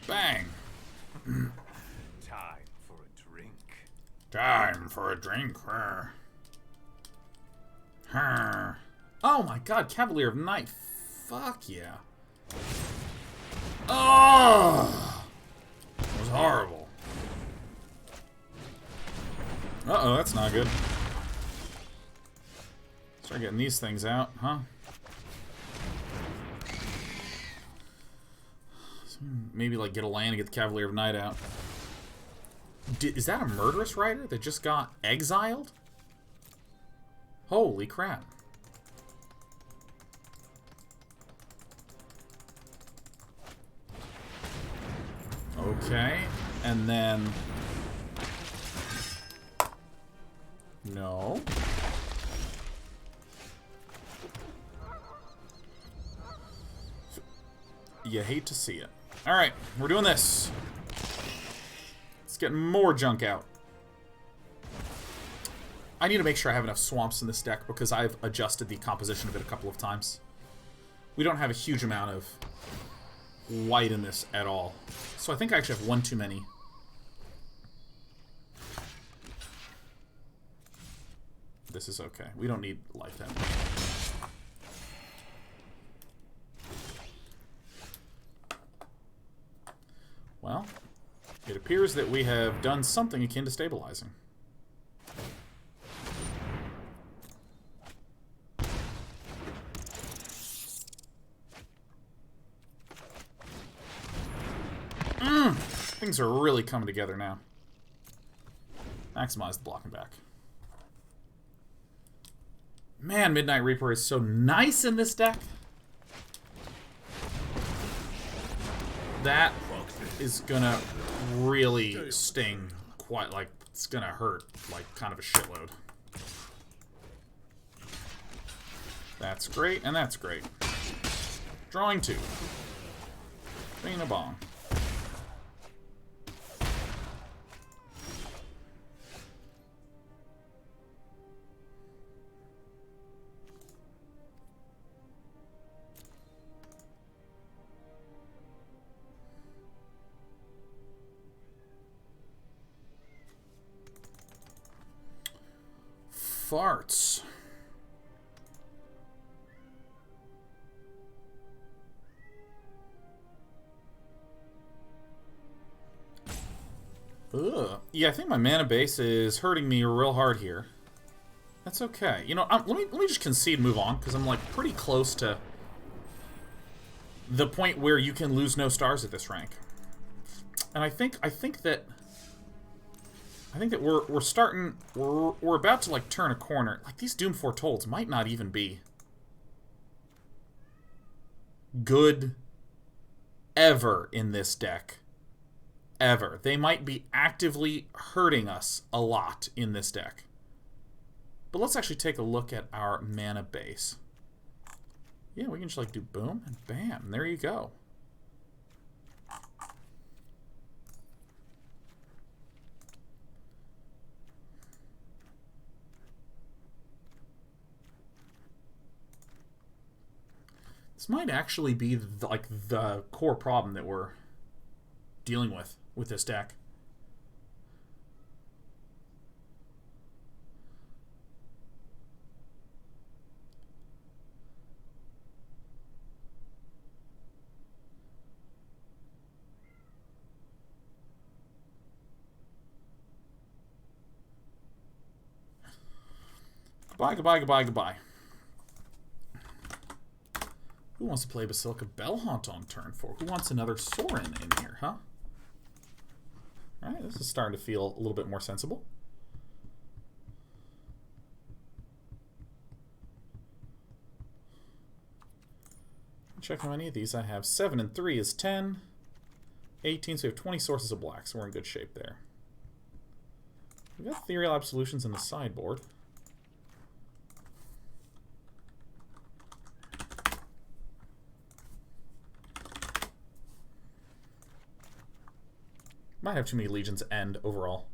Bang! Time for a drink. Time for a drink. Oh my God, Cavalier of Night. Fuck yeah. Oh! That was horrible. Uh-oh, that's not good. Start getting these things out, huh? Maybe, like, get a land and get the Cavalier of Night out. Is that a Murderous Rider that just got exiled? Holy crap. Okay, and then... No. You hate to see it. Alright, we're doing this. Let's get more junk out. I need to make sure I have enough swamps in this deck because I've adjusted the composition of it a couple of times. We don't have a huge amount of white in this at all. So I think I actually have one too many. This is okay. We don't need life damage. Well, it appears that we have done something akin to stabilizing. Things are really coming together now. Maximize the blocking back. Man, Midnight Reaper is so nice in this deck. That is gonna really sting quite, like, it's gonna hurt, like, kind of a shitload. That's great, and that's great. Drawing 2. Being a bong. farts. Ugh. Yeah, I think my mana base is hurting me real hard here. That's okay. You know, let me just concede and move on, because I'm like pretty close to the point where you can lose no stars at this rank. And I think that we're starting, we're about to like turn a corner. Like, these Doom Foretold might not even be good ever in this deck. Ever. They might be actively hurting us a lot in this deck. But let's actually take a look at our mana base. Yeah, we can just like do boom and bam. And there you go. This might actually be like the core problem that we're dealing with this deck. Goodbye, goodbye, goodbye, goodbye. Who wants to play Basilica Bell-Haunt on turn 4? Who wants another Sorin in here, huh? Alright, this is starting to feel a little bit more sensible. Check how many of these I have. 7 and 3 is 10. 18, so we have 20 sources of black, so we're in good shape there. We've got Ethereal Absolutions in the sideboard. Might have too many Legions end overall.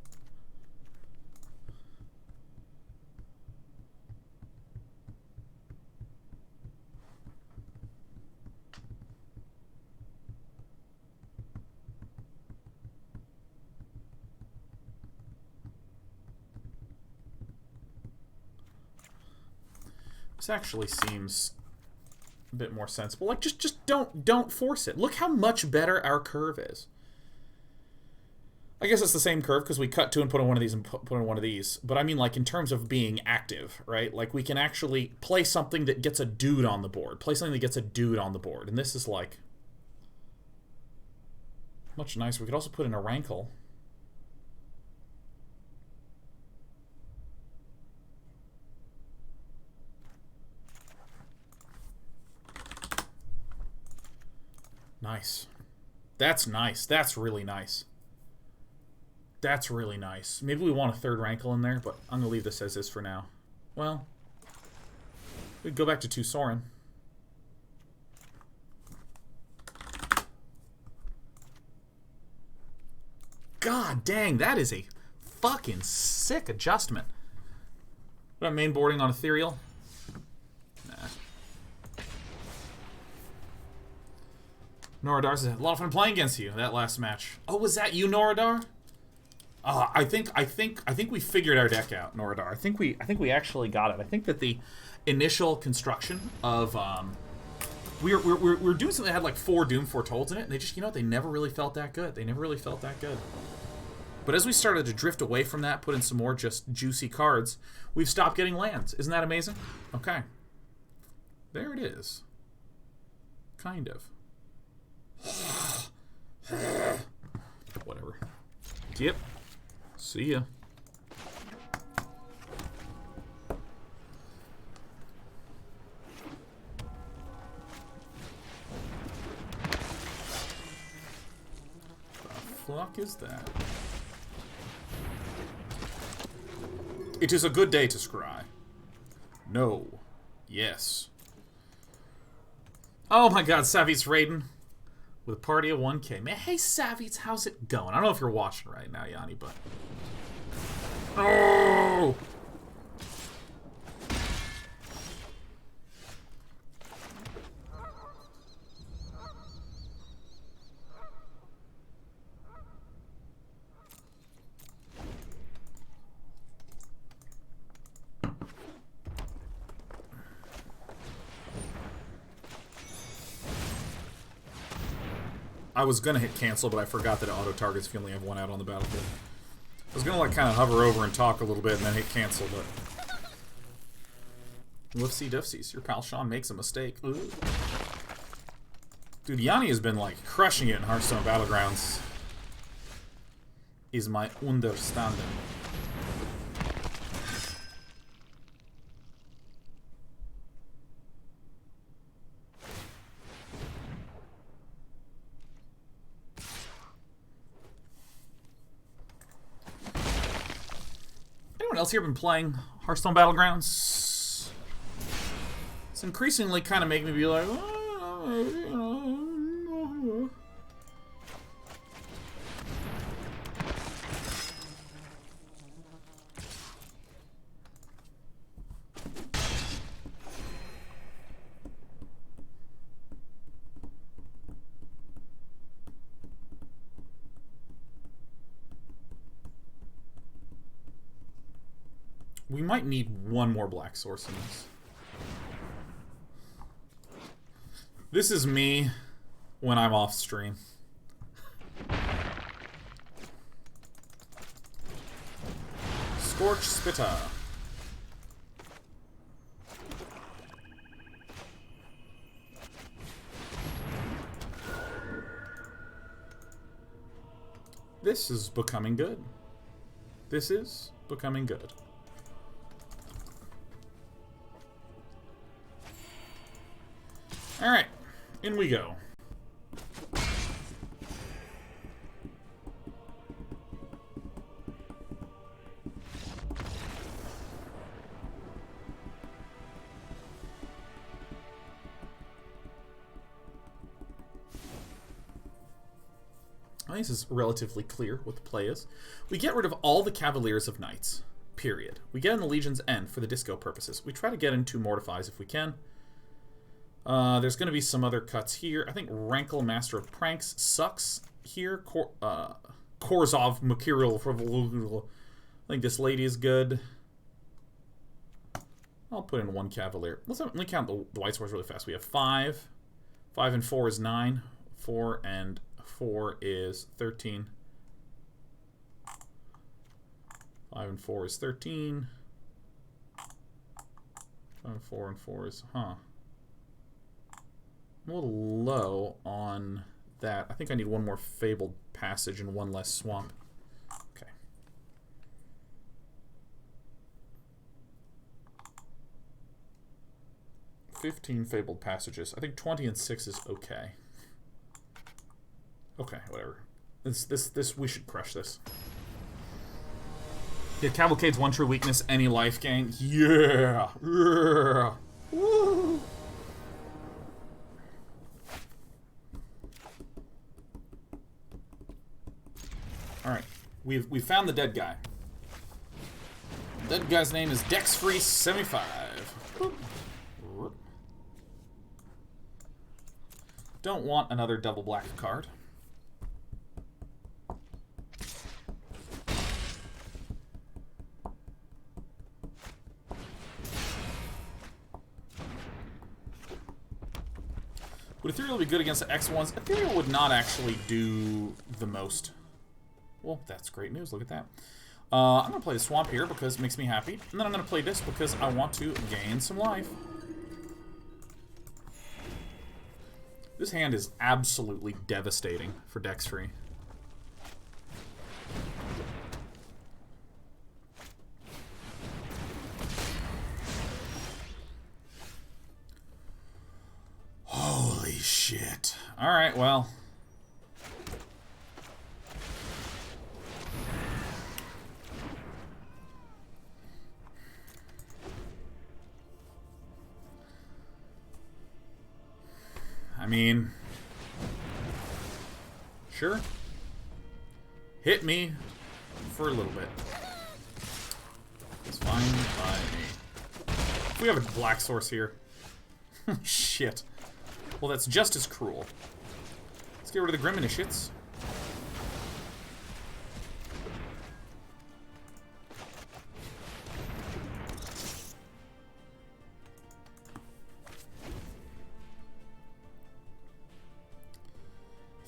This actually seems a bit more sensible. Like, just don't force it. Look how much better our curve is. I guess it's the same curve because we cut 2 and put in one of these and put in one of these. But I mean, like, in terms of being active, right? Like, we can actually play something that gets a dude on the board. Play something that gets a dude on the board. And this is, like, much nicer. We could also put in a Rankle. Nice. That's nice. That's really nice. That's really nice. Maybe we want a third Rankle in there, but I'm going to leave this as is for now. Well, we could go back to 2 Sorin. God dang, that is a fucking sick adjustment. What about main boarding on Ethereal? Nah. Noradar's a lot of fun playing against you that last match. Oh, was that you, Noradar? I think we figured our deck out, Noradar. I think we actually got it. I think that the initial construction of we were doing something that had like 4 Doom Fortolds in it, and they just, you know, they never really felt that good. They never really felt that good. But as we started to drift away from that, put in some more just juicy cards, we've stopped getting lands. Isn't that amazing? Okay. There it is. Kind of. Whatever. Yep. See ya. The fuck is that? It is a good day to scry. No. Yes. Oh my god, Savvy's raiding with a party of 1K. Man, hey Savvy's, how's it going? I don't know if you're watching right now, Yanni, but... Oh! I was gonna hit cancel, but I forgot that it auto-targets if you only have one out on the battlefield. I was gonna like kind of hover over and talk a little bit and then hit cancel, but... Woofsy doofsies, your pal Sean makes a mistake. Ooh. Dude, Yanni has been like crushing it in Hearthstone Battlegrounds. Is my understanding. Anyone else here been playing Hearthstone Battlegrounds? It's increasingly kind of making me be like, oh, you know. We might need one more black source in this. This is me when I'm off stream. Scorch Spitta. This is becoming good. This is becoming good. Alright, in we go. I think this is relatively clear what the play is. We get rid of all the Cavaliers of Nights, period. We get in the Legion's End for the disco purposes. We try to get into Mortifies if we can. There's going to be some other cuts here. I think Rankle, Master of Pranks, sucks here. Orzhov Mercurial. I think this lady is good. I'll put in one Cavalier. Let me count the white swords really fast. We have 5. 5 and 4 is 9. 4 and 4 is 13. 5 and 4 is 13. 5 and 4 and 4 is... I'm a little low on that. I think I need one more Fabled Passage and one less Swamp. Okay. $15 Fabled Passages. I think 20 and 6 is okay. Okay, whatever. This we should crush this. Yeah, Cavalcade's one true weakness, any life gain. Yeah! Yeah! Woo! Alright, we found the dead guy. The dead guy's name is DexFree75. Don't want another double black card. Would Ethereal be good against the X1s? Ethereal would not actually do the most. Well, that's great news. Look at that. I'm going to play the Swamp here because it makes me happy. And then I'm going to play this because I want to gain some life. This hand is absolutely devastating for DexFree. Holy shit. Alright, well... I mean, sure. Hit me for a little bit. It's fine by me. We have a black source here. Shit. Well, that's just as cruel. Let's get rid of the Grim Initiates.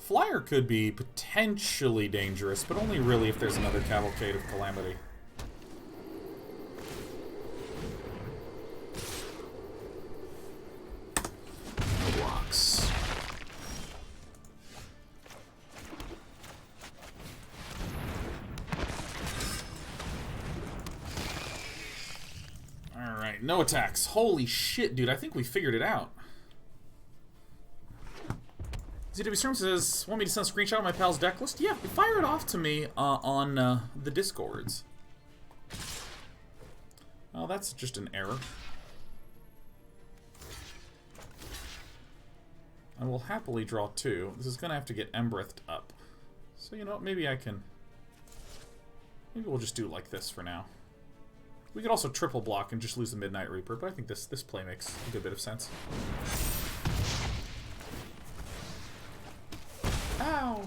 Flyer could be potentially dangerous, but only really if there's another Cavalcade of Calamity. No blocks. Alright, no attacks. Holy shit, dude. I think we figured it out. ZW Storm says, want me to send a screenshot of my pal's deck list? Yeah, fire it off to me on the Discords. Oh, that's just an error. I will happily draw 2. This is going to have to get Emberethed up. So, you know what, maybe I can... Maybe we'll just do it like this for now. We could also triple block and just lose the Midnight Reaper, but I think this play makes a good bit of sense. Ow!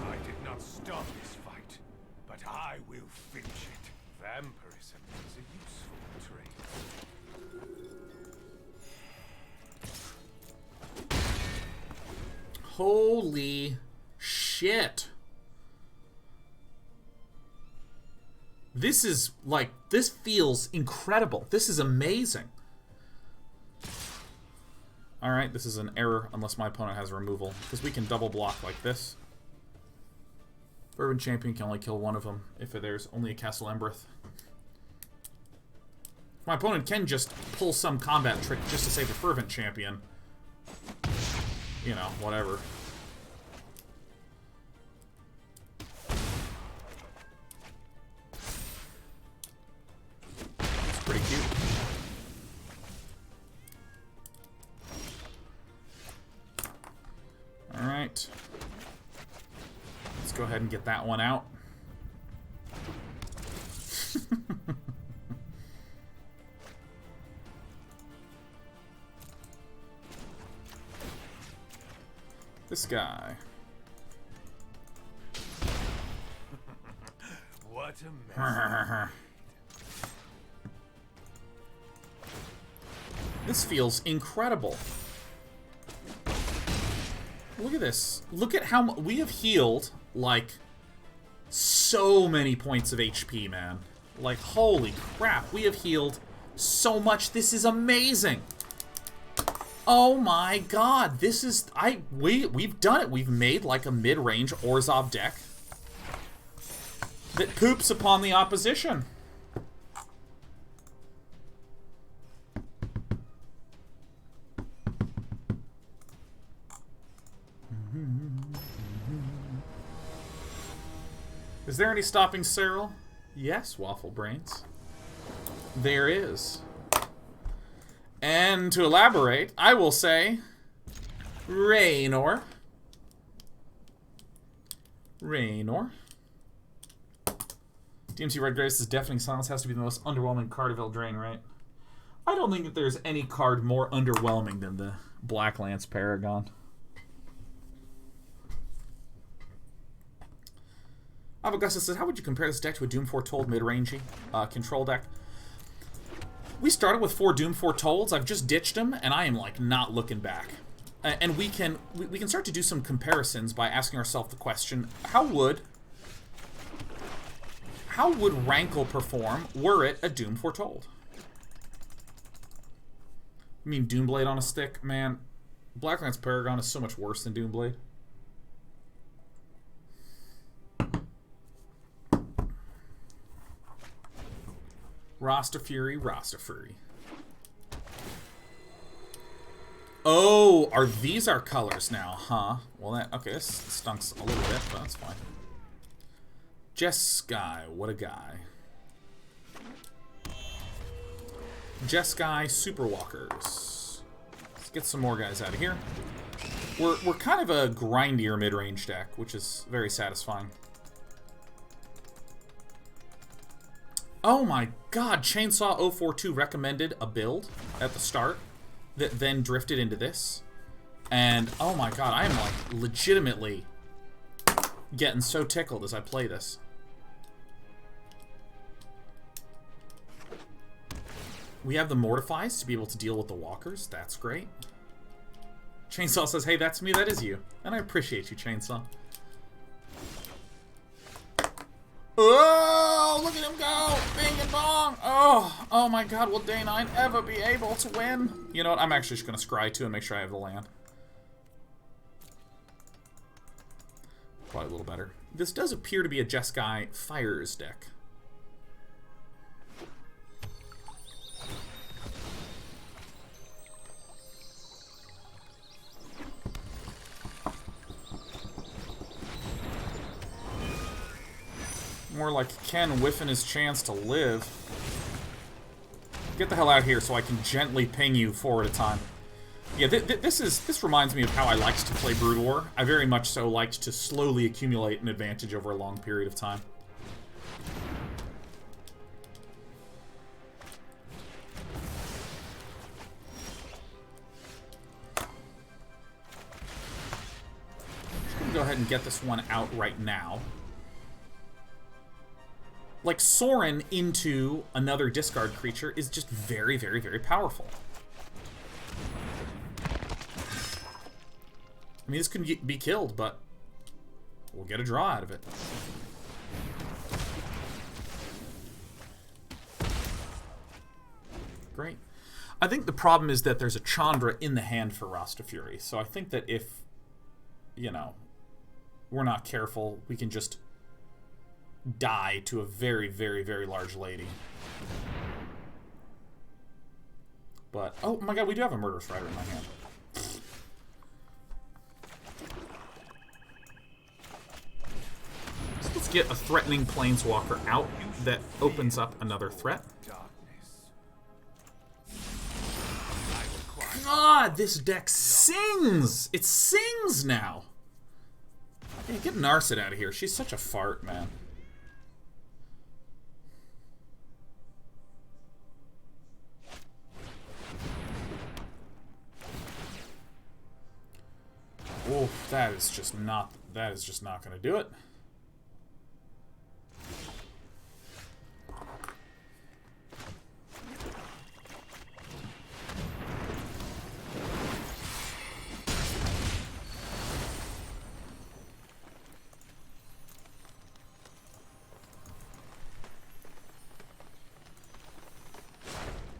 I did not start this fight, but I will finish it. Vampirism is a useful trait. Holy shit! This is, like, this feels incredible. This is amazing. Alright, this is an error unless my opponent has removal, because we can double block like this. Fervent Champion can only kill one of them if there's only a Castle Embereth. My opponent can just pull some combat trick just to save the Fervent Champion. You know, whatever. Pretty cute. Alright. Let's go ahead and get that one out. This guy. What a mess. This feels incredible. Look at this. Look at how we have healed, like, so many points of HP, man. Like, holy crap. We have healed so much. This is amazing. Oh my god. This is... We've done it. We've made, like, a mid-range Orzhov deck that poops upon the opposition. Is there any stopping Cyril? Yes, Waffle Brains. There is. And to elaborate, I will say... Raynor. Raynor. DMC Red Grace' Deafening Silence has to be the most underwhelming card of Eldraine, right? I don't think that there's any card more underwhelming than the Black Lance Paragon. Augusta says, how would you compare this deck to a Doom Foretold mid-rangey control deck? We started with 4 Doom Foretold's. I've just ditched them, and I am, like, not looking back. And we can start to do some comparisons by asking ourselves the question, how would Rankle perform were it a Doom Foretold? I mean, Doomblade on a stick, man. Blacklands Paragon is so much worse than Doomblade. Rasta Fury, Rasta Fury. Oh, are these our colors now, huh? Well, that... Okay, this stunks a little bit, but that's fine. Jeskai, what a guy. Jeskai Superwalkers. Let's get some more guys out of here. We're kind of a grindier mid-range deck, which is very satisfying. Oh my god, Chainsaw 042 recommended a build at the start that then drifted into this. And oh my god, I am like legitimately getting so tickled as I play this. We have the Mortifies to be able to deal with the walkers. That's great. Chainsaw says, hey, that's me, that is you. And I appreciate you, Chainsaw. Oh, look at him go! Bing and bong! Oh my god, will Day 9 ever be able to win? You know what, I'm actually just going to scry too and make sure I have the land. Probably a little better. This does appear to be a Jeskai Fires deck. More like Ken whiffing his chance to live. Get the hell out of here so I can gently ping you 4 at a time. Yeah, this reminds me of how I liked to play Brood War. I very much so liked to slowly accumulate an advantage over a long period of time. Just gonna go ahead and get this one out right now. Like, Sorin into another discard creature is just very, very, very powerful. I mean, this could be killed, but we'll get a draw out of it. Great. I think the problem is that there's a Chandra in the hand for Rasta Fury, so I think that if, you know, we're not careful, we can just die to a very, very, very large lady. But, oh my god, we do have a Murderous Rider in my hand. So let's get a threatening Planeswalker out that opens up another threat. God, this deck sings! It sings now! Hey, get Narset out of here. She's such a fart, man. Oh, that is just not going to do it.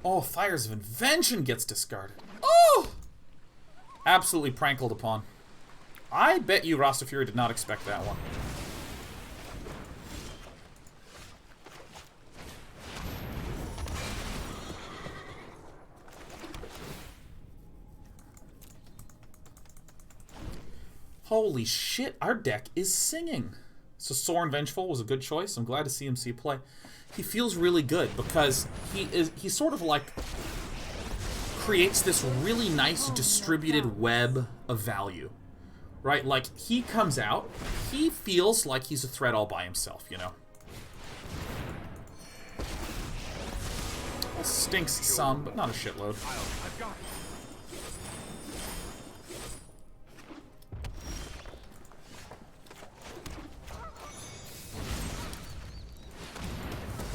Oh, Fires of Invention gets discarded. Oh! Absolutely prankled upon. I bet you Rasta Fury did not expect that one. Holy shit, our deck is singing. So Sorin Vengeful was a good choice. I'm glad to see him see play. He feels really good because he sort of like creates this really nice distributed web of value. Right, like, he comes out, he feels like he's a threat all by himself, you know? It stinks some, but not a shitload.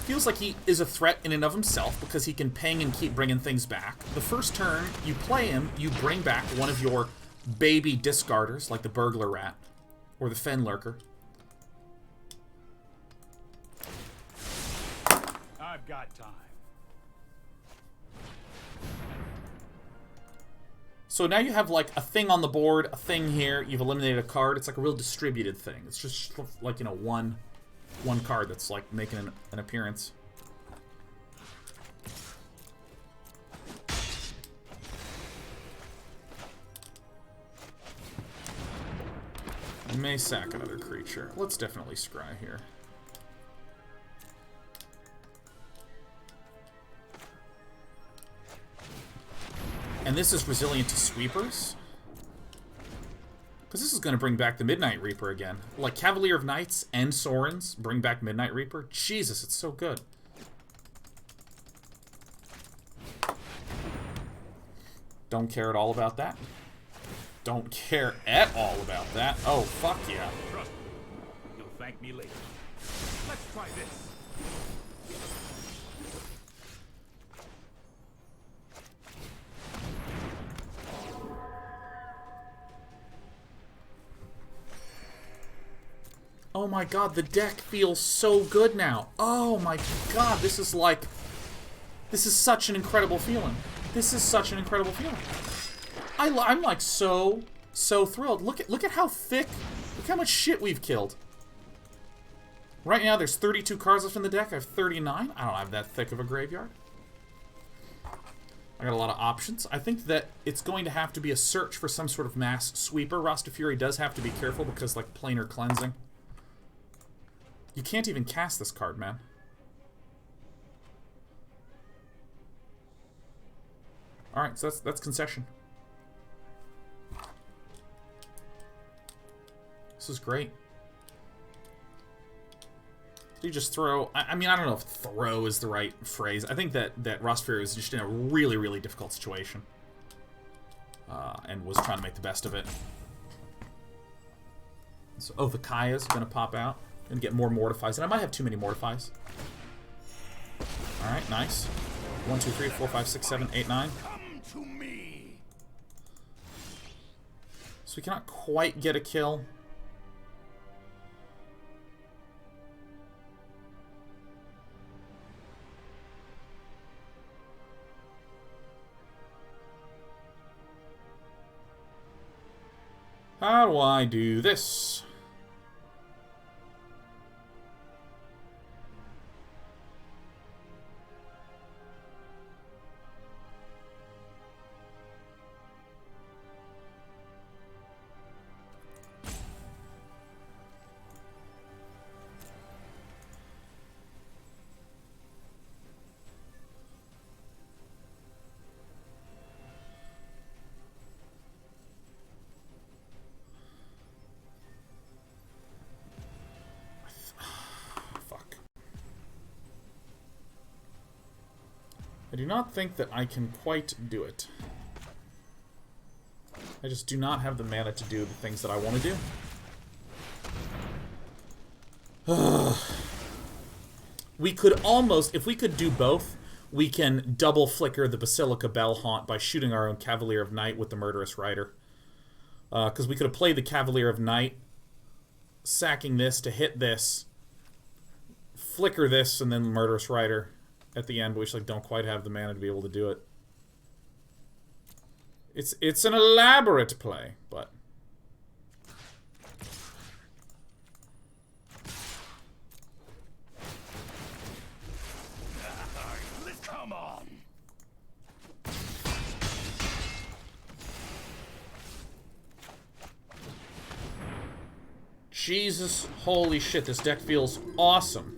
Feels like he is a threat in and of himself because he can ping and keep bringing things back. The first turn you play him, you bring back one of your baby discarders, like the Burglar Rat, or the Fenlurker. I've got time. So now you have like a thing on the board, a thing here, you've eliminated a card. It's like a real distributed thing. It's just like, you know, one card that's like making an appearance. I may sack another creature. Let's definitely scry here. And this is resilient to sweepers. Because this is going to bring back the Midnight Reaper again. Like Cavalier of Nights and Sorins bring back Midnight Reaper. Jesus, it's so good. Don't care at all about that. Don't care at all about that. Oh, fuck yeah. Trust me. You'll thank me later. Let's try this. Oh my god, the deck feels so good now. Oh my god, this is like... This is such an incredible feeling. This is such an incredible feeling. I'm like so thrilled. Look at how thick, look how much shit we've killed. Right now there's 32 cards left in the deck. I have 39. I don't have that thick of a graveyard. I got a lot of options. I think that it's going to have to be a search for some sort of mass sweeper. Rasta Fury does have to be careful because, like, planar cleansing. You can't even cast this card, man. Alright, so that's concession. This is great. You just throw... I mean, I don't know if throw is the right phrase. I think that Rasta Fury was just in a really, really difficult situation. And was trying to make the best of it. So, oh, the Kaya's going to pop out. Going to get more Mortifies. And I might have too many Mortifies. Alright, nice. 1, 2, 3, 4, 5, 6, 7, 8, 9. So we cannot quite get a kill. How do I do this? I do not think that I can quite do it. I just do not have the mana to do the things that I want to do. We could almost, if we could do both, we can double flicker the Basilica Bell-Haunt by shooting our own Cavalier of Night with the Murderous Rider. Because we could have played the Cavalier of Night, sacking this to hit this, flicker this, and then the Murderous Rider at the end, but we just like don't quite have the mana to be able to do it. It's an elaborate play, but come on. Jesus, holy shit, this deck feels awesome.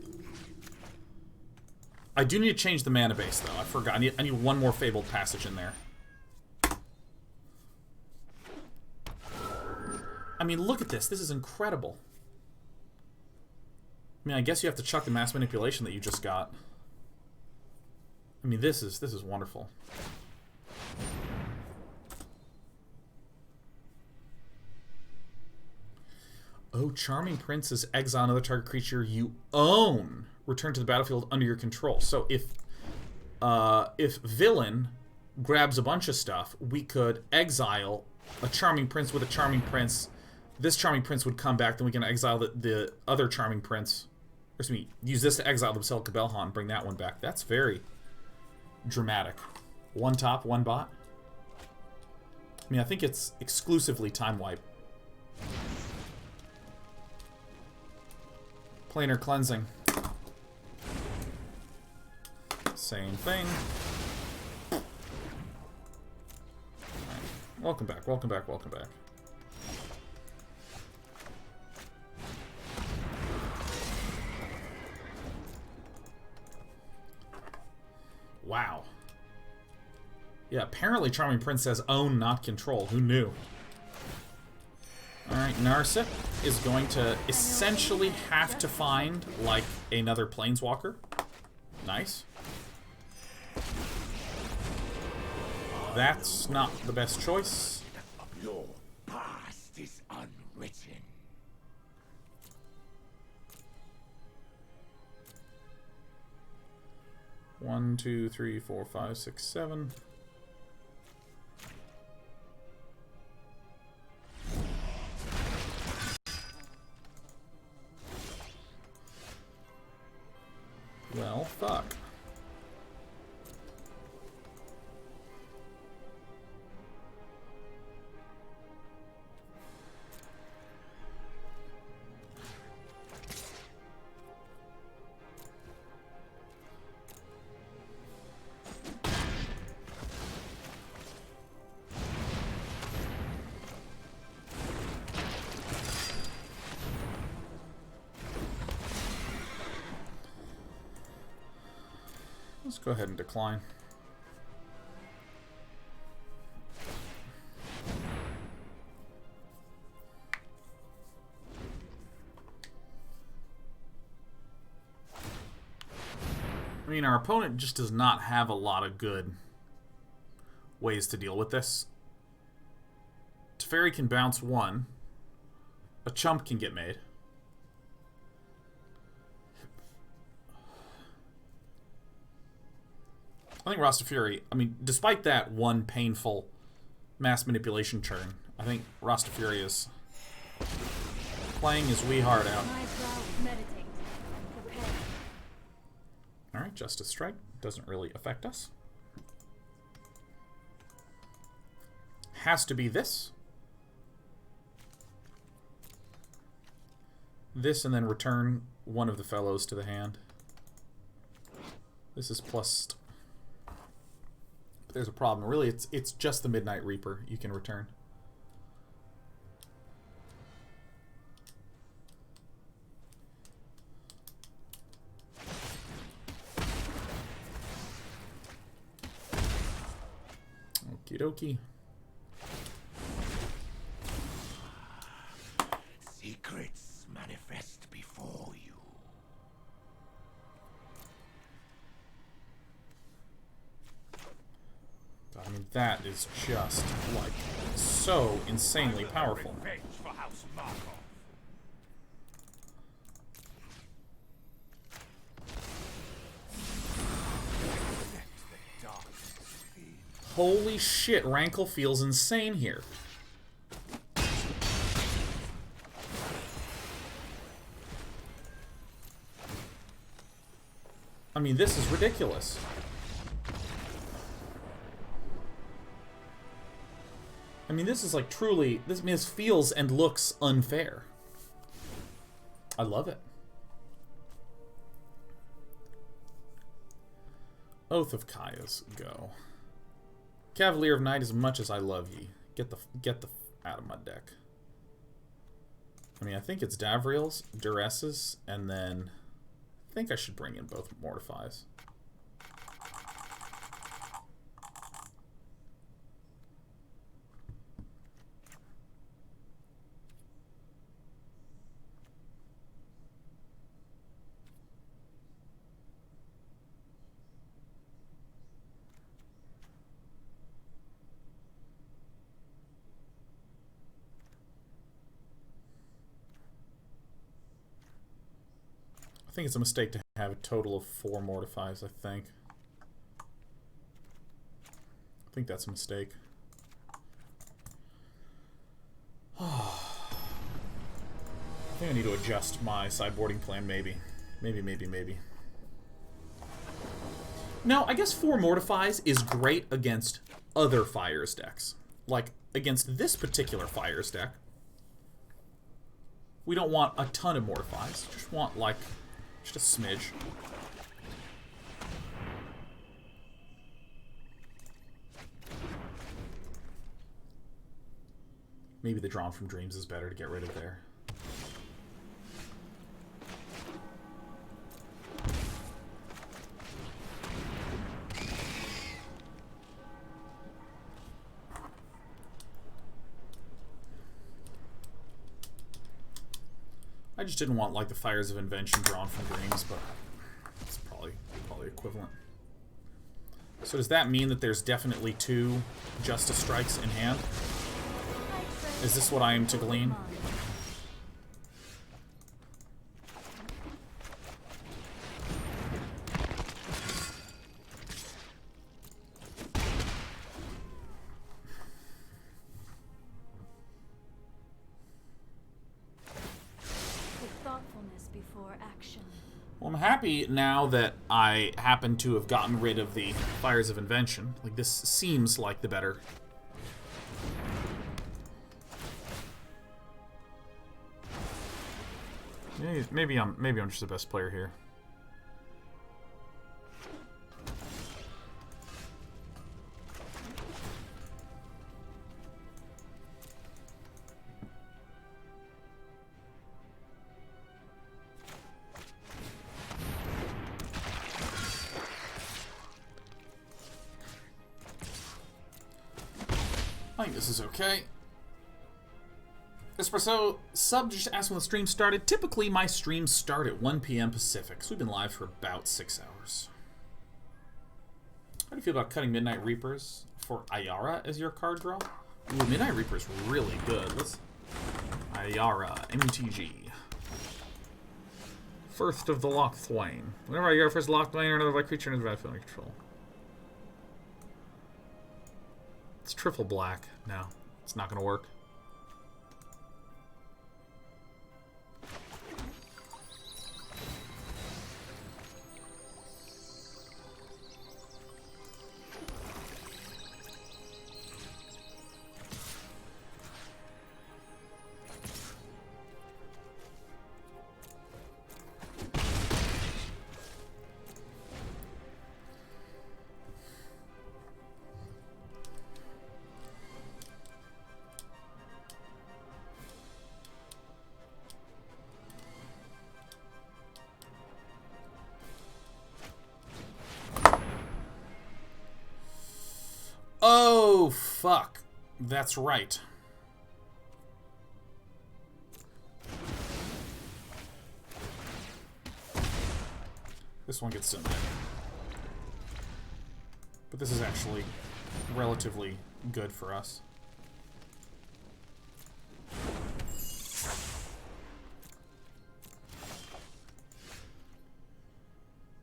I do need to change the mana base, though. I forgot. I need one more Fabled Passage in there. I mean, look at this. This is incredible. I mean, I guess you have to chuck the Mass Manipulation that you just got. I mean, this is wonderful. Oh, Charming Prince is exile another target creature you own. Return to the battlefield under your control. So if Villain grabs a bunch of stuff, we could exile a Charming Prince with a Charming Prince. This Charming Prince would come back, then we can exile the other Charming Prince. Or excuse me, use this to exile the Basilica Bell-Haunt and bring that one back. That's very dramatic. One top, one bot. I mean, I think it's exclusively time wipe. Planar cleansing. Same thing. Right. Welcome back, welcome back, welcome back. Wow. Yeah, apparently Charming Prince says own, not control. Who knew? Alright, Narset is going to essentially have to find, like, another Planeswalker. Nice. That's not the best choice. Your past is unwritten. One, two, three, four, five, six, seven. Well, fuck. Let's go ahead and decline. I mean, our opponent just does not have a lot of good ways to deal with this. Teferi can bounce one. A chump can get made. I think Rastafuri, I mean, despite that one painful mass manipulation turn, I think Rastafuri is playing his wee heart out. Alright, Justice Strike doesn't really affect us. Has to be this. This, and then return one of the fellows to the hand. This is plus... There's a problem. Really, it's just the Midnight Reaper you can return. Okie dokie. Secrets manifest before you. I mean, that is just, like, so insanely powerful. Revenge for House Markov. Holy shit, Rankle feels insane here. I mean, this is ridiculous. I mean, this is like truly, this feels and looks unfair. I love it. Oath of Kaya's go. Cavalier of Night, as much as I love ye. Get the out of my deck. I mean, I think it's Davriel's, Duress's, and then I think I should bring in both Mortifies. I think it's a mistake to have a total of 4 Mortifies, I think. I think that's a mistake. I think I need to adjust my sideboarding plan, maybe. Maybe. Now, I guess 4 Mortifies is great against other Fires decks. Like, against this particular Fires deck, we don't want a ton of Mortifies. Just want, like... just a smidge. Maybe the Drawn from Dreams is better to get rid of there. I just didn't want, like, the Fires of Invention Drawn from Dreams, but it's probably equivalent. So does that mean that there's definitely 2 Justice Strikes in hand? Is this what I am to glean? Well, I'm happy now that I happen to have gotten rid of the Fires of Invention. Like, this seems like the better. Maybe I'm just the best player here. I think this is okay. Espresso sub just asked when the stream started. Typically, my streams start at 1 p.m. Pacific, so we've been live for about 6 hours. How do you feel about cutting Midnight Reapers for Ayara as your card draw? Ooh, Midnight Reaper's really good. Let's... Ayara, MTG. First of the Locthwain. Whenever Ayara first Locthwain or another white creature in his battlefield under control. It's triple black. No, it's not going to work. Oh, fuck. That's right. This one gets denied. But this is actually relatively good for us.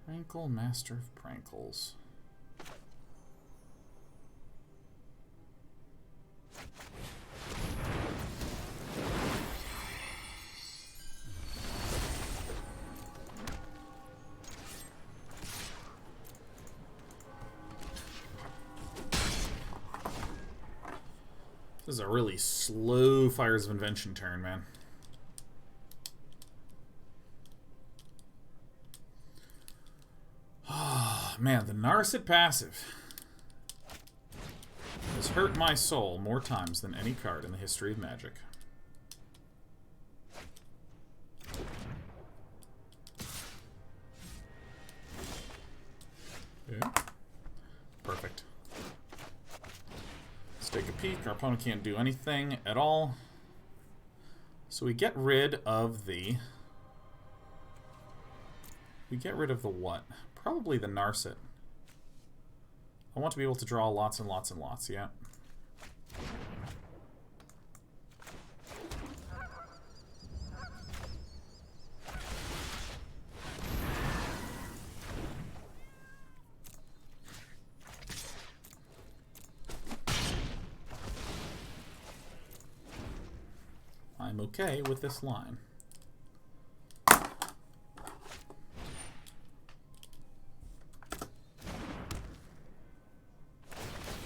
Rankle, Master of Prankles. This is a really slow Fires of Invention turn, man. Oh, man, the Narset passive has hurt my soul more times than any card in the history of Magic. Okay. Perfect. Let's take a peek. Our opponent can't do anything at all. So we get rid of the... We get rid of the what? Probably the Narset. I want to be able to draw lots and lots and lots, yeah. I'm okay with this line.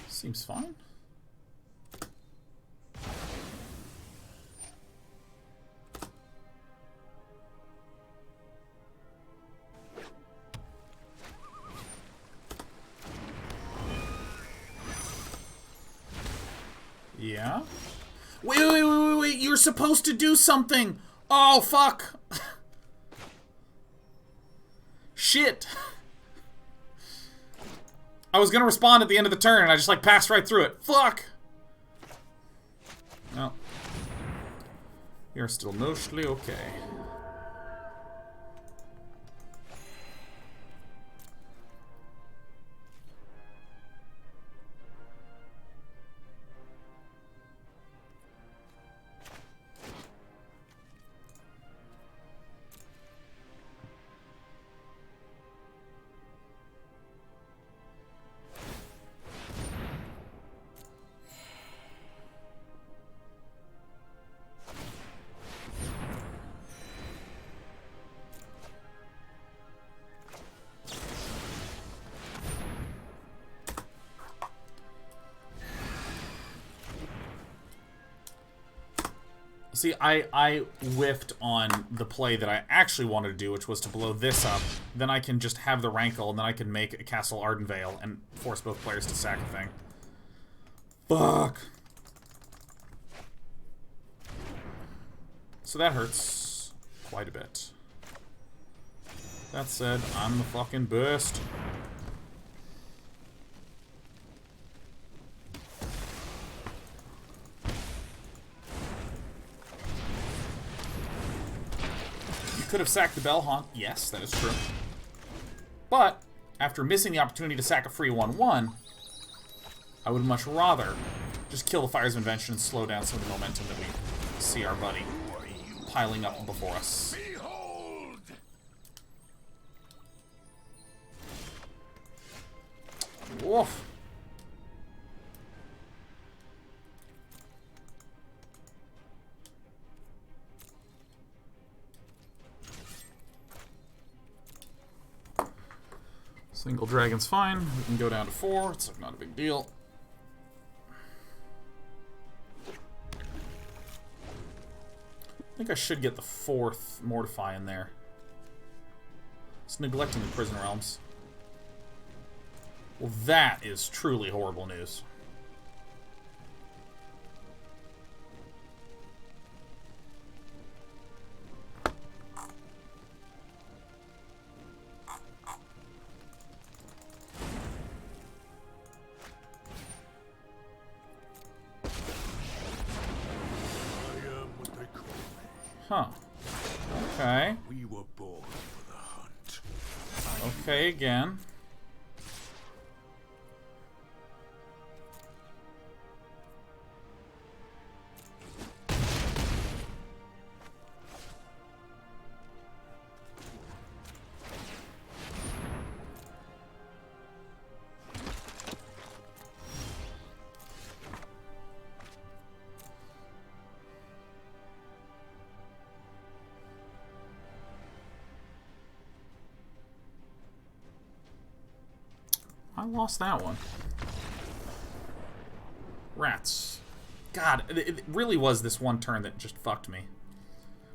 Seems fine. Yeah. Wait, you're supposed to do something. Oh, fuck. Shit. I was gonna respond at the end of the turn, and I just, like, passed right through it. Fuck! No. You're still mostly okay. See, I whiffed on the play that I actually wanted to do, which was to blow this up. Then I can just have the Rankle, and then I can make a Castle Ardenvale and force both players to sack a thing. Fuck. So that hurts quite a bit. That said, I'm the fucking best. Could have sacked the Bell-Haunt. Yes, that is true. But, after missing the opportunity to sack a free 1/1, I would much rather just kill the Fires of Invention and slow down some of the momentum that we see our buddy piling up before us. Behold! Woof. Single dragon's fine. We can go down to 4. It's like not a big deal. I think I should get the 4th Mortify in there. It's neglecting the Prison Realms. Well, that is truly horrible news. Huh. Okay. We were born for the hunt. Okay, again. I lost that one. Rats. God, it really was this one turn that just fucked me.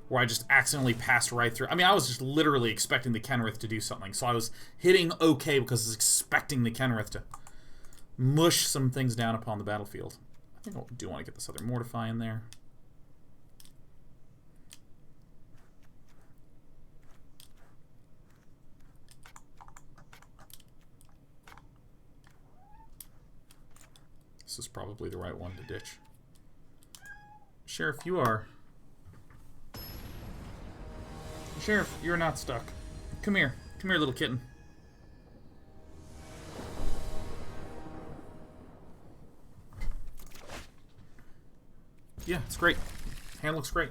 Where I just accidentally passed right through. I mean, I was just literally expecting the Kenrith to do something. So I was hitting okay because I was expecting the Kenrith to mush some things down upon the battlefield. I think I do want to get this other Mortify in there. This is probably the right one to ditch. Sheriff, you are... Sheriff, you're not stuck. Come here. Come here, little kitten. Yeah, it's great. Hand looks great.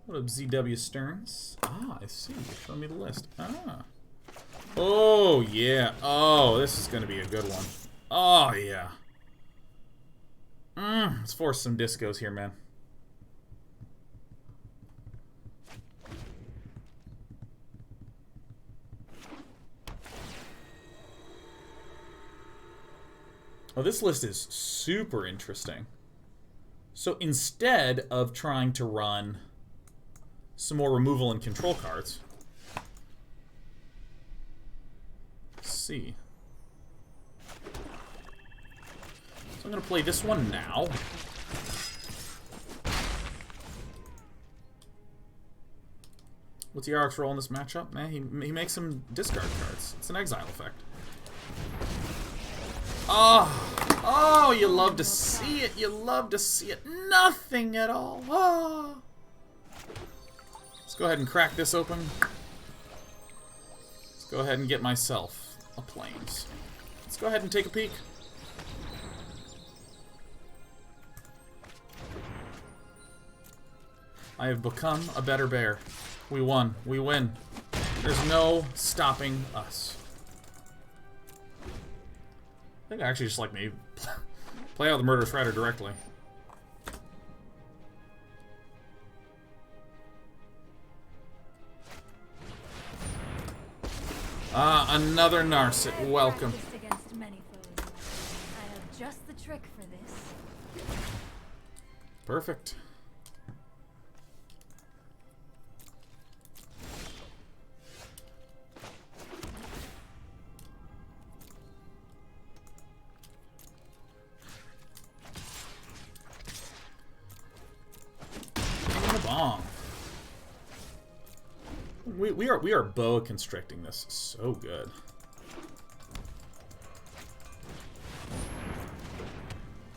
What up, ZW Stearns? Ah, I see. Show me the list. Ah. Oh, yeah. Oh, this is going to be a good one. Oh, yeah. Let's force some discos here, man. Oh, this list is super interesting. So instead of trying to run some more removal and control cards, let's see. So I'm going to play this one now. What's Yarok's role in this matchup? Man, he makes some discard cards. It's an exile effect. Oh, you love to see it. You love to see it. Nothing at all. Oh. Let's go ahead and crack this open. Let's go ahead and get myself a Plains. Let's go ahead and take a peek. I have become a better bear. We won. We win. There's no stopping us. I think I actually just like me play out the Murderous Rider directly. Another Narset. Welcome. Practiced against many foes. I have just the trick for this. Perfect. Bomb. We are boa constricting this so good.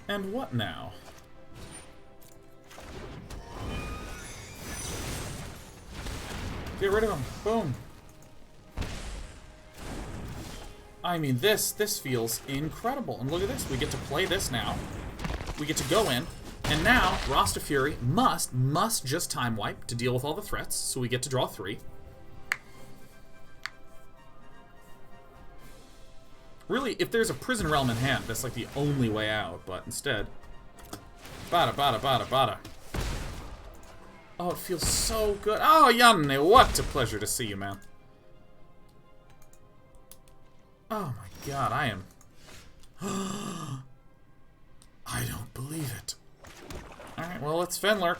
And what now? Get rid of him. Boom. I mean, this feels incredible. And look at this. We get to play this now. We get to go in. And now, Rasta Fury must just time wipe to deal with all the threats, so we get to draw 3. Really, if there's a Prison Realm in hand, that's like the only way out, but instead... Bada, bada, bada, bada. Oh, it feels so good. Oh, Yanne, what a pleasure to see you, man. Oh my god, I am... I don't believe it. Alright, well, let's Fenlurk.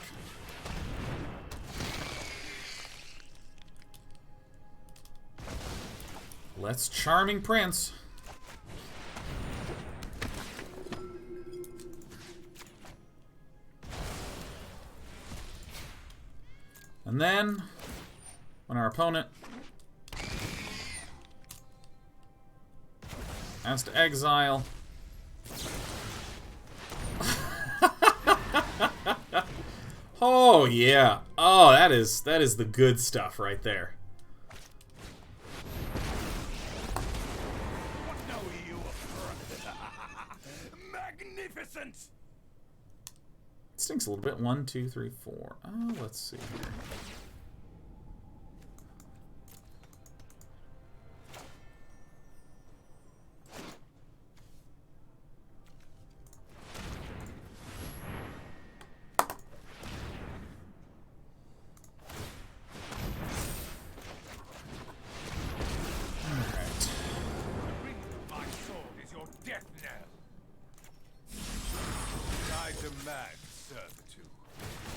Let's Charming Prince. And then, when our opponent has to exile... Oh yeah. Oh, that is the good stuff right there. What know you of magnificent? It stinks a little bit. 1, 2, 3, 4. Oh, let's see here.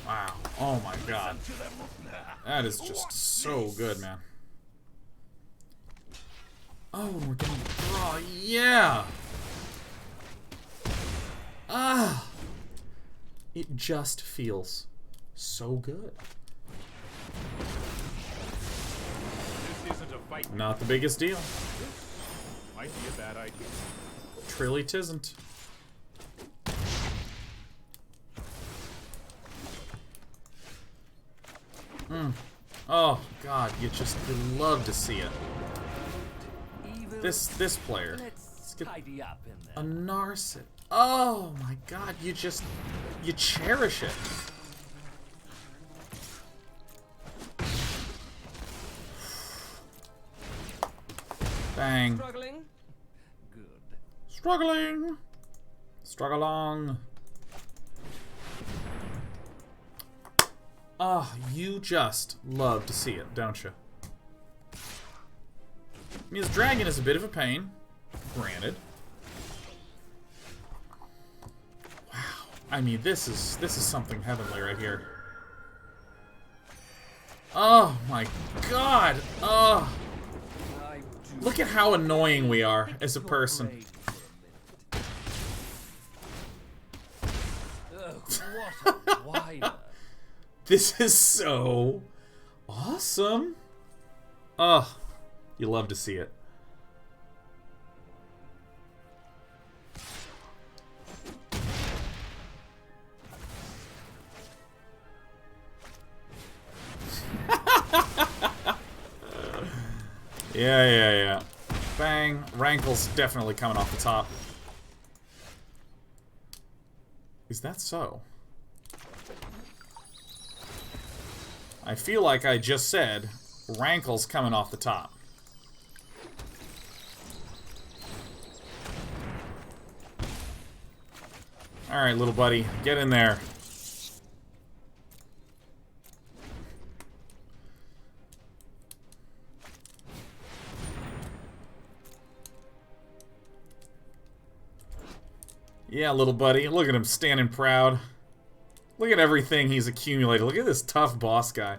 Wow. Oh my god. That is just so good, man. Oh, and we're getting the draw. Yeah! Ah! It just feels so good. This isn't a fight. Not the biggest deal. Might be a bad idea. Trilly tisn't. Oh god, you love to see it. This player. Let's tidy up in there. A Narset. Oh my god, you cherish it. Bang. Struggling? Good. Struggling. Struggle along. Oh, you just love to see it, don't you? I mean, this dragon is a bit of a pain, granted. Wow. I mean, this is something heavenly right here. Oh my god. Oh. Look at how annoying we are as a person. What a whiner. This is so awesome. Ugh. You love to see it. Yeah. Bang. Rankle's definitely coming off the top. Is that so? I feel like I just said Rankle's coming off the top. Alright, little buddy. Get in there. Yeah, little buddy. Look at him standing proud. Look at everything he's accumulated. Look at this tough boss guy.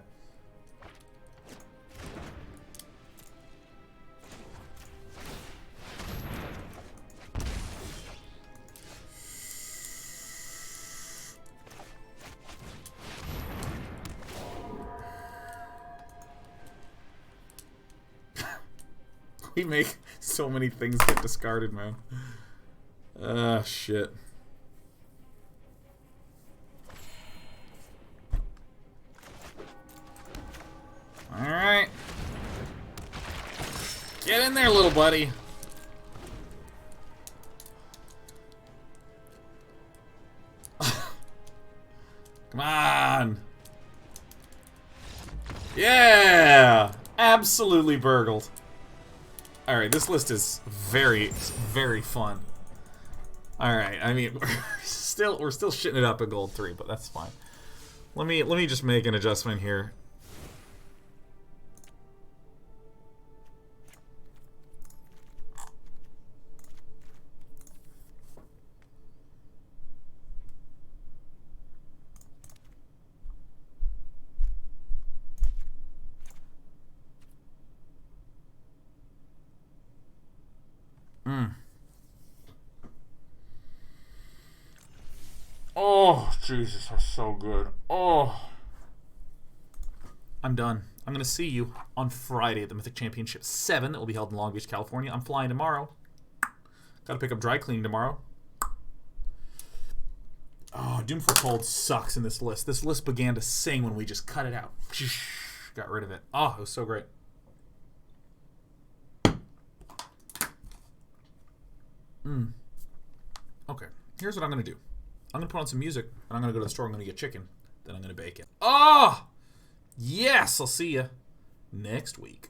We make so many things get discarded, man. Shit. Alright. Get in there, little buddy. Come on. Yeah! Absolutely burgled. Alright, this list is very, very fun. Alright, I mean, we're still shitting it up at gold 3, but that's fine. Let me just make an adjustment here. Oh, Jesus, that's so good. Oh. I'm done. I'm going to see you on Friday at the Mythic Championship 7 that will be held in Long Beach, California. I'm flying tomorrow. Got to pick up dry cleaning tomorrow. Oh, Doom Foretold sucks in this list. This list began to sing when we just cut it out. Got rid of it. Oh, it was so great. Okay, here's what I'm going to do. I'm going to put on some music, and I'm going to go to the store. I'm going to get chicken. Then I'm going to bake it. Oh! Yes! I'll see you next week.